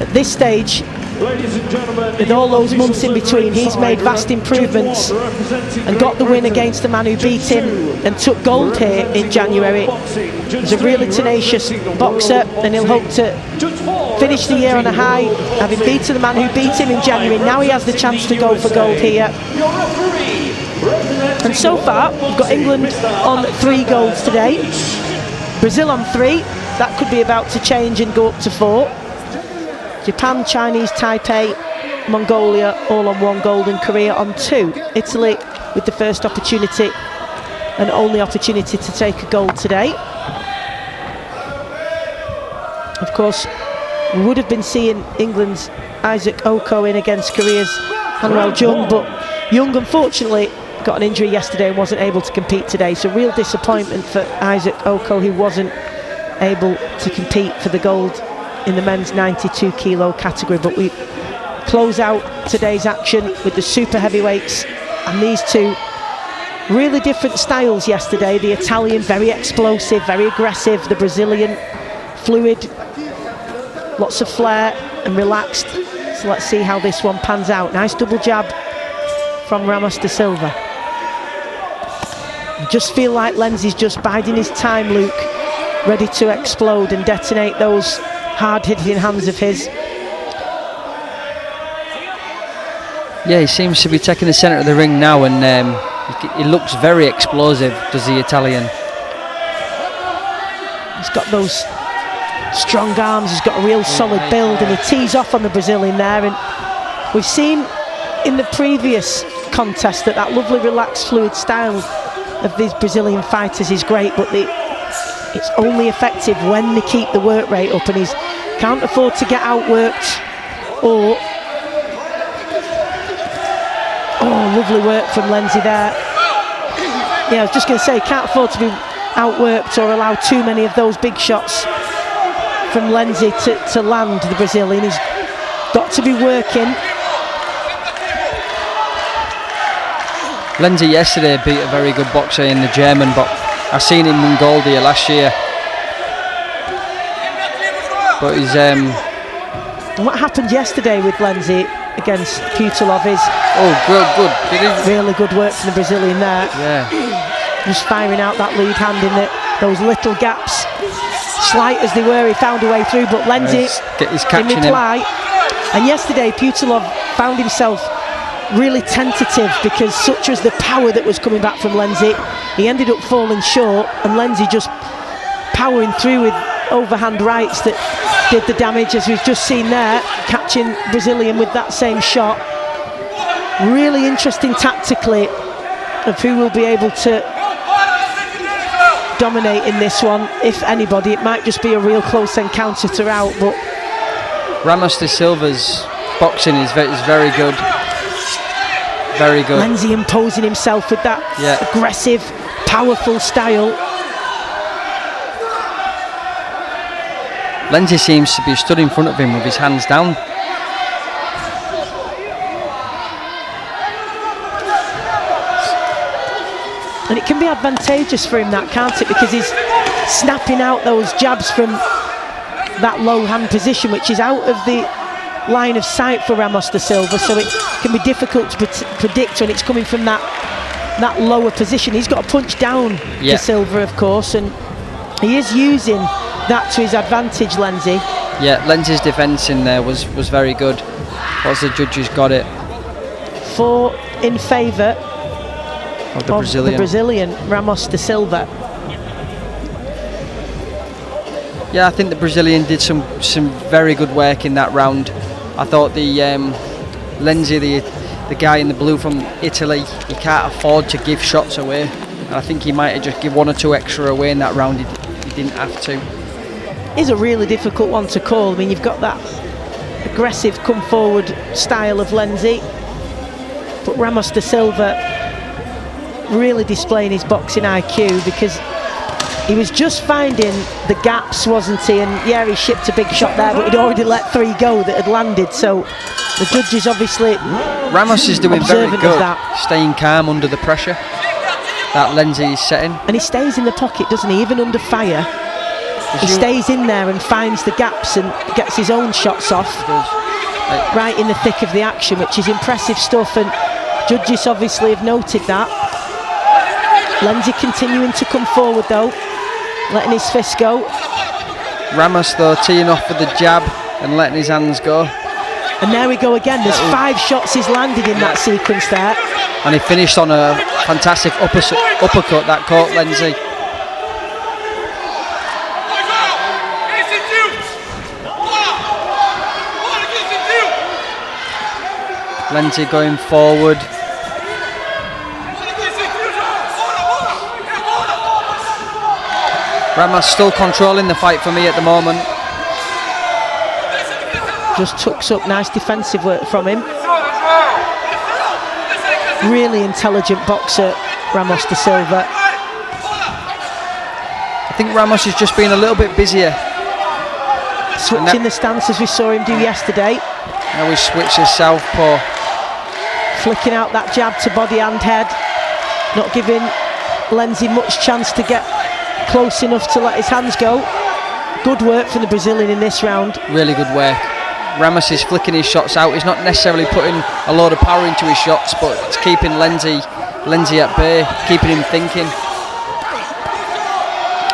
at this stage, with all those months in between, he's made vast improvements and got the win against the man who beat him and took gold here in January. He's a really tenacious boxer, and he'll hope to finish the year on a high, having beaten the man who beat him in January. Now he has the chance to go for gold here. And so far, we've got England on 3 golds today, Brazil on 3. That could be about to change and go up to 4. Japan, Chinese, Taipei, Mongolia all on 1 gold, and Korea on 2. Italy with the first opportunity and only opportunity to take a gold today. Of course, we would have been seeing England's Isaac Oko in against Korea's Hanwell Jung, but Jung unfortunately got an injury yesterday and wasn't able to compete today. So real disappointment for Isaac Oko, who wasn't able to compete for the gold in the men's 92 kilo category. But we close out today's action with the super heavyweights, and these two really different styles yesterday. The Italian, very explosive, very aggressive. The Brazilian, fluid, lots of flair and relaxed. So let's see how this one pans out. Nice double jab from Ramos da Silva. I just feel like Lenzi's just biding his time, Luke, ready to explode and detonate those hard-hitting hands of his. Yeah, he seems to be taking the centre of the ring now, and he looks very explosive, does the Italian. He's got those strong arms, he's got a real solid build, and he tees off on the Brazilian there. And we've seen in the previous contest that lovely relaxed fluid style of these Brazilian fighters is great, but it's only effective when they keep the work rate up, and he can't afford to get outworked. Or lovely work from Lenzi there. Yeah, I was just going to say, can't afford to be outworked or allow too many of those big shots from Lenzi to land the Brazilian. He's got to be working. Lenzi yesterday beat a very good boxer in the German, but I seen him in Goldie last year. But he's And what happened yesterday with Lenzi against Putilov is good. Really good work from the Brazilian there. Yeah. Just firing out that lead hand in those little gaps. Slight as they were, he found a way through, but Lenzi in reply. And yesterday Putilov found himself really tentative, because such was the power that was coming back from Lenzi, he ended up falling short, and Lenzi just powering through with overhand rights that did the damage, as we've just seen there, catching Brazilian with that same shot. Really interesting tactically of who will be able to dominate in this one. If anybody, it might just be a real close encounter throughout, but Ramos da Silva's boxing is very good. Very good. Lenzi imposing himself with that aggressive, powerful style. Lenzi seems to be stood in front of him with his hands down. And it can be advantageous for him, that, can't it? Because he's snapping out those jabs from that low hand position, which is out of the line of sight for Ramos da Silva, so it can be difficult to predict when it's coming from that lower position. He's got to punch down da Silva, of course, and he is using that to his advantage, Lenzi. Yeah, Lenzi's defence in there was very good. Once the judges got it. 4 in favour of the Brazilian, Ramos da Silva. Yeah, I think the Brazilian did some very good work in that round. I thought the Lenzi, the guy in the blue from Italy, he can't afford to give shots away. And I think he might have just give 1 or 2 extra away in that round. He didn't have to. It's a really difficult one to call. I mean, you've got that aggressive come forward style of Lenzi, but Ramos da Silva really displaying his boxing IQ, because he was just finding the gaps, wasn't he? And yeah, he shipped a big shot there, but he'd already let 3 go that had landed, so the judges obviously Ramos is doing very good, staying calm under the pressure that Lenzi is setting. And he stays in the pocket, doesn't he? Even under fire, he stays in there and finds the gaps and gets his own shots off right in the thick of the action, which is impressive stuff, and judges obviously have noted that. Lenzi continuing to come forward though, letting his fist go. Ramos though teeing off with the jab and letting his hands go. And there we go again, there's 5 shots he's landed in that sequence there. And he finished on a fantastic uppercut that caught Lenzi. Lenzi going forward. Ramos still controlling the fight for me at the moment. Just tucks up, nice defensive work from him. Really intelligent boxer, Ramos da Silva. I think Ramos has just been a little bit busier. Switching the stance as we saw him do yesterday. Now he switches southpaw. Flicking out that jab to body and head. Not giving Lenzi much chance to get close enough to let his hands go. Good work from the Brazilian in this round. Really good work. Ramos is flicking his shots out. He's not necessarily putting a load of power into his shots, but it's keeping Lenzi at bay, keeping him thinking.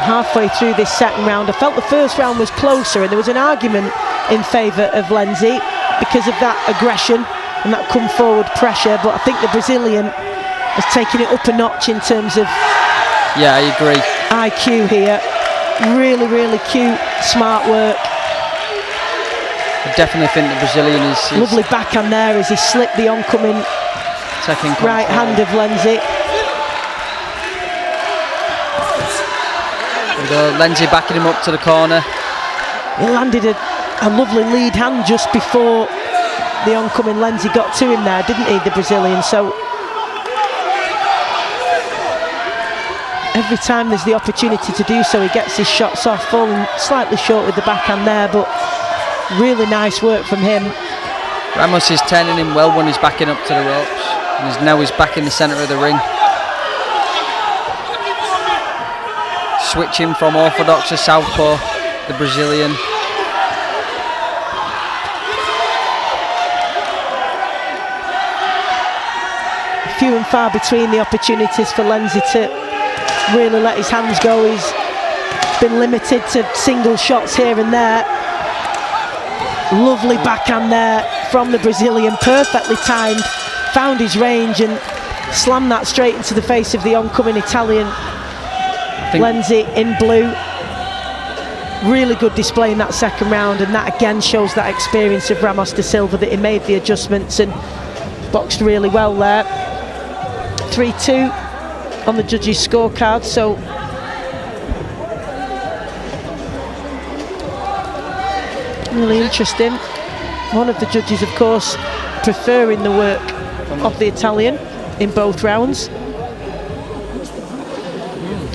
Halfway through this second round, I felt the first round was closer, and there was an argument in favour of Lenzi because of that aggression and that come forward pressure, but I think the Brazilian has taken it up a notch in terms of I agree. IQ here. Really, really cute, smart work. I definitely think the Brazilian is lovely backhand there as he slipped the oncoming right hand of Lenzi. Lenzi backing him up to the corner. He landed a lovely lead hand just before the oncoming Lenzi got to him there, didn't he, the Brazilian? So every time there's the opportunity to do so, he gets his shots off, falling slightly short with the backhand there, but really nice work from him. Ramos is turning him well when he's backing up to the ropes. And now he's back in the centre of the ring. Switching from orthodox to southpaw, the Brazilian. Few and far between the opportunities for Lenzi to really let his hands go. He's been limited to single shots here and there. Lovely backhand there from the Brazilian, perfectly timed, found his range and slammed that straight into the face of the oncoming Italian. Lenzi in blue. Really good display in that second round, and that again shows that experience of Ramos da Silva, that he made the adjustments and boxed really well there. 3-2 on the judges' scorecard, so really interesting. One of the judges, of course, preferring the work of the Italian in both rounds.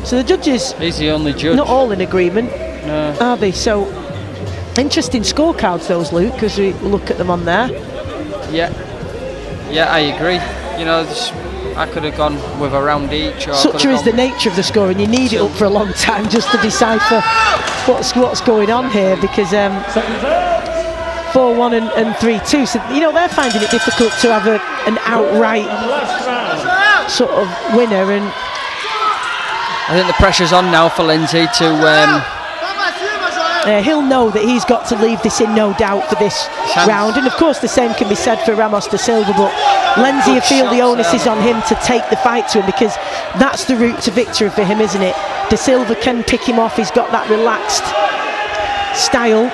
So the judges, he's the only judge. Not all in agreement, no. Are they? So interesting scorecards those, Luke, as we look at them on there. Yeah, I agree. You know, I could have gone with a round each. Or Such is the nature of the score, and you need it up for a long time just to decipher what's going on here, because 4-1 and 3-2. So you know they're finding it difficult to have an outright sort of winner, and I think the pressure's on now for Lenzi to. He'll know that he's got to leave this in no doubt for this round, and of course the same can be said for Ramos da Silva, but Lenzi, I feel the onus is on him to take the fight to him, because that's the route to victory for him, isn't it? Da Silva can pick him off, he's got that relaxed style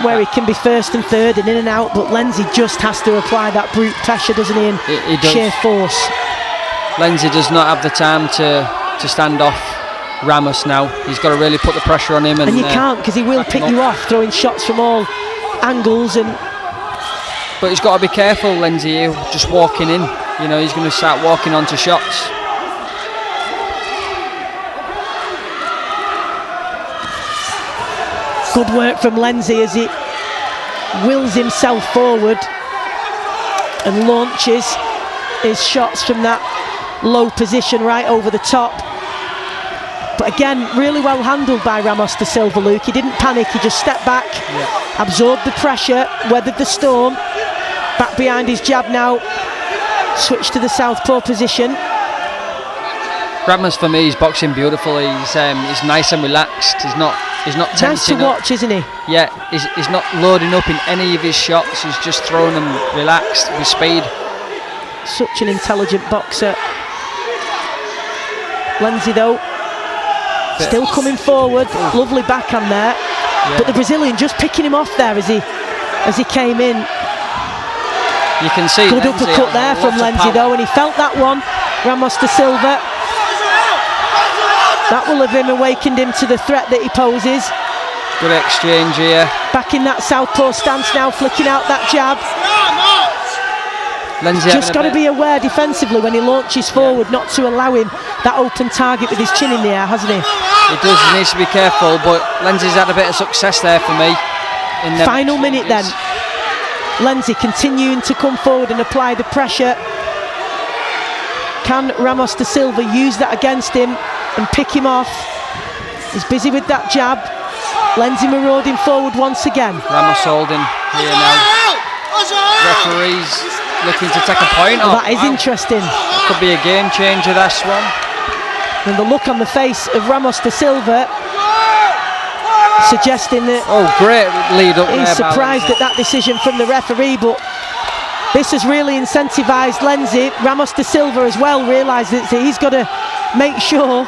where he can be first and third and in and out, but Lenzi just has to apply that brute pressure, doesn't he, and sheer force. Lenzi does not have the time to stand off Ramos now. He's got to really put the pressure on him, and you can't, because he will pick you off, throwing shots from all angles. But he's got to be careful, Lenzi, just walking in. You know, he's going to start walking onto shots. Good work from Lenzi as he wills himself forward and launches his shots from that low position right over the top. But again, really well handled by Ramos da Silva, Luke. He didn't panic, he just stepped back, absorbed the pressure, weathered the storm. Back behind his jab now, switched to the southpaw position. Ramos, for me, is boxing beautifully. He's nice and relaxed. He's not tensing nice to watch, isn't he? Yeah, he's not loading up in any of his shots. He's just throwing them relaxed with speed. Such an intelligent boxer. Lenzi, though, still coming forward. Lovely backhand there, but the Brazilian just picking him off there as he came in. You can see good uppercut there from Lenzi, though, and he felt that one. Ramos da Silva. That will have awakened him to the threat that he poses. Good exchange here. Back in that southpaw stance now, flicking out that jab. Lenzi just got to be aware defensively when he launches forward, not to allow him that open target with his chin in the air, hasn't he? He does, he needs to be careful, but Lenzi's had a bit of success there for me. Final minute then. Lenzi continuing to come forward and apply the pressure. Can Ramos da Silva use that against him and pick him off? He's busy with that jab. Lenzi marauding forward once again. Ramos holding here now. Referees looking to take a point Well, off. that is interesting. Could be a game changer, this one. And the look on the face of Ramos da Silva suggesting that Oh, great lead up he's there. surprised at that decision from the referee, but this has really incentivised Lenzi. Ramos da Silva as well realised that he's got to make sure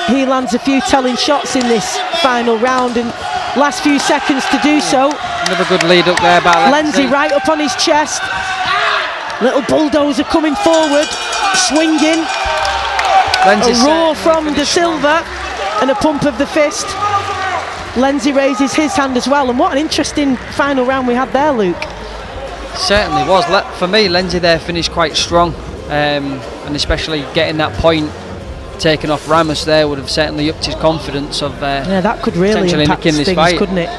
he lands a few telling shots in this final round, and last few seconds to do so. Another good lead up there by Lenzi right up on his chest. Little bulldozer coming forward, swinging. A roar from da Silva and a pump of the fist. Lenzi raises his hand as well, and what an interesting final round we had there, Luke. Certainly was. For me, Lenzi there finished quite strong, and especially getting that point taken off Ramos there would have certainly upped his confidence of yeah, that could really potentially impact nicking this things, fight. couldn't it?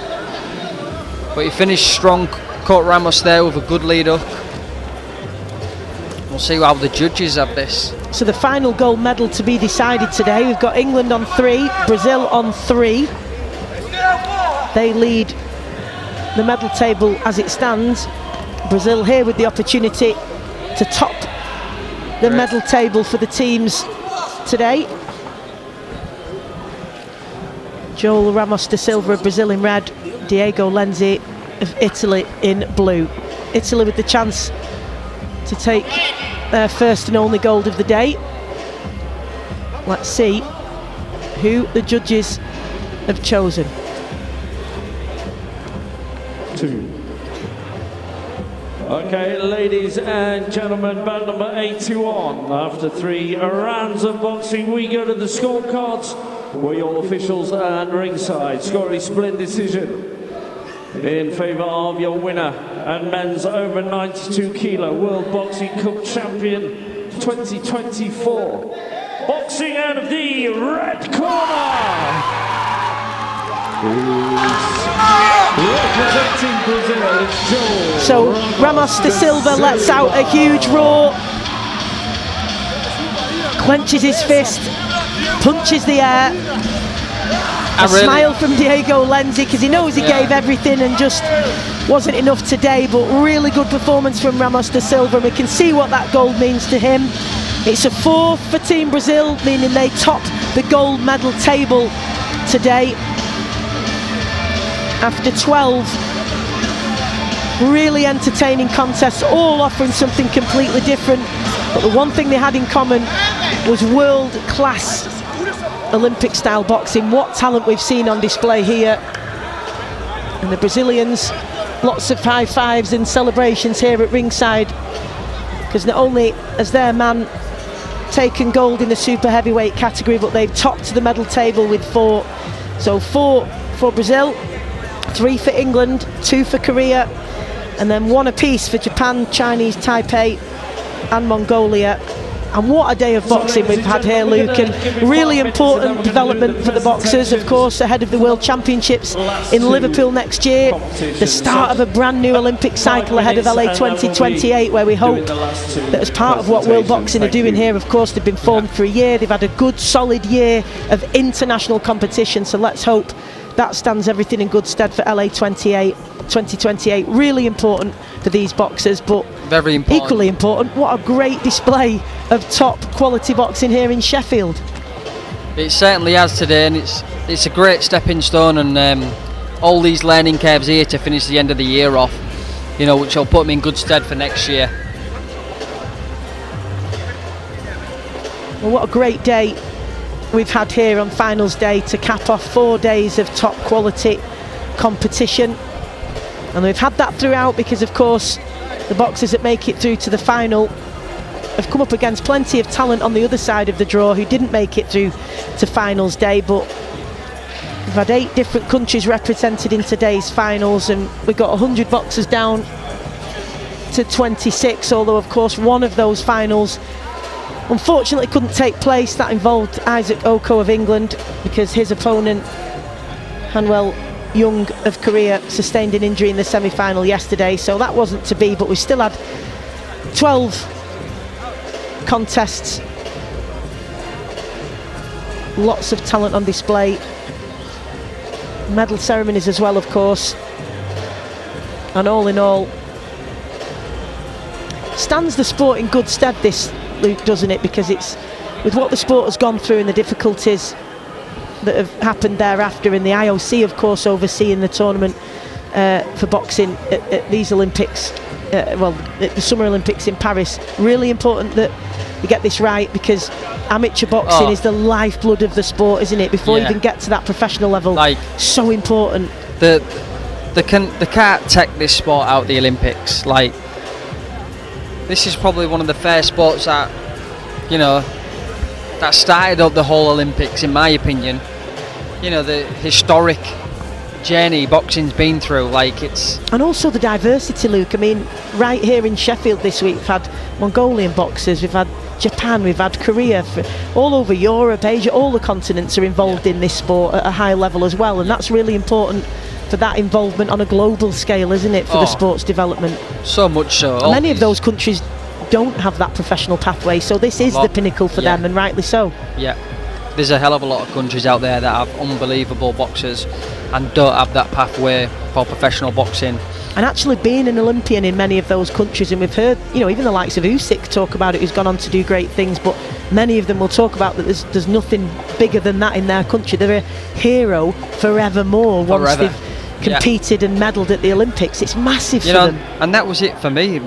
But he finished strong, caught Ramos there with a good lead up. We'll see how the judges have this. So the final gold medal to be decided today. We've got England on 3, Brazil on 3. They lead the medal table as it stands. Brazil here with the opportunity to top the medal table for the teams today. Joel Ramos da Silva of Brazil in red, Diego Lenzi of Italy in blue. Italy with the chance to take their first and only gold of the day. Let's see who the judges have chosen. 2. Okay, ladies and gentlemen, bout number 81. After 3 rounds of boxing, we go to the scorecards, where your officials and ringside score a split decision in favour of your winner and men's over 92 kilo World Boxing Cup champion 2024. Boxing out of the red corner, representing Brazil, it's Joel. So Ramos da Silva lets out a huge roar, clenches his fist, punches the air. A smile from Diego Lenzi, because he knows he gave everything and just wasn't enough today, but really good performance from Ramos da Silva, and we can see what that gold means to him. It's a 4 for Team Brazil, meaning they top the gold medal table today after 12 really entertaining contests, all offering something completely different, but the one thing they had in common was world-class Olympic style boxing. What talent we've seen on display here, and the Brazilians, lots of high fives and celebrations here at ringside, because not only has their man taken gold in the super heavyweight category, but they've topped the medal table with 4. So 4 for Brazil, 3 for England, 2 for Korea, and then 1 apiece for Japan, Chinese Taipei and Mongolia. And what a day of boxing we've had here, Luke, and really important development for the boxers, of course, ahead of the World Championships in Liverpool next year, the start of a brand new Olympic cycle ahead of LA 2028, where we hope that as part of what World Boxing are doing here, of course, they've been formed for a year, they've had a good solid year of international competition, so let's hope that stands everything in good stead for LA 2028. Really important for these boxers, but very important. Equally important, what a great display of top quality boxing here in Sheffield. It certainly has today, and it's a great stepping stone, and all these learning curves here to finish the end of the year off, you know, which will put them in good stead for next year. Well, what a great day we've had here on finals day to cap off 4 days of top quality competition, and we've had that throughout because, of course, the boxers that make it through to the final have come up against plenty of talent on the other side of the draw who didn't make it through to finals day, but we've had 8 different countries represented in today's finals, and we've got 100 boxers down to 26, although of course one of those finals unfortunately couldn't take place. That involved Isaac Oko of England, because his opponent Hanwell Young of Korea sustained an injury in the semi-final yesterday, so that wasn't to be, but we still had 12 contests, lots of talent on display, medal ceremonies as well, of course. And all in all, stands the sport in good stead, this, Luke, doesn't it? Because it's, with what the sport has gone through and the difficulties that have happened thereafter, and the IOC, of course, overseeing the tournament for boxing at these Olympics, at the Summer Olympics in Paris. Really important that we get this right, because amateur boxing is the lifeblood of the sport, isn't it? Before you even get to that professional level, like, so important. They can't take this sport out the Olympics. Like, this is probably one of the first sports that, you know, that started up the whole Olympics, in my opinion. You know, the historic journey boxing's been through, like, it's... And also the diversity, Luke. I mean, right here in Sheffield this week, we've had Mongolian boxers, we've had Japan, we've had Korea, all over Europe, Asia, all the continents are involved in this sport at a high level as well, and that's really important for that involvement on a global scale, isn't it, for the sport's development? So much so. And many of those countries don't have that professional pathway, so this is the pinnacle for them, and rightly so. Yeah, there's a hell of a lot of countries out there that have unbelievable boxers and don't have that pathway for professional boxing. And actually being an Olympian in many of those countries, and we've heard, you know, even the likes of Usyk talk about it, who's gone on to do great things, but many of them will talk about that there's nothing bigger than that in their country. They're a hero forevermore once they've competed and medalled at the Olympics. It's massive for them. And that was it for me.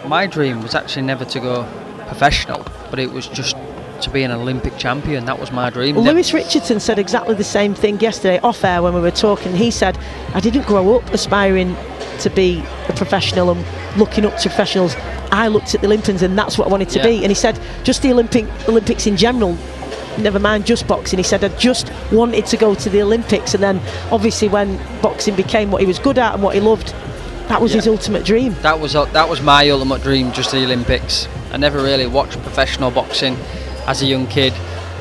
My dream was actually never to go professional, but it was just to be an Olympic champion. That was my dream. Well, Lewis Richardson said exactly the same thing yesterday off air when we were talking. He said, I didn't grow up aspiring to be a professional and looking up to professionals. I looked at the Olympians and that's what I wanted to be. And he said, just the Olympics in general, never mind just boxing, he said, I just wanted to go to the Olympics. And then obviously when boxing became what he was good at and what he loved, that was his ultimate dream. That was my ultimate dream, just the Olympics. I never really watched professional boxing as a young kid.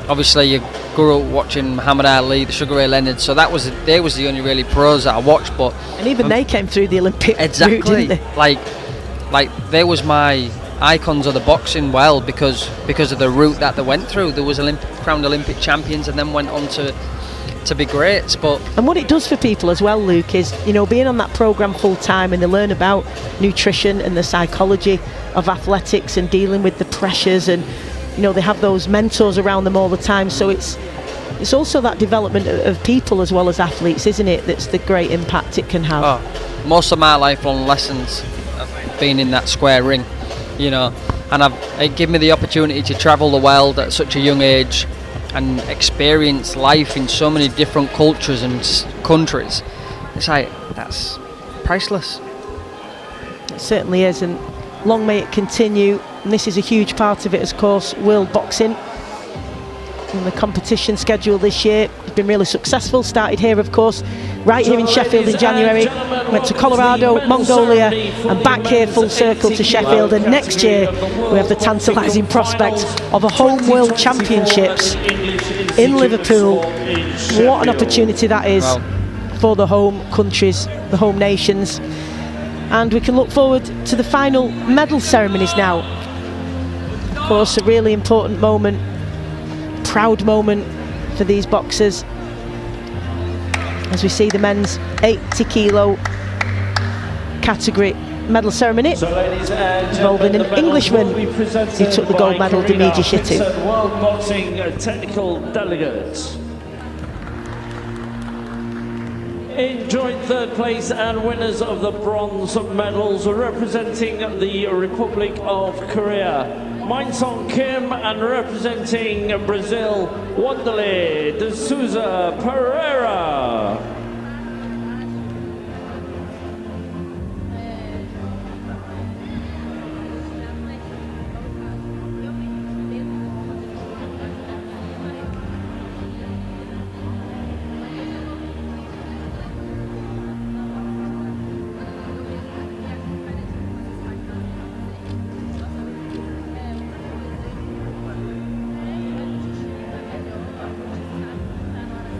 Obviously you grew up watching Muhammad Ali, the Sugar Ray Leonard, so they was the only really pros that I watched. But and even they came through the Olympic route, didn't they? Like they was my icons of the boxing world because of the route that they went through. There was crowned Olympic champions and then went on to be greats. And what it does for people as well, Luke, is, you know, being on that programme full time, and they learn about nutrition and the psychology of athletics and dealing with the pressures, and, you know, they have those mentors around them all the time. So it's also that development of people as well as athletes, isn't it? That's the great impact it can have. Most of my lifelong lessons have been in that square ring, you know, and it gave me the opportunity to travel the world at such a young age and experience life in so many different cultures and countries. It's like, that's priceless. It certainly is, and long may it continue. And this is a huge part of it, of course, world boxing. And the competition schedule this year has been really successful. Started here, of course, right here in Sheffield in January. Went to Colorado, Mongolia, and back here full circle to Sheffield. And next year we have the tantalising prospect of a home world championships in Liverpool. What an opportunity that is for the home countries, the home nations. And we can look forward to the final medal ceremonies now. Of course, a really important moment, proud moment for these boxers, as we see the men's 80 kilo category medal ceremony involving an Englishman who took the gold medal, Dimitri Shitu. World Boxing Technical Delegates. In joint third place and winners of the bronze medals representing the Republic of Korea, Min-Song Kim, and representing Brazil, Wanderlei de Souza Pereira.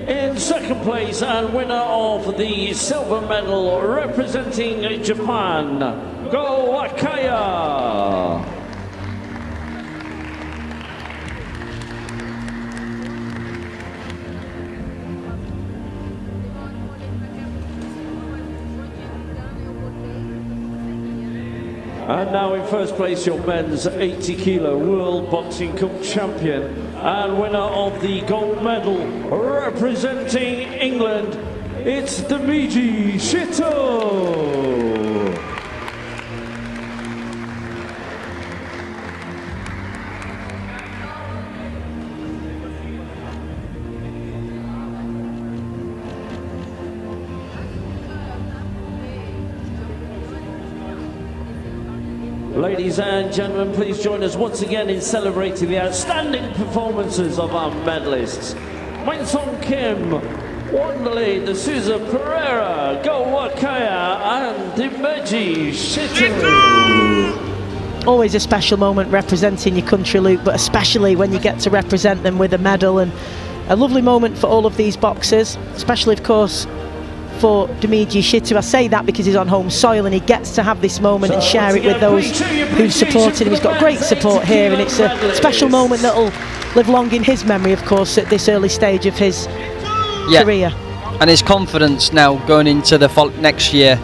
In second place and winner of the silver medal representing Japan, Go Akaya. And now in first place, your men's 80 kilo World Boxing Cup champion and winner of the gold medal representing England, it's Dmitry Shito. Ladies and gentlemen, please join us once again in celebrating the outstanding performances of our medalists. Winsong Kim, Wanderlei D'Souza Pereira, Go Wakaya and Dmitry Shito. Always a special moment representing your country, Luke, but especially when you get to represent them with a medal, and a lovely moment for all of these boxers, especially of course for Dmitry Shito. I say that because he's on home soil and he gets to have this moment and share it with those who've supported him. He's got great support here, and it's a special moment that'll live long in his memory, of course, at this early stage of his career. And his confidence now going into the next year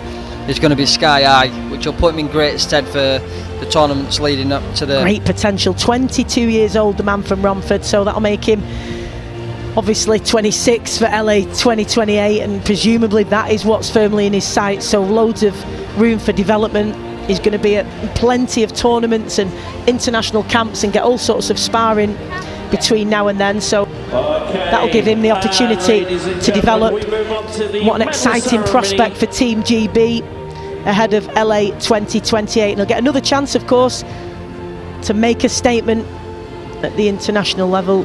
is going to be sky high, which will put him in great stead for the tournaments leading up to the... Great potential, 22 years old, the man from Romford, so that'll make him obviously 26 for LA 2028, and presumably that is what's firmly in his sights, so loads of room for development. He's going to be at plenty of tournaments and international camps and get all sorts of sparring between now and then, so that'll give him the opportunity to develop. What an exciting prospect for Team GB ahead of LA 2028, and he'll get another chance, of course, to make a statement at the international level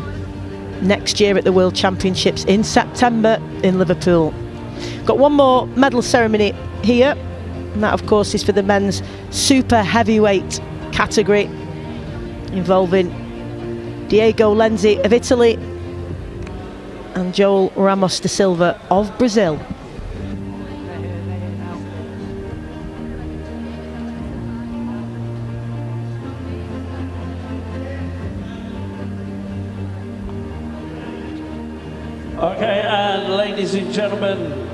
next year at the World Championships in September in Liverpool. Got one more medal ceremony here, and that of course is for the men's super heavyweight category, involving Diego Lenzi of Italy and Joel Ramos da Silva of Brazil. Okay, and ladies and gentlemen,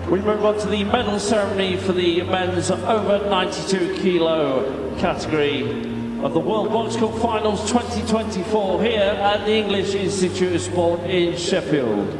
we move on to the medal ceremony for the men's over 92 kilo category of the World Box Cup Finals 2024 here at the English Institute of Sport in Sheffield.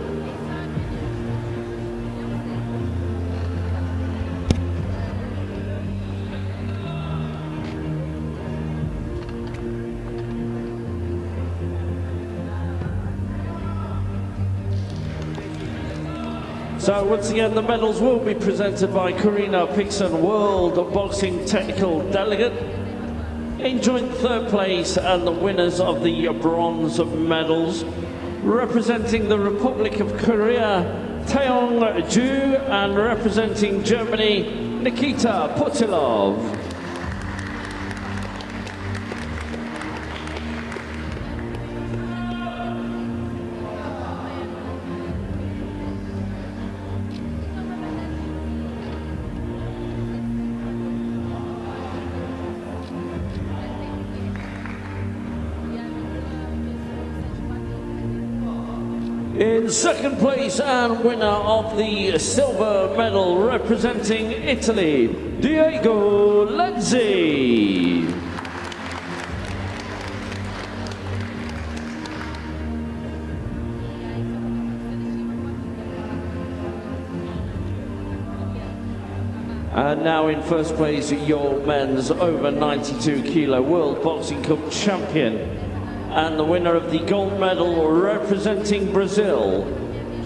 So once again, the medals will be presented by Karina Pixon, World Boxing Technical Delegate, in joint third place, and the winners of the bronze medals, representing the Republic of Korea, Taeyong Ju, and representing Germany, Nikita Putilov. In second place and winner of the silver medal representing Italy, Diego Lenzi. And now in first place, your men's over 92 kilo World Boxing Cup champion and the winner of the gold medal representing Brazil,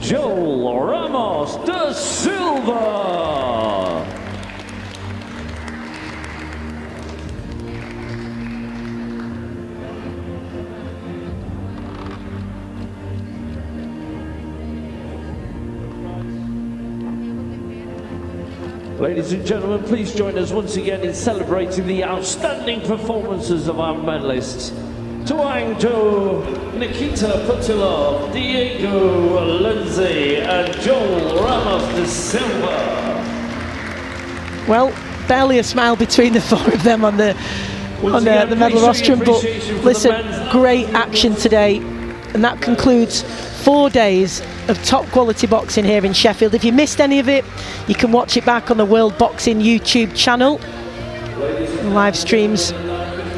Joel Ramos da Silva. Ladies and gentlemen, please join us once again in celebrating the outstanding performances of our medalists. Tuang Jo, Nikita Putilov, Diego Lenzi and Joel Ramos da Silva. Well, barely a smile between the four of them on the medal rostrum, but listen, great action today, and that concludes 4 days of top quality boxing here in Sheffield. If you missed any of it, you can watch it back on the World Boxing YouTube channel. The live streams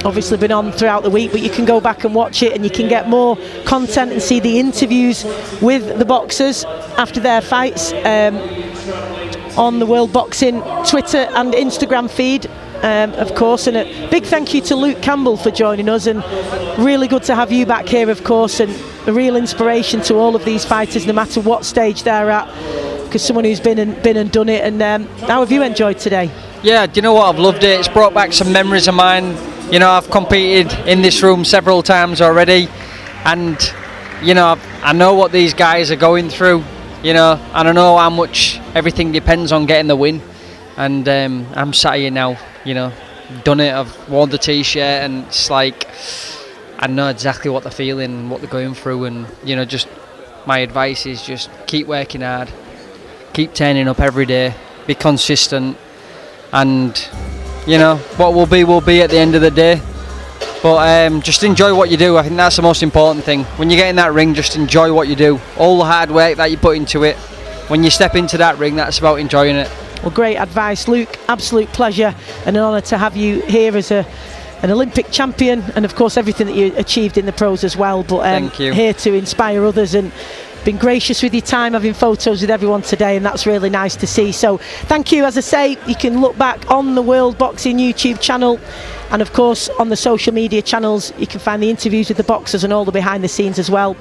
obviously been on throughout the week, but you can go back and watch it, and you can get more content and see the interviews with the boxers after their fights on the World Boxing Twitter and Instagram feed, of course. And a big thank you to Luke Campbell for joining us, and really good to have you back here, of course, and a real inspiration to all of these fighters, no matter what stage they're at, because someone who's been and done it. And how have you enjoyed today? Yeah, do you know what? I've loved it. It's brought back some memories of mine. You know, I've competed in this room several times already, and you know, I know what these guys are going through, you know, and I know how much everything depends on getting the win. And I'm sat here now, you know, done it, I've worn the t-shirt, and it's like I know exactly what they're feeling and what they're going through. And you know, just my advice is just keep working hard, keep turning up every day, be consistent, and you know, what will be at the end of the day. But just enjoy what you do. I think that's the most important thing. When you get in that ring, just enjoy what you do. All the hard work that you put into it, when you step into that ring, that's about enjoying it. Well, great advice, Luke. Absolute pleasure and an honour to have you here as an Olympic champion, and of course everything that you achieved in the pros as well. But Thank you. Here to inspire others, and been gracious with your time, having photos with everyone today, and that's really nice to see. So thank you. As I say, you can look back on the World Boxing YouTube channel, and of course on the social media channels you can find the interviews with the boxers and all the behind the scenes as well.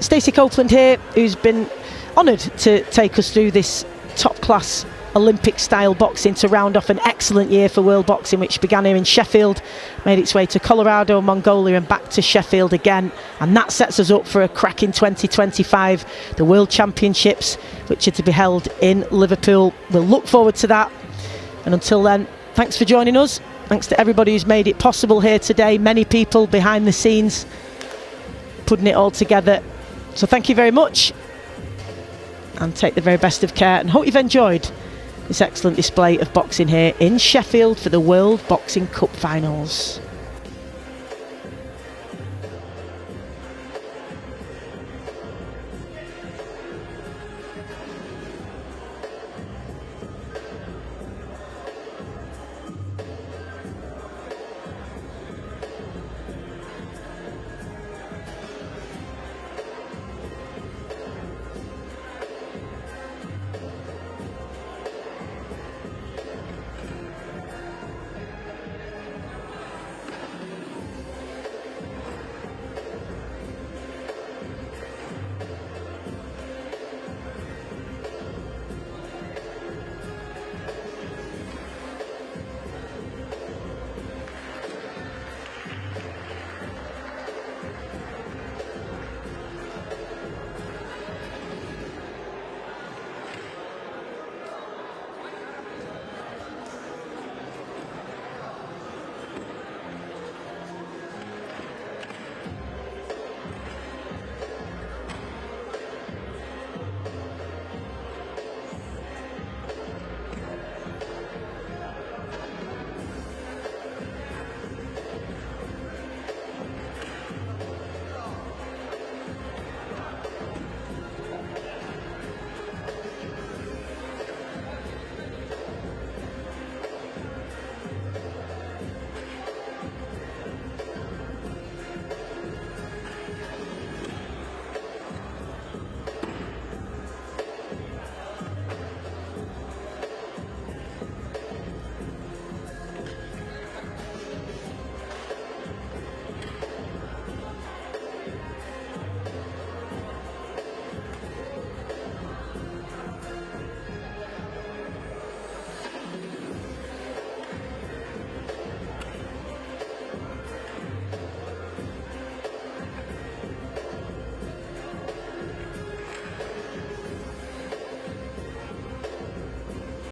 Stacey Copeland here, who's been honoured to take us through this top class Olympic style boxing to round off an excellent year for world boxing, which began here in Sheffield, made its way to Colorado, Mongolia, and back to Sheffield again, and that sets us up for a cracking 2025, the World Championships, which are to be held in Liverpool. We'll look forward to that, and until then, thanks for joining us. Thanks to everybody who's made it possible here today, many people behind the scenes putting it all together, so thank you very much, and take the very best of care, and hope you've enjoyed this excellent display of boxing here in Sheffield for the World Boxing Cup Finals.